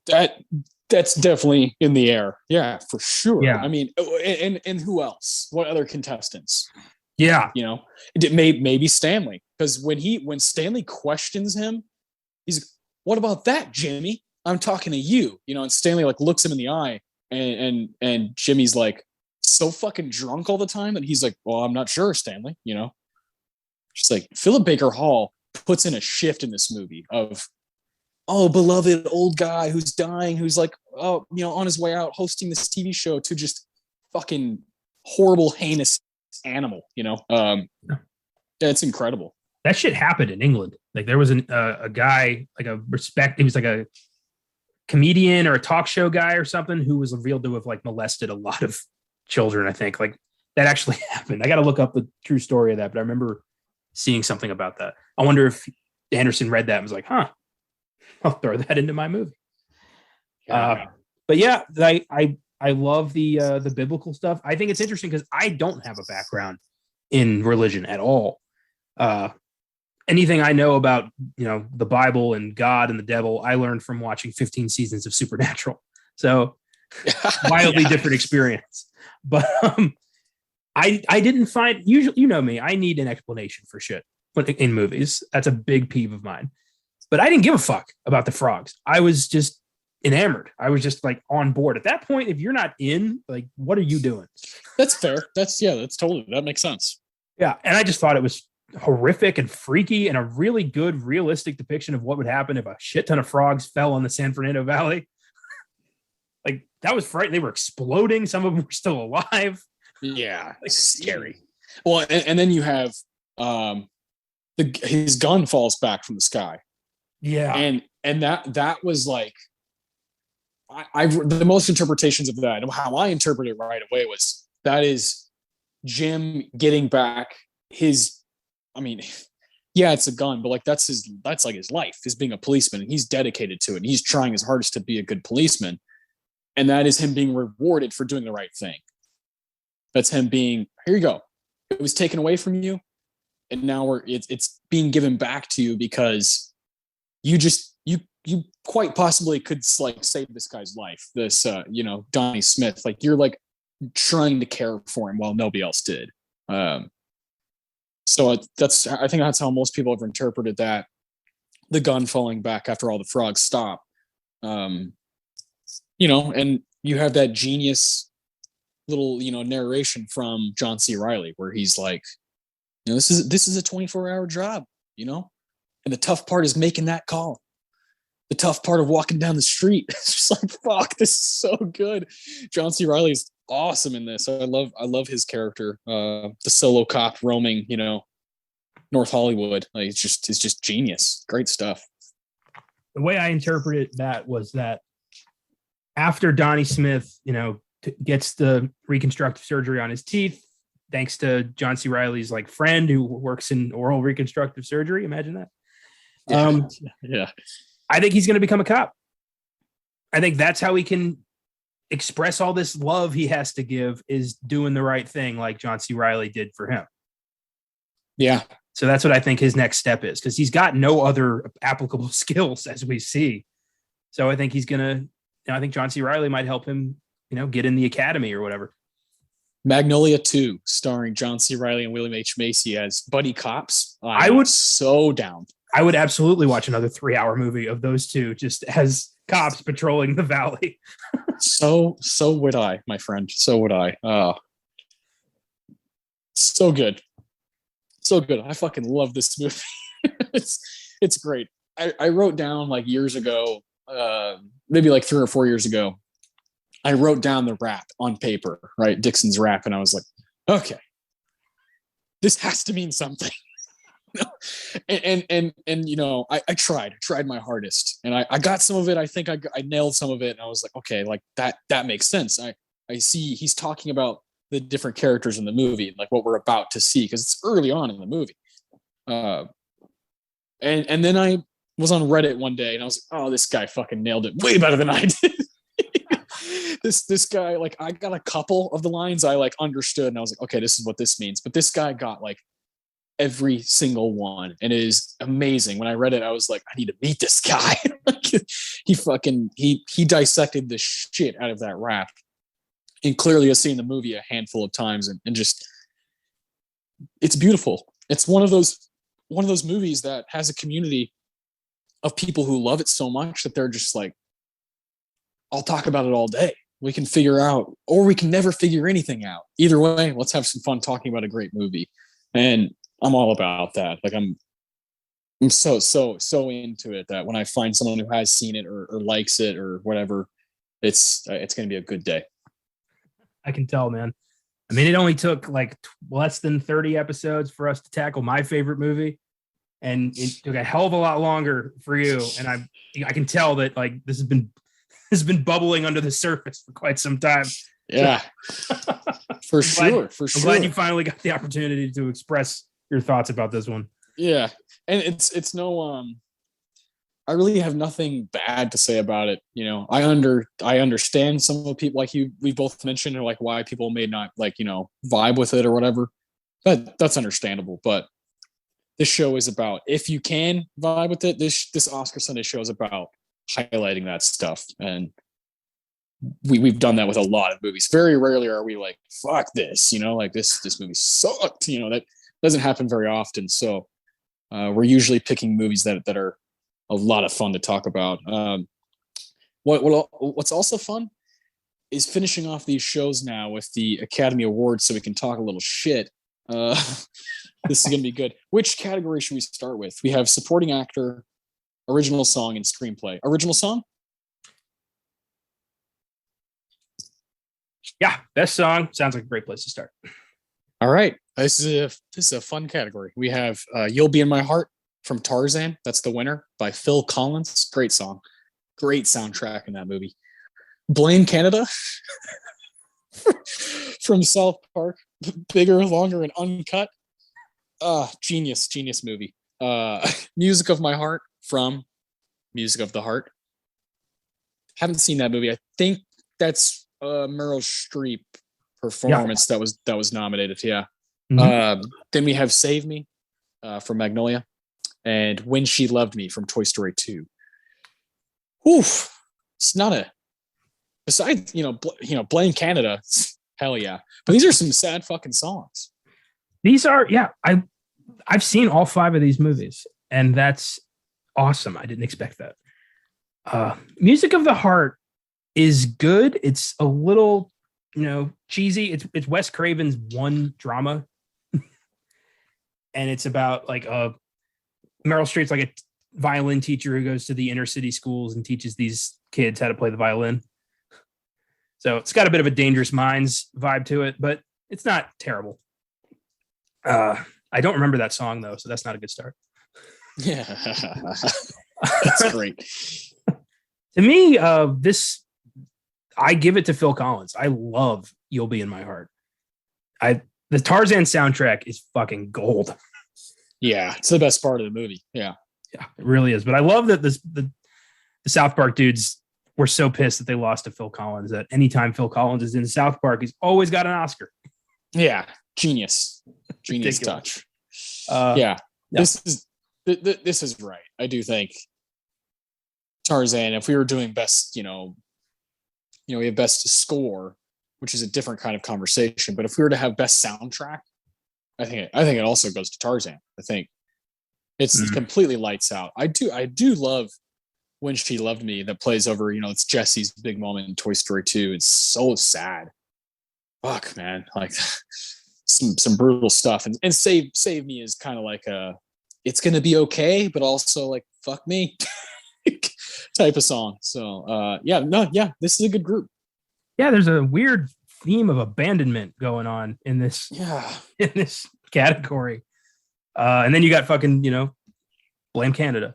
[SPEAKER 1] That's definitely in the air. Yeah, for sure.
[SPEAKER 2] Yeah.
[SPEAKER 1] I mean, and who else? What other contestants?
[SPEAKER 2] Yeah.
[SPEAKER 1] Maybe Stanley, because when Stanley questions him, he's like, what about that, Jimmy? I'm talking to you. And Stanley like looks him in the eye, and Jimmy's like so fucking drunk all the time, and he's like, well, I'm not sure, Stanley. Just like Philip Baker Hall puts in a shift in this movie of, oh, beloved old guy who's dying, who's like, on his way out hosting this TV show, to just fucking horrible, heinous animal. It's incredible.
[SPEAKER 2] That shit happened in England. Like there was a guy, like he was like a comedian or a talk show guy or something, who was revealed to have like molested a lot of children. I think like that actually happened. I got to look up the true story of that, but I remember seeing something about that. I wonder if Anderson read that and was like, I'll throw that into my movie.
[SPEAKER 1] Yeah.
[SPEAKER 2] But yeah, I love the biblical stuff. I think it's interesting because I don't have a background in religion at all. Anything I know about, the Bible and God and the devil, I learned from watching 15 seasons of Supernatural. So wildly different experience. But I didn't find, usually, me, I need an explanation for shit in movies. That's a big peeve of mine. But I didn't give a fuck about the frogs. I was just enamored. I was just like on board. At that point, if you're not in, like, what are you doing?
[SPEAKER 1] That's fair. That's totally, that makes sense.
[SPEAKER 2] Yeah. And I just thought it was horrific and freaky and a really good, realistic depiction of what would happen if a shit ton of frogs fell on the San Fernando Valley. Like, that was frightening. They were exploding. Some of them were still alive.
[SPEAKER 1] Yeah. It's scary. Well, and then you have his gun falls back from the sky.
[SPEAKER 2] Yeah.
[SPEAKER 1] And that was like, the most interpretations of that, and how I interpreted it right away, was that is Jim getting back his, yeah, it's a gun, but like that's like his life, is being a policeman, and he's dedicated to it, and he's trying his hardest to be a good policeman. And that is him being rewarded for doing the right thing. That's him being, here you go. It was taken away from you, and now it's being given back to you because you quite possibly could like save this guy's life. This Donnie Smith, like you're like trying to care for him while nobody else did. So I think that's how most people have interpreted that. The gun falling back after all the frogs stop. And you have that genius little, narration from John C. Reilly where he's like, this is a 24-hour job, and the tough part is making that call. The tough part of walking down the street. It's just like, fuck, this is so good. John C. Reilly is awesome in this. I love his character. The solo cop roaming, North Hollywood. Like it's just genius. Great stuff.
[SPEAKER 2] The way I interpreted that was that after Donnie Smith, gets the reconstructive surgery on his teeth, thanks to John C. Reilly's like friend who works in oral reconstructive surgery. Imagine that.
[SPEAKER 1] Yeah.
[SPEAKER 2] I think he's going to become a cop. I think that's how he can express all this love he has to give, is doing the right thing like John C. Reilly did for him.
[SPEAKER 1] Yeah.
[SPEAKER 2] So that's what I think his next step is, because he's got no other applicable skills as we see. So I think he's going to, I think John C. Reilly might help him get in the academy or whatever.
[SPEAKER 1] Magnolia 2, starring John C. Reilly and William H. Macy as buddy cops.
[SPEAKER 2] I would
[SPEAKER 1] so down.
[SPEAKER 2] I would absolutely watch another 3-hour movie of those two just as cops patrolling the valley.
[SPEAKER 1] So would I, my friend. So would I. So good. So good. I fucking love this movie. it's great. I wrote down like years ago, maybe like 3 or 4 years ago, I wrote down the rap on paper, right? Dixon's rap. And I was like, okay, this has to mean something. and I tried my hardest, and I got some of it. I think I nailed some of it. And I was like, okay, like that makes sense. I see he's talking about the different characters in the movie, like what we're about to see, because it's early on in the movie. And then I was on Reddit one day and I was like, oh, this guy fucking nailed it way better than I did. this guy, like, I got a couple of the lines I like understood, and I was like, okay, this is what this means. But this guy got like every single one, and it is amazing. When I read it, I was like, I need to meet this guy. he dissected the shit out of that rap, and clearly has seen the movie a handful of times, and just, it's beautiful. It's one of those movies that has a community of people who love it so much that they're just like, I'll talk about it all day. We can figure out, or we can never figure anything out. Either way, let's have some fun talking about a great movie. And I'm all about that. Like, I'm so into it that when I find someone who has seen it or likes it or whatever, it's going to be a good day.
[SPEAKER 2] I can tell, man. I mean, it only took like less than 30 episodes for us to tackle my favorite movie, and it took a hell of a lot longer for you. And I can tell that like this has been bubbling under the surface for quite some time.
[SPEAKER 1] Yeah, for sure.
[SPEAKER 2] I'm glad you finally got the opportunity to express your thoughts about this one.
[SPEAKER 1] Yeah, and it's no I really have nothing bad to say about it. I understand some of the people, like we both mentioned, or like why people may not like, vibe with it or whatever. But that's understandable. But this show is about, if you can vibe with it, this Oscar Sunday show is about highlighting that stuff. And we've done that with a lot of movies. Very rarely are we like, fuck this, like this movie sucked. That doesn't happen very often. So we're usually picking movies that are a lot of fun to talk about. What's also fun is finishing off these shows now with the Academy Awards, so we can talk a little shit. This is going to be good. Which category should we start with? We have supporting actor, original song, and screenplay. Original song?
[SPEAKER 2] Yeah, best song. Sounds like a great place to start.
[SPEAKER 1] All right. This is a fun category. We have You'll Be in My Heart from Tarzan. That's the winner, by Phil Collins. Great song. Great soundtrack in that movie. Blame Canada from South Park. Bigger, longer, and uncut. Genius movie. Music of My Heart from Music of the Heart. Haven't seen that movie. I think that's Meryl Streep performance that was nominated. Yeah. Mm-hmm. Then we have Save Me from Magnolia, and When She Loved Me from Toy Story 2. Oof. It's not a, besides, Blame Canada, hell yeah. But these are some sad fucking songs.
[SPEAKER 2] These are, yeah. I've seen all 5 of these movies, and that's awesome. I didn't expect that. Music of the Heart is good. It's a little, cheesy. It's Wes Craven's one drama. And it's about like Meryl Streep's like a violin teacher who goes to the inner city schools and teaches these kids how to play the violin. So it's got a bit of a Dangerous Minds vibe to it, but it's not terrible. I don't remember that song though, so that's not a good start.
[SPEAKER 1] Yeah, that's great.
[SPEAKER 2] To me, I give it to Phil Collins. I love You'll Be in My Heart. The Tarzan soundtrack is fucking gold.
[SPEAKER 1] Yeah, it's the best part of the movie. Yeah,
[SPEAKER 2] it really is. But I love that the South Park dudes were so pissed that they lost to Phil Collins, that anytime Phil Collins is in South Park, he's always got an Oscar.
[SPEAKER 1] Yeah, genius touch. Yeah, this is right. I do think Tarzan, if we were doing best, we have best score, which is a different kind of conversation. But if we were to have best soundtrack, I think it also goes to Tarzan. I think it's completely lights out. I do love When She Loved Me that plays over, it's Jesse's big moment in Toy Story 2. It's so sad. Fuck, man. Like some brutal stuff. And Save Me is kind of like it's gonna be okay, but also like fuck me type of song. So this is a good group.
[SPEAKER 2] Yeah, there's a weird theme of abandonment going on in this in this category. And then you got fucking, Blame Canada.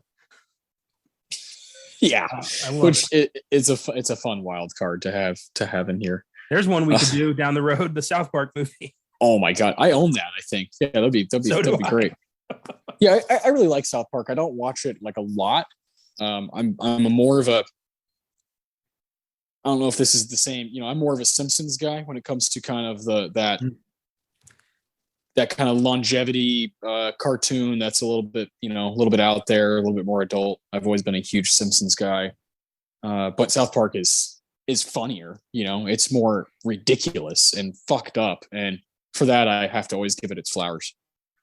[SPEAKER 1] Yeah, which it's a fun wild card to have in here.
[SPEAKER 2] There's one we could do down the road, the South Park movie.
[SPEAKER 1] Oh my god, I own that. I think that'd be great. Yeah, I really like South Park. I don't watch it like a lot. I'm more of a, I don't know if this is the same. I'm more of a Simpsons guy when it comes to kind of that kind of longevity cartoon that's a little bit out there, a little bit more adult. I've always been a huge Simpsons guy, but South Park is funnier. It's more ridiculous and fucked up, and for that I have to always give it its flowers.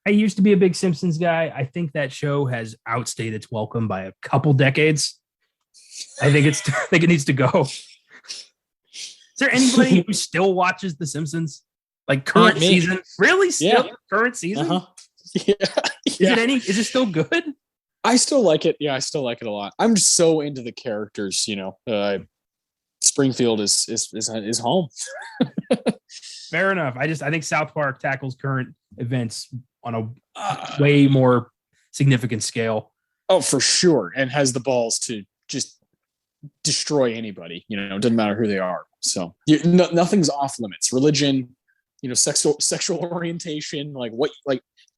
[SPEAKER 2] I used to be a big Simpsons guy. I think that show has outstayed its welcome by a couple decades. I think it needs to go. Is there anybody who still watches The Simpsons? Like current season? Really? Still current season?
[SPEAKER 1] Uh-huh. Yeah.
[SPEAKER 2] Is it still good?
[SPEAKER 1] I still like it. Yeah, I still like it a lot. I'm just so into the characters, Springfield is home.
[SPEAKER 2] Fair enough. I think South Park tackles current events on a way more significant scale.
[SPEAKER 1] Oh, for sure. And has the balls to just destroy anybody, doesn't matter who they are. So nothing's off limits. Religion, sexual orientation,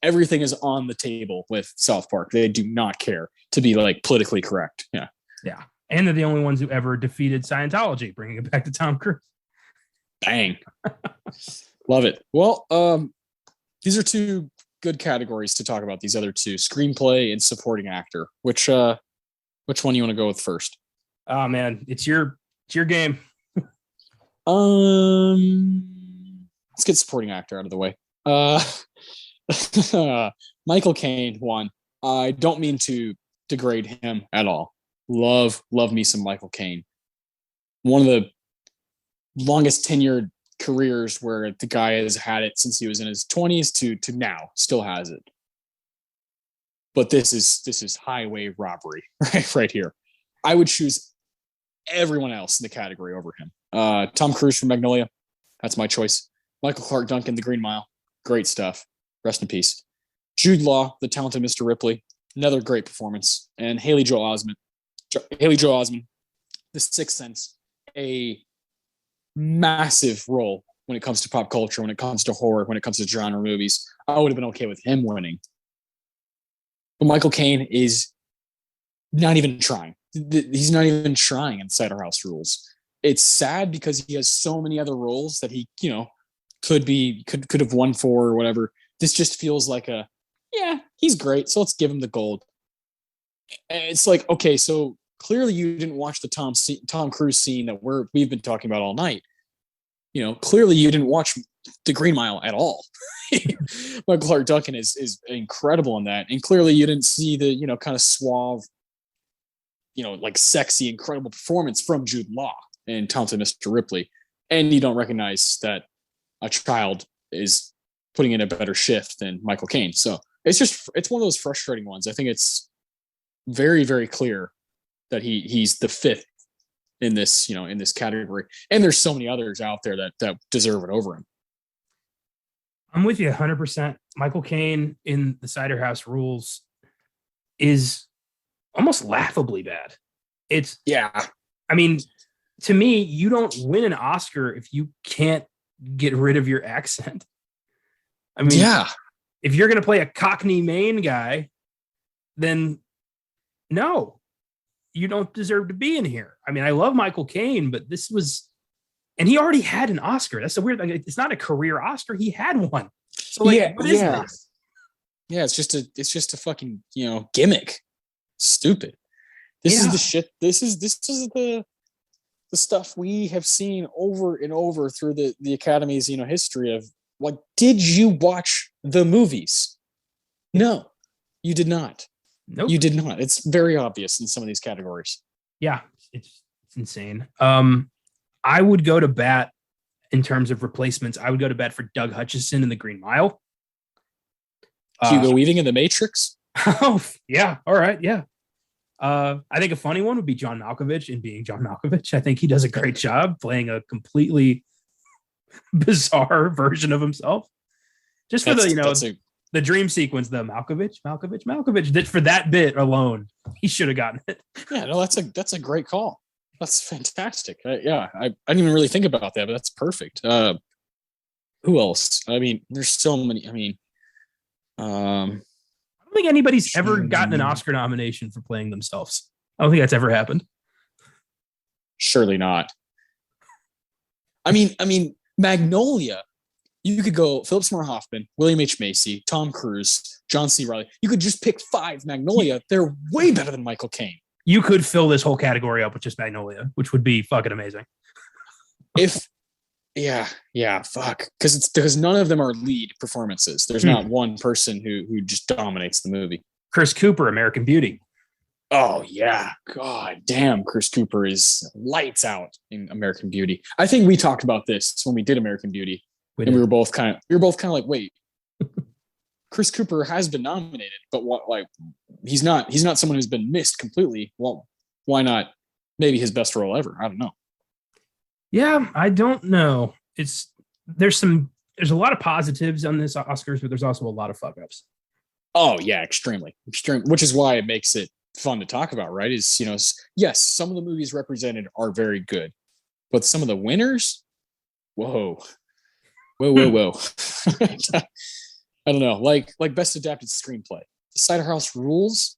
[SPEAKER 1] everything is on the table with South Park. They do not care to be politically correct. Yeah.
[SPEAKER 2] Yeah. And they're the only ones who ever defeated Scientology, bringing it back to Tom Cruise.
[SPEAKER 1] Bang. Love it. Well, these are two good categories to talk about. These other two, screenplay and supporting actor. Which one you want to go with first?
[SPEAKER 2] Oh man, it's your game.
[SPEAKER 1] Let's get supporting actor out of the way. Michael Caine won. I don't mean to degrade him at all. Love me some Michael Caine. One of the longest tenured careers where the guy has had it since he was in his 20s to now, still has it. But this is highway robbery right here. I would choose everyone else in the category over him. Tom Cruise from Magnolia, that's my choice. Michael Clark Duncan, The Green Mile, great stuff. Rest in peace. Jude Law, The Talented Mr. Ripley, another great performance. And Haley Joel Osment, The Sixth Sense, a massive role when it comes to pop culture, when it comes to horror, when it comes to genre movies. I would have been okay with him winning. But Michael Caine is not even trying. He's not even trying in Cider House Rules. It's sad because he has so many other roles that he, could have won for or whatever. This just feels like he's great, so let's give him the gold. And it's like, okay, so clearly you didn't watch the Tom Cruise scene that we've been talking about all night. Clearly you didn't watch The Green Mile at all. Michael Clark Duncan is incredible in that, and clearly you didn't see the kind of suave, sexy, incredible performance from Jude Law in Talented Mr. Ripley, and you don't recognize that a child is putting in a better shift than Michael Caine. So it's one of those frustrating ones. I think it's very, very clear that he's the fifth in this, in this category. And there's so many others out there that deserve it over him.
[SPEAKER 2] I'm with you 100%. Michael Caine in the Cider House Rules is almost laughably bad. I mean, to me, you don't win an Oscar if you can't get rid of your accent. I mean, if you're going to play a Cockney Maine guy, then no, you don't deserve to be in here. I mean, I love Michael Caine, but this was, and he already had an Oscar. That's the weird thing. It's not a career Oscar. He had one. So what is this?
[SPEAKER 1] Yeah, it's just a fucking, gimmick. Stupid. This is the shit. This is the the stuff we have seen over and over through the Academy's, history of, like, did you watch the movies? No, you did not.
[SPEAKER 2] Nope.
[SPEAKER 1] You did not. It's very obvious in some of these categories.
[SPEAKER 2] Yeah, it's insane. I would go to bat in terms of replacements. I would go to bat for Doug Hutchison in The Green Mile.
[SPEAKER 1] Hugo Weaving in The Matrix.
[SPEAKER 2] Oh, yeah. All right. Yeah. I think a funny one would be John Malkovich in Being John Malkovich. I think he does a great job playing a completely bizarre version of himself. Just for the dream sequence, the Malkovich. That for that bit alone, he should have gotten it.
[SPEAKER 1] Yeah, no, that's a great call. That's fantastic. I didn't even really think about that, but that's perfect. Who else? I mean, there's so many. I mean,
[SPEAKER 2] I don't think anybody's ever gotten an Oscar nomination for playing themselves. I don't think that's ever happened.
[SPEAKER 1] Surely not. I mean, Magnolia. You could go Philip Seymour Hoffman, William H. Macy, Tom Cruise, John C. Reilly. You could just pick 5 Magnolia. They're way better than Michael Caine.
[SPEAKER 2] You could fill this whole category up with just Magnolia, which would be fucking amazing.
[SPEAKER 1] Fuck. Because none of them are lead performances. There's not one person who just dominates the movie.
[SPEAKER 2] Chris Cooper, American Beauty.
[SPEAKER 1] Oh yeah. God damn, Chris Cooper is lights out in American Beauty. I think we talked about this when we did American Beauty. We were both kind of like, wait, Chris Cooper has been nominated, but what, like, he's not someone who's been missed completely. Well, why not? Maybe his best role ever. I don't know.
[SPEAKER 2] Yeah, I don't know. There's a lot of positives on this Oscars, but there's also a lot of fuck ups.
[SPEAKER 1] Oh yeah, extreme, which is why it makes it fun to talk about, right? Is, yes, some of the movies represented are very good, but some of the winners, whoa. I don't know, like best adapted screenplay. The Cider House Rules,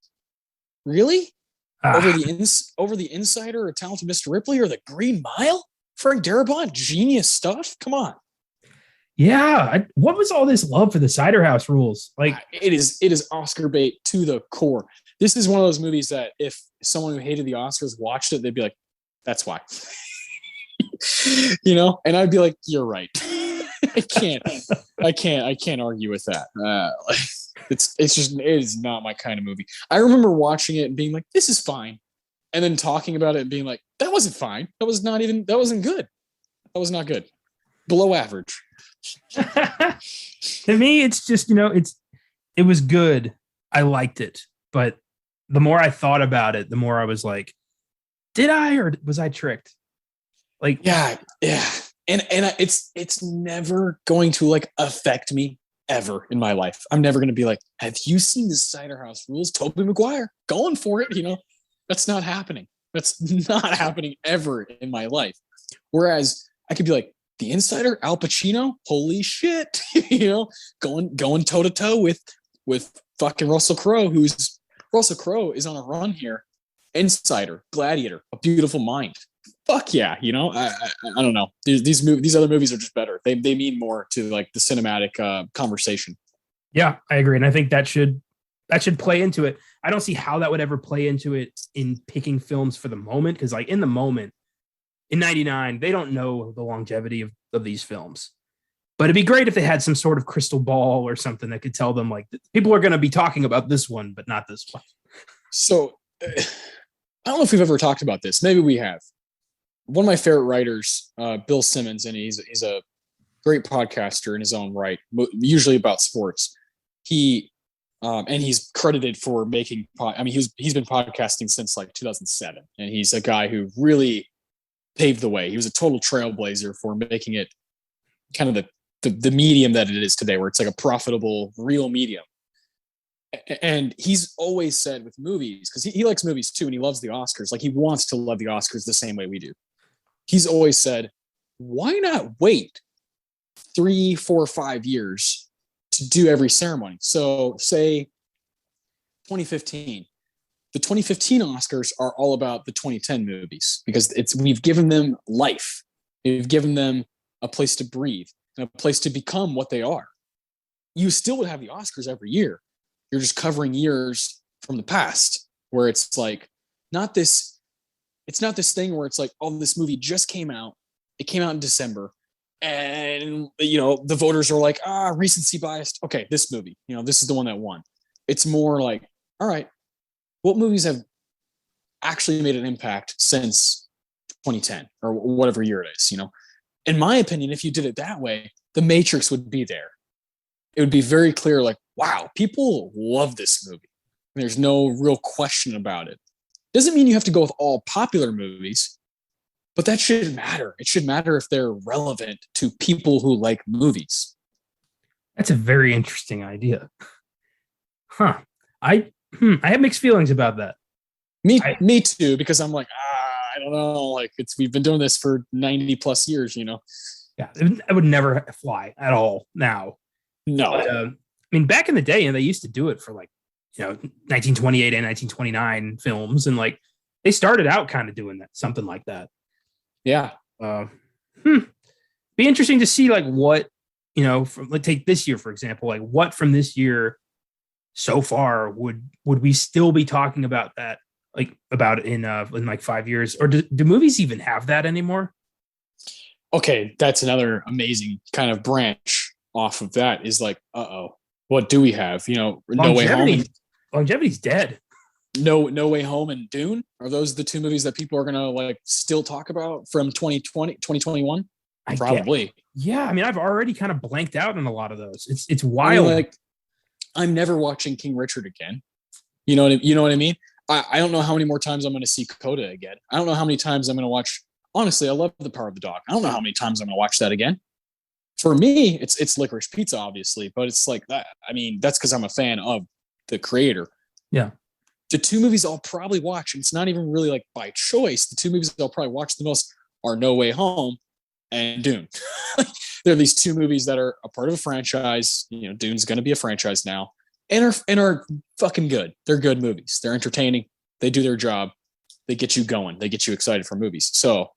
[SPEAKER 1] really? Over the Insider, or Talented Mr. Ripley, or The Green Mile? Frank Darabont, genius stuff. Come on.
[SPEAKER 2] Yeah, what was all this love for the Cider House Rules? Like,
[SPEAKER 1] it is Oscar bait to the core. This is one of those movies that if someone who hated the Oscars watched it, they'd be like, "That's why." And I'd be like, "You're right." I can't argue with that. It is not my kind of movie. I remember watching it and being like, "This is fine," and then talking about it and being like, "That wasn't fine. That wasn't good. That was not good. Below average."
[SPEAKER 2] To me, it's just, it was good. I liked it, but the more I thought about it, the more I was like, did I, or was I tricked? Like,
[SPEAKER 1] yeah. And it's never going to, like, affect me ever in my life. I'm never going to be like, have you seen the Cider House Rules? Tobey Maguire going for it. That's not happening. That's not happening ever in my life. Whereas I could be like, The Insider, Al Pacino, holy shit, going toe to toe with fucking Russell Crowe, Russell Crowe is on a run here. Insider, Gladiator, A Beautiful Mind. Fuck yeah, I don't know. These other movies are just better. They mean more to, like, the cinematic conversation.
[SPEAKER 2] Yeah, I agree, and I think that should play into it. I don't see how that would ever play into it in picking films for the moment, because, like, in the moment, in '99, they don't know the longevity of these films. But it'd be great if they had some sort of crystal ball or something that could tell them, like, people are going to be talking about this one, but not this one.
[SPEAKER 1] So I don't know if we've ever talked about this. Maybe we have. One of my favorite writers, Bill Simmons, and he's a great podcaster in his own right, usually about sports. And he's credited for making. He's been podcasting since, like, 2007, and he's a guy who really paved the way. He was a total trailblazer for making it kind of the medium that it is today, where it's like a profitable, real medium. And he's always said with movies, because he likes movies too, and he loves the Oscars. Like, he wants to love the Oscars the same way we do. He's always said, why not wait 3, 4, 5 years to do every ceremony? So say 2015. The 2015 Oscars are all about the 2010 movies, because we've given them life. We've given them a place to breathe and a place to become what they are. You still would have the Oscars every year. You're just covering years from the past, where it's like not this it's not this thing where it's like, oh, this movie just came out. It came out in December. And, the voters are like, recency biased. Okay, this movie, this is the one that won. It's more like, all right, what movies have actually made an impact since 2010 or whatever year it is, In my opinion, if you did it that way, The Matrix would be there. It would be very clear, like, wow, people love this movie. There's no real question about it. Doesn't mean you have to go with all popular movies, but that shouldn't matter. It should matter if they're relevant to people who like movies.
[SPEAKER 2] That's a very interesting idea. Huh. I have mixed feelings about that.
[SPEAKER 1] Me too, because I'm like, I don't know. Like we've been doing this for 90 plus years,
[SPEAKER 2] Yeah, it would never fly at all now.
[SPEAKER 1] No.
[SPEAKER 2] But, back in the day, they used to do it for 1928 and 1929 films, and they started out kind of doing that, something like that.
[SPEAKER 1] Yeah.
[SPEAKER 2] Be interesting to see what, take this year, for example, what from this year so far would we still be talking about that, about it in 5 years, or do movies even have that anymore?
[SPEAKER 1] Okay. That's another amazing kind of branch off of that is what do we have? No Way Home.
[SPEAKER 2] Longevity's dead.
[SPEAKER 1] No Way Home and Dune. Are those the two movies that people are going to still talk about from 2020, 2021? Probably.
[SPEAKER 2] Yeah. I've already kind of blanked out on a lot of those. It's wild.
[SPEAKER 1] I'm never watching King Richard again. You know what I mean? I don't know how many more times I'm going to see Coda again. I don't know how many times I'm going to watch. Honestly, I love The Power of the Dog. I don't know how many times I'm going to watch that again. For me, it's Licorice Pizza, obviously, but it's like that. That's because I'm a fan of the creator.
[SPEAKER 2] Yeah.
[SPEAKER 1] The two movies I'll probably watch, and it's not even really by choice. The two movies I'll probably watch the most are No Way Home and Dune. They're these two movies that are a part of a franchise. Dune's going to be a franchise now, and are fucking good. They're good movies. They're entertaining. They do their job. They get you going. They get you excited for movies. So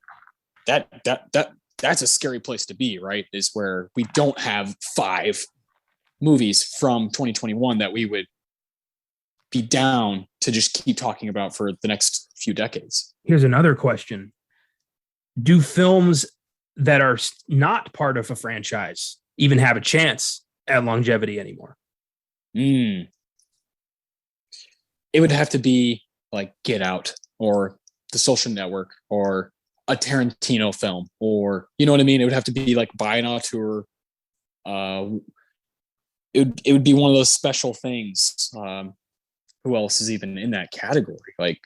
[SPEAKER 1] that's a scary place to be, right? Is where we don't have 5 movies from 2021 that we would be down to just keep talking about for the next few decades.
[SPEAKER 2] Here's another question. Do films that are not part of a franchise even have a chance at longevity anymore?
[SPEAKER 1] It would have to be like Get Out or The Social Network or a Tarantino film, or you know what I mean? It would have to be like Buy an Auteur. It would be one of those special things. Who else is even in that category? I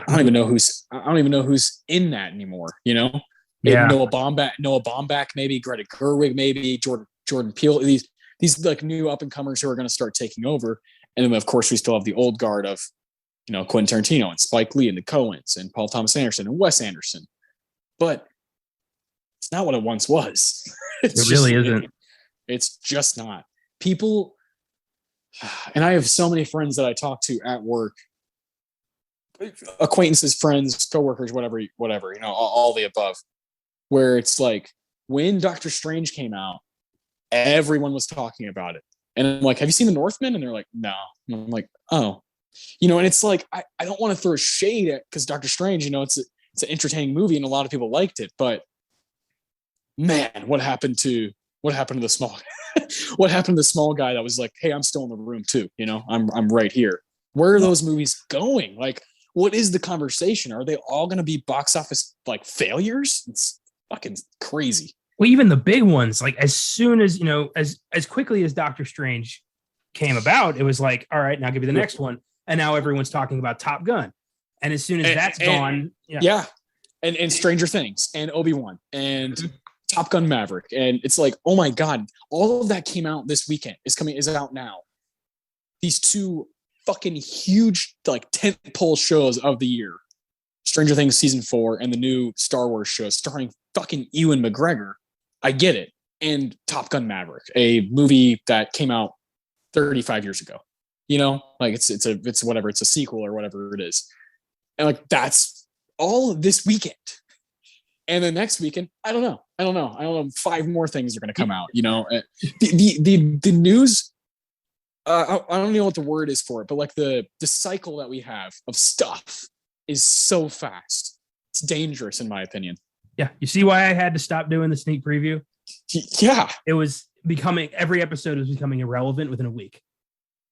[SPEAKER 1] don't even know who's in that anymore.
[SPEAKER 2] Yeah.
[SPEAKER 1] Noah Baumbach, maybe Greta Gerwig, maybe Jordan Peele. These new up and comers who are going to start taking over, and then of course we still have the old guard of Quentin Tarantino and Spike Lee and the Coens and Paul Thomas Anderson and Wes Anderson. But it's not what it once was.
[SPEAKER 2] It really isn't.
[SPEAKER 1] It's just not. People. And I have so many friends that I talk to at work, acquaintances, friends, coworkers, whatever, all the above, where it's like when Doctor Strange came out, everyone was talking about it. And I'm like, have you seen The Northman? And they're like, no. And I'm like, oh, and it's like, I don't want to throw shade at, because Doctor Strange, it's an entertaining movie and a lot of people liked it, but man, what happened to the small what happened to the small guy that was like, hey, I'm still in the room too. I'm right here. Where are those movies going? What is the conversation? Are they all going to be box office failures? It's fucking crazy.
[SPEAKER 2] Well, even the big ones, as soon as, as quickly as Doctor Strange came about, it was like, all right, now give me the next one. And now everyone's talking about Top Gun. And as soon as that's gone.
[SPEAKER 1] Yeah. And Stranger Things and Obi-Wan and Top Gun Maverick. And it's like, oh my God, all of that came out this weekend, is out now. These two fucking huge, tentpole shows of the year. Stranger Things season 4 and the new Star Wars show starring fucking Ewan McGregor. I get it. And Top Gun Maverick, a movie that came out 35 years ago. It's whatever, it's a sequel or whatever it is. And that's all this weekend. And the next weekend, I don't know. 5 more things are going to come out. The news. I don't know what the word is for it, but the cycle that we have of stuff is so fast. It's dangerous, in my opinion.
[SPEAKER 2] Yeah. You see why I had to stop doing the sneak preview?
[SPEAKER 1] Yeah.
[SPEAKER 2] It was every episode was becoming irrelevant within a week.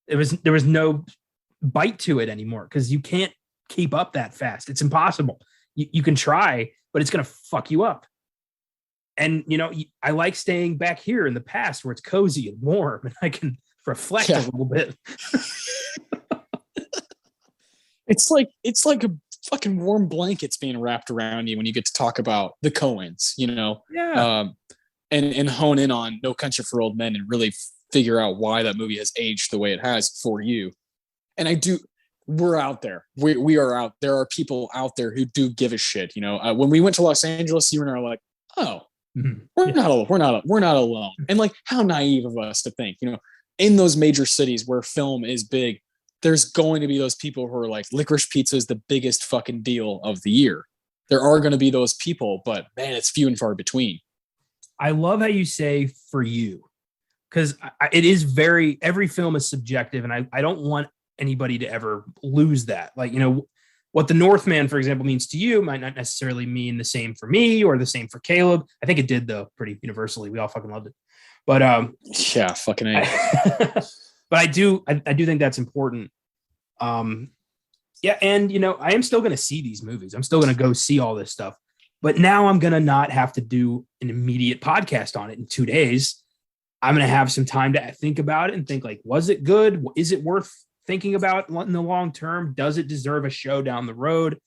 [SPEAKER 2] There was no bite to it anymore because you can't keep up that fast. It's impossible. You can try, but it's going to fuck you up. And, I like staying back here in the past where it's cozy and warm and I can reflect a little bit.
[SPEAKER 1] It's like a fucking warm blankets being wrapped around you when you get to talk about the Coens,
[SPEAKER 2] Yeah.
[SPEAKER 1] And hone in on No Country for Old Men and really figure out why that movie has aged the way it has for you. And we're out there. We are out. There are people out there who do give a shit. When we went to Los Angeles, you and I are like, oh, we're not alone. And like, how naive of us to think, in those major cities where film is big, there's going to be those people who are like, licorice pizza is the biggest fucking deal of the year. There are going to be those people, but man, it's few and far between.
[SPEAKER 2] I love how you say for you, because it is every film is subjective, and I don't want anybody to ever lose that. Like, what The Northman, for example, means to you might not necessarily mean the same for me or the same for Caleb. I think it did, though, pretty universally. We all fucking loved it. But
[SPEAKER 1] yeah, fucking A.
[SPEAKER 2] But I do think that's important. Yeah, and I am still going to see these movies. I'm still going to go see all this stuff. But now I'm going to not have to do an immediate podcast on it in 2 days. I'm going to have some time to think about it and think like, was it good? Is it worth thinking about in the long term? Does it deserve a show down the road?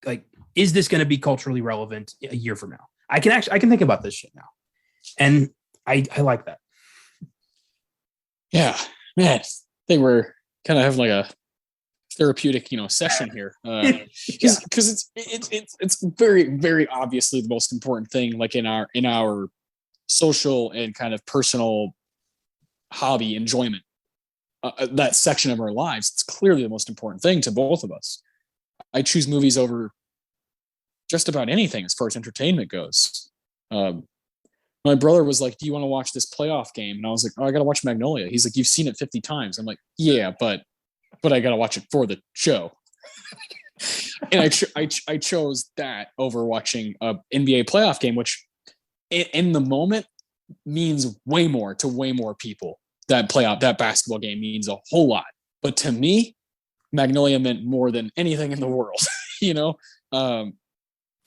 [SPEAKER 2] Like, is this going to be culturally relevant a year from now? I can think about this shit now. And I like that.
[SPEAKER 1] Yeah, man, they were kind of having like a therapeutic, session here, because it's very, very obviously the most important thing, like in our social and kind of personal hobby enjoyment, that section of our lives. It's clearly the most important thing to both of us. I choose movies over just about anything as far as entertainment goes. My brother was like, do you want to watch this playoff game? And I was like, oh, I got to watch Magnolia. He's like, you've seen it 50 times. I'm like, yeah, but I got to watch it for the show. And I chose that over watching a NBA playoff game, which in the moment means way more to way more people. That basketball game means a whole lot. But to me, Magnolia meant more than anything in the world,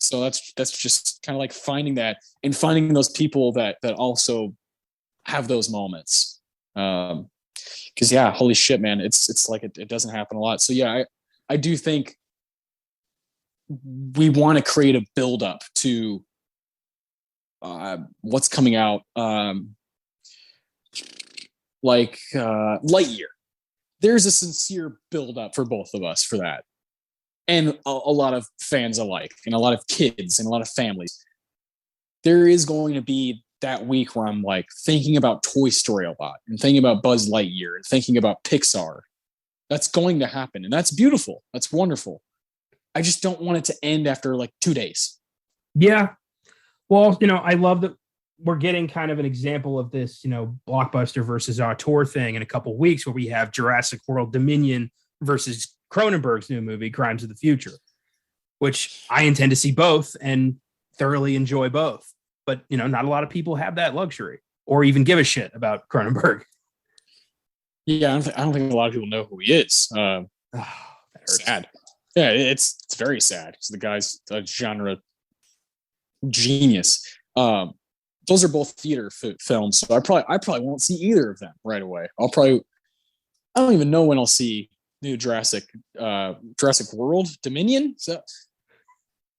[SPEAKER 1] So that's just kind of like finding that and finding those people that also have those moments. Because yeah, holy shit, man, it's like it doesn't happen a lot. So yeah, I do think we want to create a build up to what's coming out, like Lightyear. There's a sincere build up for both of us for that. And a lot of fans alike, and a lot of kids, and a lot of families. There is going to be that week where I'm like thinking about Toy Story a lot, and thinking about Buzz Lightyear, and thinking about Pixar. That's going to happen, and that's beautiful. That's wonderful. I just don't want it to end after like 2 days.
[SPEAKER 2] Yeah. Well, I love that we're getting kind of an example of this, blockbuster versus auteur thing in a couple of weeks, where we have Jurassic World Dominion versus Cronenberg's new movie, Crimes of the Future, which I intend to see both and thoroughly enjoy both. But, not a lot of people have that luxury or even give a shit about Cronenberg.
[SPEAKER 1] Yeah, I don't think a lot of people know who he is. Sad. Yeah, it's very sad. So the guy's a genre genius. Those are both theater films, so I probably won't see either of them right away. I don't even know when I'll see new Jurassic World Dominion. Is that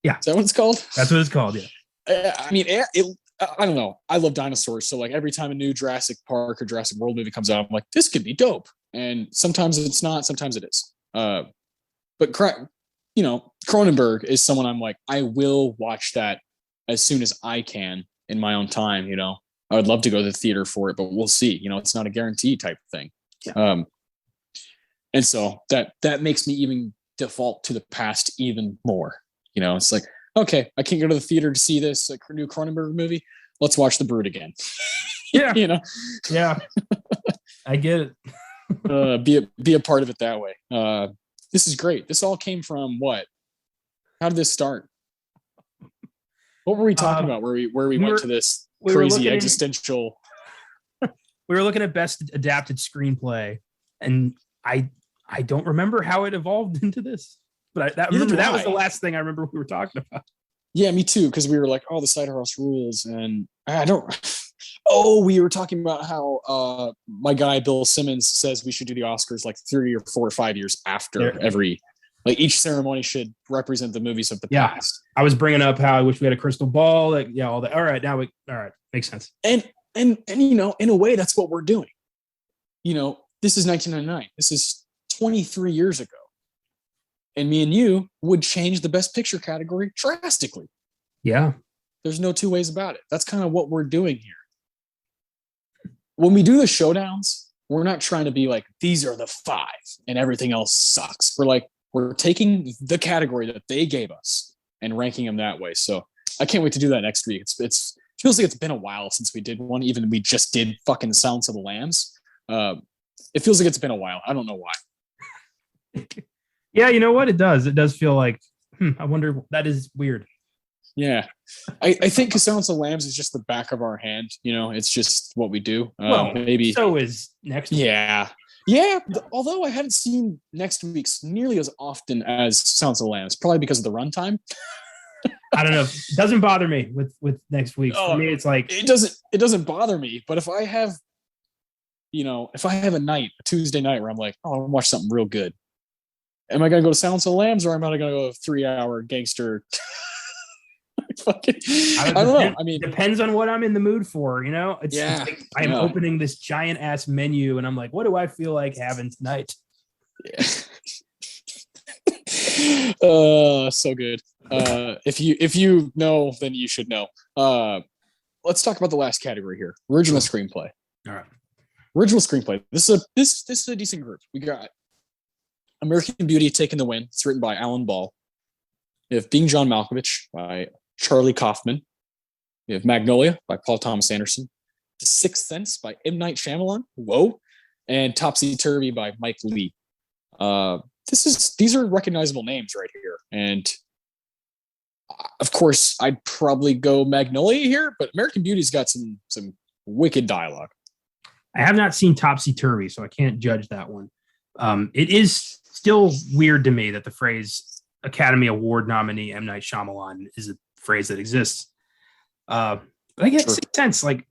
[SPEAKER 1] what it's called?
[SPEAKER 2] That's what it's called. Yeah.
[SPEAKER 1] I mean, I don't know. I love dinosaurs, so like every time a new Jurassic Park or Jurassic World movie comes out, I'm like, this could be dope. And sometimes it's not. Sometimes it is. But Cronenberg is someone I'm like, I will watch that as soon as I can in my own time. I would love to go to the theater for it, but we'll see. It's not a guarantee type of thing. Yeah. And so that makes me even default to the past even more. It's like, okay, I can't go to the theater to see this new Cronenberg movie. Let's watch The Brood again.
[SPEAKER 2] Yeah. Yeah. I get it.
[SPEAKER 1] Be a part of it that way. This is great. This all came from what? How did this start? What were we talking about? Where we went to this crazy existential.
[SPEAKER 2] We were looking at best adapted screenplay, and I don't remember how it evolved into this, but that was the last thing I remember we were talking about.
[SPEAKER 1] Yeah, me too, because we were like, "Oh, the Cider House rules," and I don't. Oh, we were talking about how my guy Bill Simmons says we should do the Oscars like 3 or 4 or 5 years after every. Like each ceremony should represent the movies of the past.
[SPEAKER 2] I was bringing up how I wish we had a crystal ball. Like, all that. All right, makes sense.
[SPEAKER 1] And in a way, that's what we're doing. This is 1999. This is 23 years ago, and me and you would change the Best Picture category drastically.
[SPEAKER 2] Yeah,
[SPEAKER 1] there's no two ways about it. That's kind of what we're doing here. When we do the showdowns, we're not trying to be like these are the 5 and everything else sucks. We're taking the category that they gave us and ranking them that way. So I can't wait to do that next week. It feels like it's been a while since we did one. Even we just did fucking Silence of the Lambs. It feels like it's been a while. I don't know why.
[SPEAKER 2] Yeah, you know what? It does. It does feel like, I wonder, that is weird.
[SPEAKER 1] Yeah. I think Silence of the Lambs is just the back of our hand. It's just what we do. Maybe.
[SPEAKER 2] So is next week.
[SPEAKER 1] Yeah. Yeah, although I haven't seen next week's nearly as often as Silence of the Lambs, probably because of the runtime.
[SPEAKER 2] I don't know. It doesn't bother me with next week. For me, it's like
[SPEAKER 1] it doesn't bother me. But if I have, a Tuesday night where I'm like, oh, I want to watch something real good, am I gonna go to Silence of the Lambs or am I gonna go a 3-hour gangster? I don't know. I mean,
[SPEAKER 2] depends on what I'm in the mood for. It's like I'm opening this giant ass menu and I'm like, what do I feel like having tonight?
[SPEAKER 1] Yeah. So good. If you know, then you should know. Let's talk about the last category here: original screenplay.
[SPEAKER 2] All right,
[SPEAKER 1] original screenplay. This is a decent group. We got American Beauty taking the win. It's written by Alan Ball. We have Being John Malkovich by Charlie Kaufman. We have Magnolia by Paul Thomas Anderson. The Sixth Sense by M. Night Shyamalan. Whoa. And Topsy Turvy by Mike Lee. These are recognizable names right here. And of course, I'd probably go Magnolia here, but American Beauty's got some wicked dialogue.
[SPEAKER 2] I have not seen Topsy Turvy, so I can't judge that one. It is still weird to me that the phrase Academy Award nominee M. Night Shyamalan is a phrase that exists. But I get Sixth Sense. Like,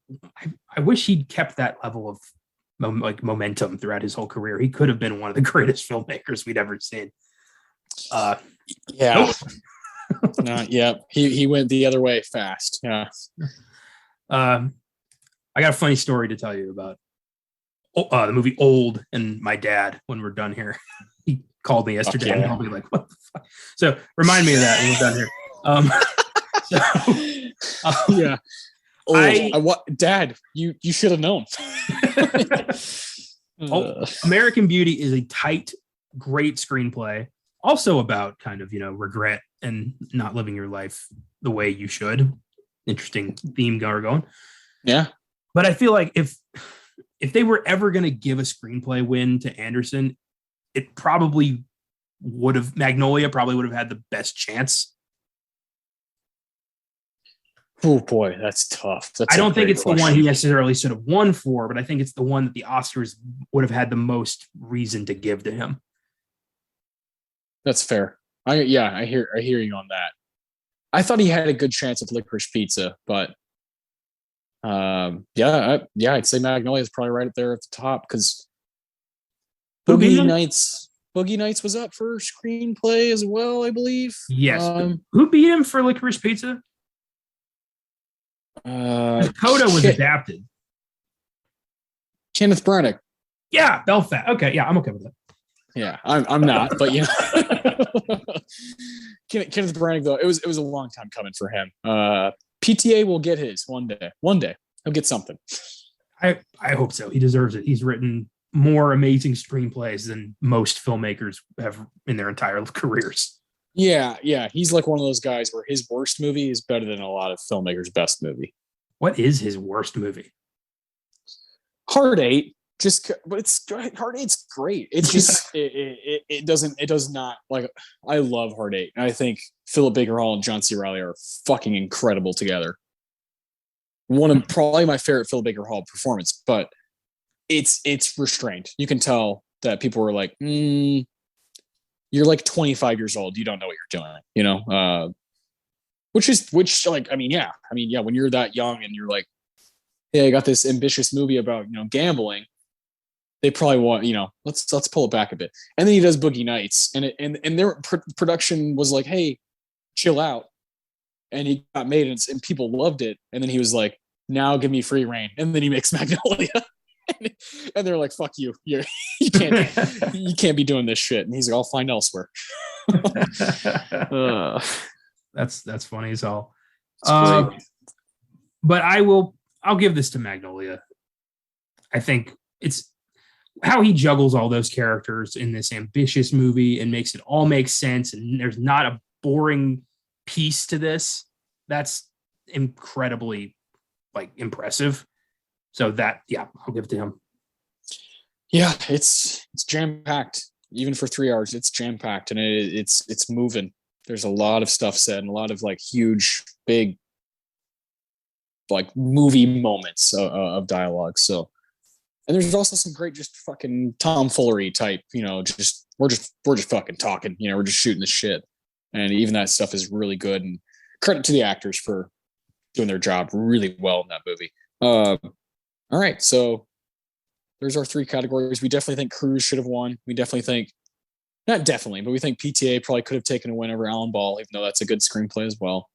[SPEAKER 2] I wish he'd kept that level of momentum throughout his whole career. He could have been one of the greatest filmmakers we'd ever seen.
[SPEAKER 1] Yeah. Nope. He went the other way fast. Yeah.
[SPEAKER 2] I got a funny story to tell you about the movie Old and my dad when we're done here. He called me yesterday and I'll be like, what the fuck? So remind me of that when we're done here.
[SPEAKER 1] Yeah. Dad, you should have known.
[SPEAKER 2] American Beauty is a tight, great screenplay. Also about kind of, regret and not living your life the way you should. Interesting theme going.
[SPEAKER 1] Yeah.
[SPEAKER 2] But I feel like if they were ever going to give a screenplay win to Anderson, it probably Magnolia probably would have had the best chance.
[SPEAKER 1] Oh boy, that's tough.
[SPEAKER 2] I don't think it's the one he necessarily should have won for, but I think it's the one that the Oscars would have had the most reason to give to him.
[SPEAKER 1] That's fair. I hear you on that. I thought he had a good chance with Licorice Pizza, but I'd say Magnolia is probably right up there at the top because Boogie Nights was up for screenplay as well, I believe.
[SPEAKER 2] Yes. Who beat him for Licorice Pizza? Coda was adapted.
[SPEAKER 1] Kenneth Branagh.
[SPEAKER 2] Yeah, Belfast. Okay, yeah, I'm okay with that.
[SPEAKER 1] Yeah, I'm not, but Kenneth Branagh though, it was a long time coming for him. PTA will get his one day. One day he'll get something.
[SPEAKER 2] I hope so. He deserves it. He's written more amazing screenplays than most filmmakers have in their entire careers.
[SPEAKER 1] Yeah. He's like one of those guys where his worst movie is better than a lot of filmmakers' best movie.
[SPEAKER 2] What is his worst movie?
[SPEAKER 1] Hard 8. but it's Hard Eight's great. It's just it does not, like, I love Hard Eight, and I think Philip Baker Hall and John C. Reilly are fucking incredible together. One of probably my favorite Philip Baker Hall performance, but it's restrained. You can tell that people were like, you're like 25 years old, you don't know what you're doing, you know. Which like, I mean, yeah, when you're that young and you're like, hey, I got this ambitious movie about, you know, gambling, they probably want, you know, let's pull it back a bit. And then he does Boogie Nights, and their production was like, hey, chill out. And he got made, and people loved it. And then he was like, now give me free reign. And then he makes Magnolia. And they're like, fuck you. You can't be doing this shit. And he's like, I'll find elsewhere.
[SPEAKER 2] That's funny as all. But I'll give this to Magnolia. I think it's how he juggles all those characters in this ambitious movie and makes it all make sense. And there's not a boring piece to this. That's incredibly, like, impressive. So that, yeah, I'll give it to him.
[SPEAKER 1] Yeah, it's jam-packed. Even for 3 hours, it's jam-packed, and it's moving. There's a lot of stuff said and a lot of, like, huge, big, like, movie moments of dialogue. So, and there's also some great just fucking tomfoolery type, you know, just we're just fucking talking, you know, we're just shooting the shit. And even that stuff is really good, and credit to the actors for doing their job really well in that movie. All right, so there's our 3 categories. We definitely think Cruise should have won. We definitely think, not definitely, but we think PTA probably could have taken a win over Alan Ball, even though that's a good screenplay as well.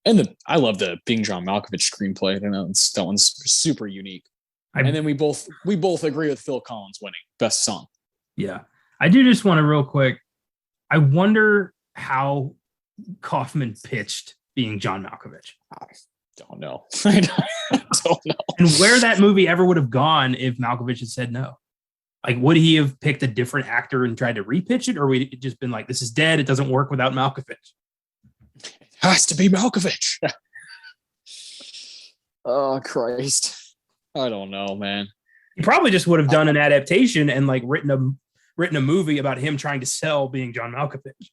[SPEAKER 1] And I love the Being John Malkovich screenplay. That one's super unique. And then we both agree with Phil Collins winning best song.
[SPEAKER 2] Yeah, I do just want to real quick. I wonder how Kaufman pitched Being John Malkovich.
[SPEAKER 1] I don't know. I don't know.
[SPEAKER 2] And where that movie ever would have gone if Malkovich had said no. Like, would he have picked a different actor and tried to repitch it, or would it just been like, this is dead, it doesn't work without Malkovich?
[SPEAKER 1] It has to be Malkovich. Oh, Christ. I don't know, man.
[SPEAKER 2] He probably just would have done an adaptation and, like, written a movie about him trying to sell Being John Malkovich.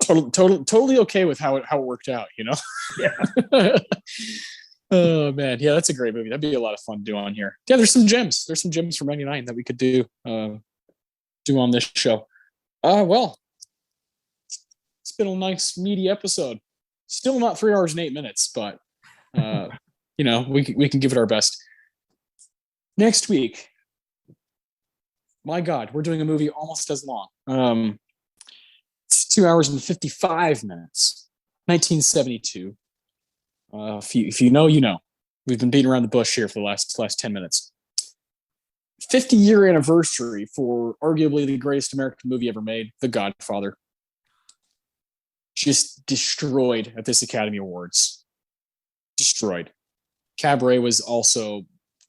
[SPEAKER 1] Totally okay with how it worked out, you know?
[SPEAKER 2] Yeah.
[SPEAKER 1] Oh, man. Yeah, that's a great movie. That'd be a lot of fun to do on here. Yeah, there's some gems. There's some gems from 99 that we could do on this show. Well, it's been a nice, meaty episode. Still not 3 hours and 8 minutes, but, you know, we can give it our best. Next week, my God, we're doing a movie almost as long. It's 2 hours and 55 minutes. 1972. If you know, you know. We've been beating around the bush here for the last 10 minutes. 50-year anniversary for arguably the greatest American movie ever made, The Godfather. Just destroyed at this Academy Awards. Destroyed. Cabaret was also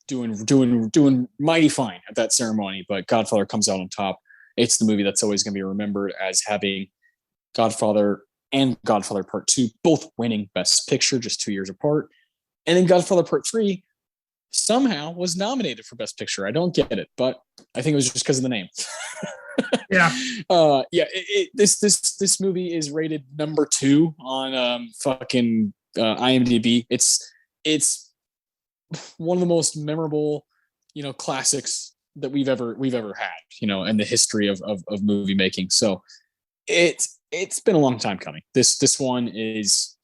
[SPEAKER 1] doing mighty fine at that ceremony, but Godfather comes out on top. It's the movie that's always going to be remembered as having Godfather and Godfather Part 2 both winning Best Picture just 2 years apart. And then Godfather Part 3 somehow was nominated for Best Picture. I don't get it, but I think it was just because of the name.
[SPEAKER 2] Yeah.
[SPEAKER 1] This movie is rated number 2 on IMDb. It's one of the most memorable, you know, classics that we've ever had, you know, in the history of movie making. So it's been a long time coming. This one is,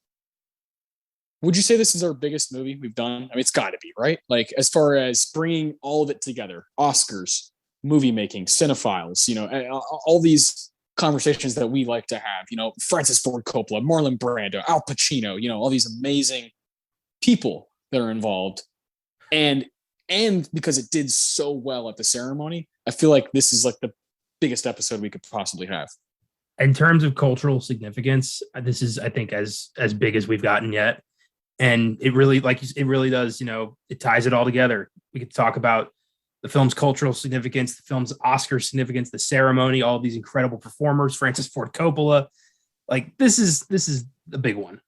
[SPEAKER 1] would you say this is our biggest movie we've done? I mean, it's got to be, right? Like, as far as bringing all of it together, Oscars, movie making, cinephiles, you know, all these conversations that we like to have, you know, Francis Ford Coppola, Marlon Brando, Al Pacino, you know, all these amazing people that are involved. And because it did so well at the ceremony, I feel like this is like the biggest episode we could possibly have.
[SPEAKER 2] In terms of cultural significance, this is, I think, as big as we've gotten yet. And it really, it really does, you know, it ties it all together. We could talk about the film's cultural significance, the film's Oscar significance, the ceremony, all these incredible performers, Francis Ford Coppola. Like, this is the big one.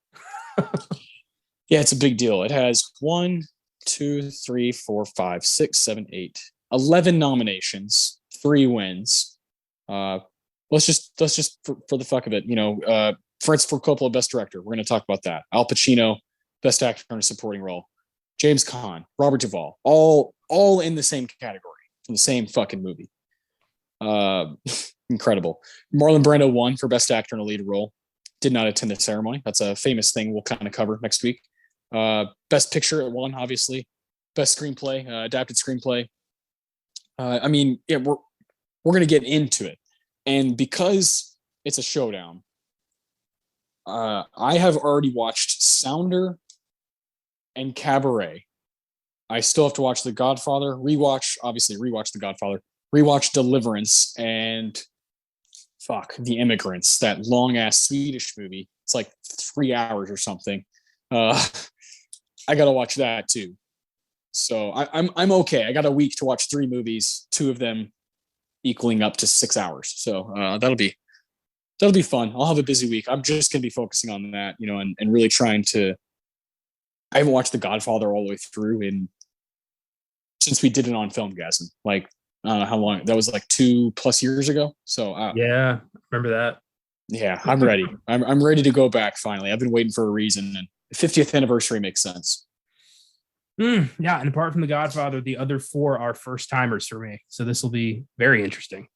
[SPEAKER 1] Yeah, it's a big deal. It has 1, 2, 3, 4, 5, 6, 7, 8, 11 nominations, 3 wins. Let's just for the fuck of it, Francis Ford Coppola, Best Director. We're going to talk about that. Al Pacino, Best Actor in a Supporting Role. James Caan, Robert Duvall, all in the same category from the same fucking movie. Incredible. Marlon Brando won for Best Actor in a Lead Role. Did not attend the ceremony. That's a famous thing we'll kind of cover next week. Best Picture it won, obviously. Best Screenplay, Adapted Screenplay. We're going to get into it. And because it's a showdown, I have already watched Sounder and Cabaret. I still have to watch The Godfather, rewatch The Godfather, rewatch Deliverance, and The Immigrants, that long ass Swedish movie. It's like 3 hours or something. I gotta watch that too. So I'm okay. I got a week to watch 3 movies, 2 of them equaling up to 6 hours. So that'll be fun. I'll have a busy week. I'm just gonna be focusing on that, and really trying to. I haven't watched The Godfather all the way through since we did it on Filmgazm. Like, I don't know how long that was, like 2+ years ago. So
[SPEAKER 2] yeah, remember that.
[SPEAKER 1] Yeah, I'm ready. I'm ready to go back finally. I've been waiting for a reason, and the 50th anniversary makes sense.
[SPEAKER 2] Yeah, and apart from The Godfather, the other 4 are first timers for me. So this will be very interesting.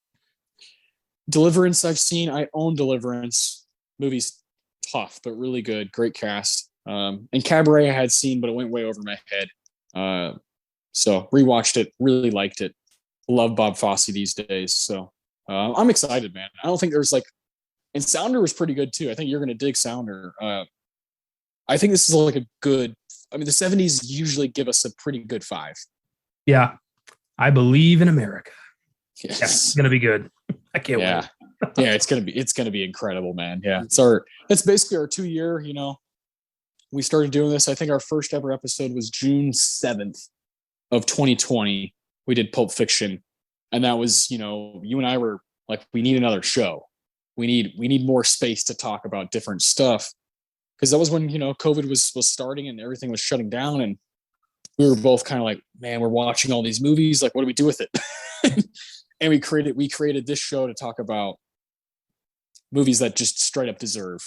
[SPEAKER 1] Deliverance, I've seen. I own Deliverance. Movie's tough, but really good. Great cast. And Cabaret I had seen, but it went way over my head. So rewatched it. Really liked it. Love Bob Fosse these days. So I'm excited, man. I don't think there's and Sounder was pretty good too. I think you're going to dig Sounder. I think this is like a good. The 70s usually give us a pretty good 5.
[SPEAKER 2] Yeah, I believe in America.
[SPEAKER 1] Yes,
[SPEAKER 2] yeah, it's going to be good. I can't wait.
[SPEAKER 1] Yeah, it's gonna be incredible, man. Yeah, it's basically our 2-year. We started doing this. I think our first ever episode was June 7th of 2020. We did Pulp Fiction, and that was you and I were like, we need another show. We need more space to talk about different stuff, because that was when COVID was starting and everything was shutting down, and we were both kind of like, man, we're watching all these movies. Like, what do we do with it? And we created this show to talk about movies that just straight up deserve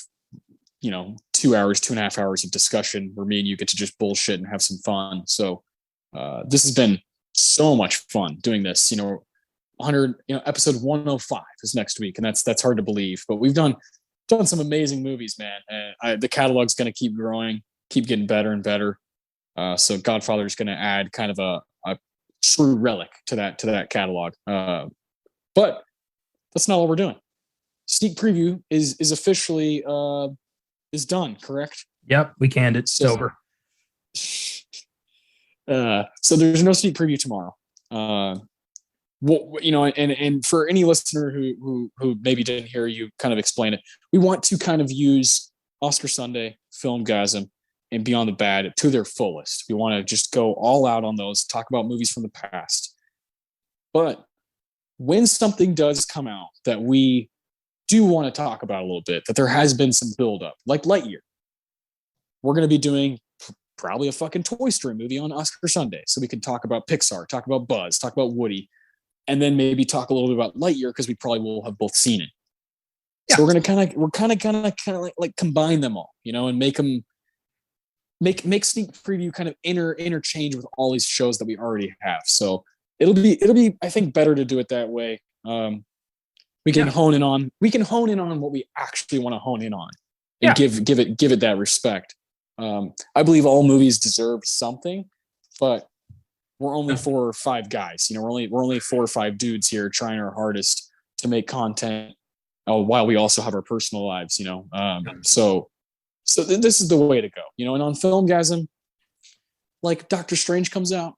[SPEAKER 1] 2 hours, 2.5 hours of discussion where me and you get to just bullshit and have some fun. So this has been so much fun doing this. 100, episode 105 is next week, and that's hard to believe, but we've done some amazing movies, man. And the catalog's going to keep growing, keep getting better and better. So Godfather is going to add kind of a true relic to that catalog. But that's not all we're doing. Sneak preview is officially is done, correct?
[SPEAKER 2] Yep, we canned it. It's over.
[SPEAKER 1] So there's no sneak preview tomorrow. And for any listener who maybe didn't hear you kind of explain it, we want to kind of use Oscar Sunday, Filmgazm, and Beyond the Bad to their fullest. We want to just go all out on those, talk about movies from the past. But when something does come out that we do want to talk about a little bit, that there has been some buildup, like Lightyear, we're going to be doing probably a fucking Toy Story movie on Oscar Sunday. So we can talk about Pixar, talk about Buzz, talk about Woody, and then maybe talk a little bit about Lightyear, because we probably will have both seen it. Yeah. So we're gonna like combine them all, and make them make sneak preview kind of interchange with all these shows that we already have. So it'll be I think better to do it that way. We can hone in on what we actually want to hone in on, and give it that respect. I believe all movies deserve something, but we're only 4 or 5 guys. We're only 4 or 5 dudes here trying our hardest to make content while we also have our personal lives. So this is the way to go. And on Filmgazm, like Doctor Strange comes out,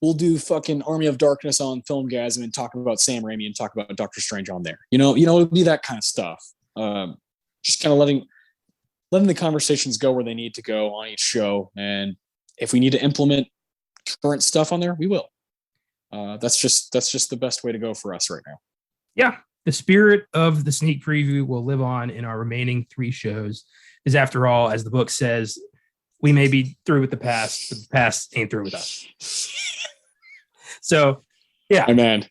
[SPEAKER 1] we'll do fucking Army of Darkness on Filmgazm and talk about Sam Raimi and talk about Doctor Strange on there. It'll be that kind of stuff. Just kind of letting the conversations go where they need to go on each show. And if we need to implement current stuff on there, we will. That's just the best way to go for us right now.
[SPEAKER 2] Yeah. The spirit of the sneak preview will live on in our remaining 3 shows. Because after all, as the book says, we may be through with the past, but the past ain't through with us. So, yeah.
[SPEAKER 1] Hey, man.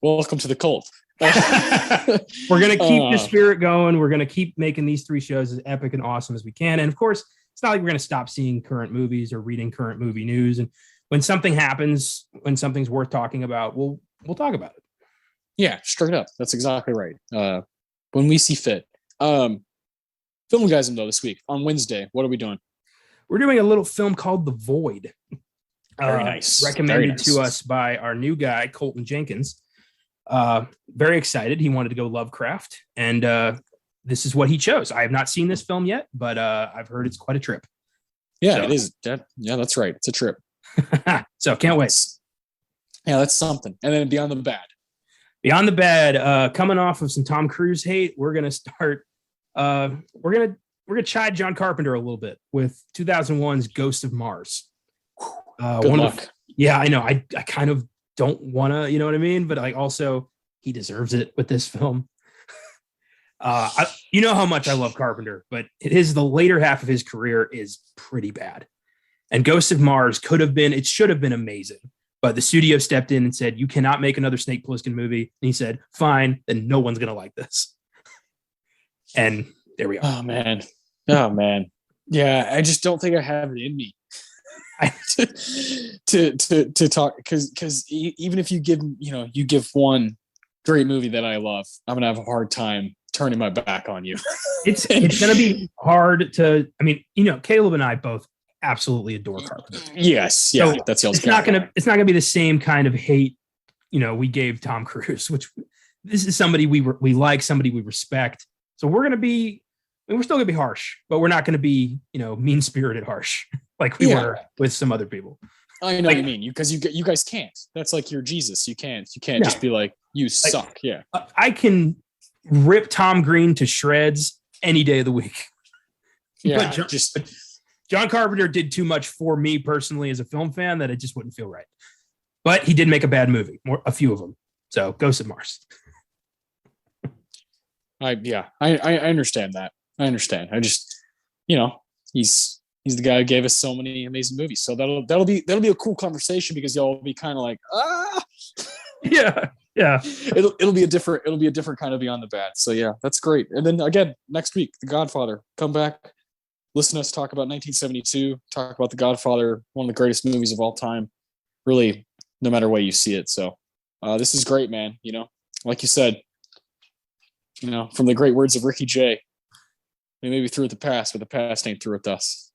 [SPEAKER 1] Welcome to the cult.
[SPEAKER 2] We're going to keep the spirit going. We're going to keep making these 3 shows as epic and awesome as we can. And of course, it's not like we're going to stop seeing current movies or reading current movie news. And when something happens, when something's worth talking about, we'll talk about it.
[SPEAKER 1] Yeah, straight up. That's exactly right. When we see fit. Filmgazm, though, this week on Wednesday, what are we doing?
[SPEAKER 2] We're doing a little film called The Void.
[SPEAKER 1] Very nice.
[SPEAKER 2] Recommended to us by our new guy, Colton Jenkins. Very excited. He wanted to go Lovecraft, and this is what he chose. I have not seen this film yet, but I've heard it's quite a trip.
[SPEAKER 1] Yeah, so. It is. Yeah, that's right. It's a trip.
[SPEAKER 2] So can't wait.
[SPEAKER 1] Yeah, that's something. And then Beyond the Bad.
[SPEAKER 2] Beyond the Bad, coming off of some Tom Cruise hate, we're gonna start. We're gonna chide John Carpenter a little bit with 2001's Ghost of Mars.
[SPEAKER 1] Good luck.
[SPEAKER 2] Yeah, I know. I kind of don't want to, you know what I mean? But like also he deserves it with this film. You know how much I love Carpenter, but the later half of his career is pretty bad. And Ghost of Mars should have been amazing. But the studio stepped in and said, you cannot make another Snake Plissken movie. And he said, fine, then no one's going to like this. And there we are.
[SPEAKER 1] Oh, man. Yeah, I just don't think I have it in me to talk because even if you give one great movie that I love, I'm gonna have a hard time turning my back on you.
[SPEAKER 2] It's gonna be hard to. I mean, Caleb and I both absolutely adore Carpenter.
[SPEAKER 1] Yes, yeah, so that's
[SPEAKER 2] it's not gonna be the same kind of hate we gave Tom Cruise, which this is somebody we like, somebody we respect. So we're still gonna be harsh, but we're not gonna be mean-spirited harsh like we were with some other people.
[SPEAKER 1] I know what you mean, because you guys can't. That's like your Jesus. You can't just be like, you suck. Yeah,
[SPEAKER 2] I can rip Tom Green to shreds any day of the week.
[SPEAKER 1] Yeah,
[SPEAKER 2] but John Carpenter did too much for me personally as a film fan that it just wouldn't feel right. But he did make a bad movie, a few of them. So Ghost of Mars.
[SPEAKER 1] I understand that. I understand. I just, he's the guy who gave us so many amazing movies. So that'll be a cool conversation because y'all will be kind of like,
[SPEAKER 2] yeah.
[SPEAKER 1] It'll be a different kind of Beyond the Bad. So yeah, that's great. And then again, next week, The Godfather. Come back, listen to us talk about 1972, talk about The Godfather, one of the greatest movies of all time. Really, no matter way you see it. So this is great, man. Like you said, from the great words of Ricky J. We may be through with the past, but the past ain't through with us.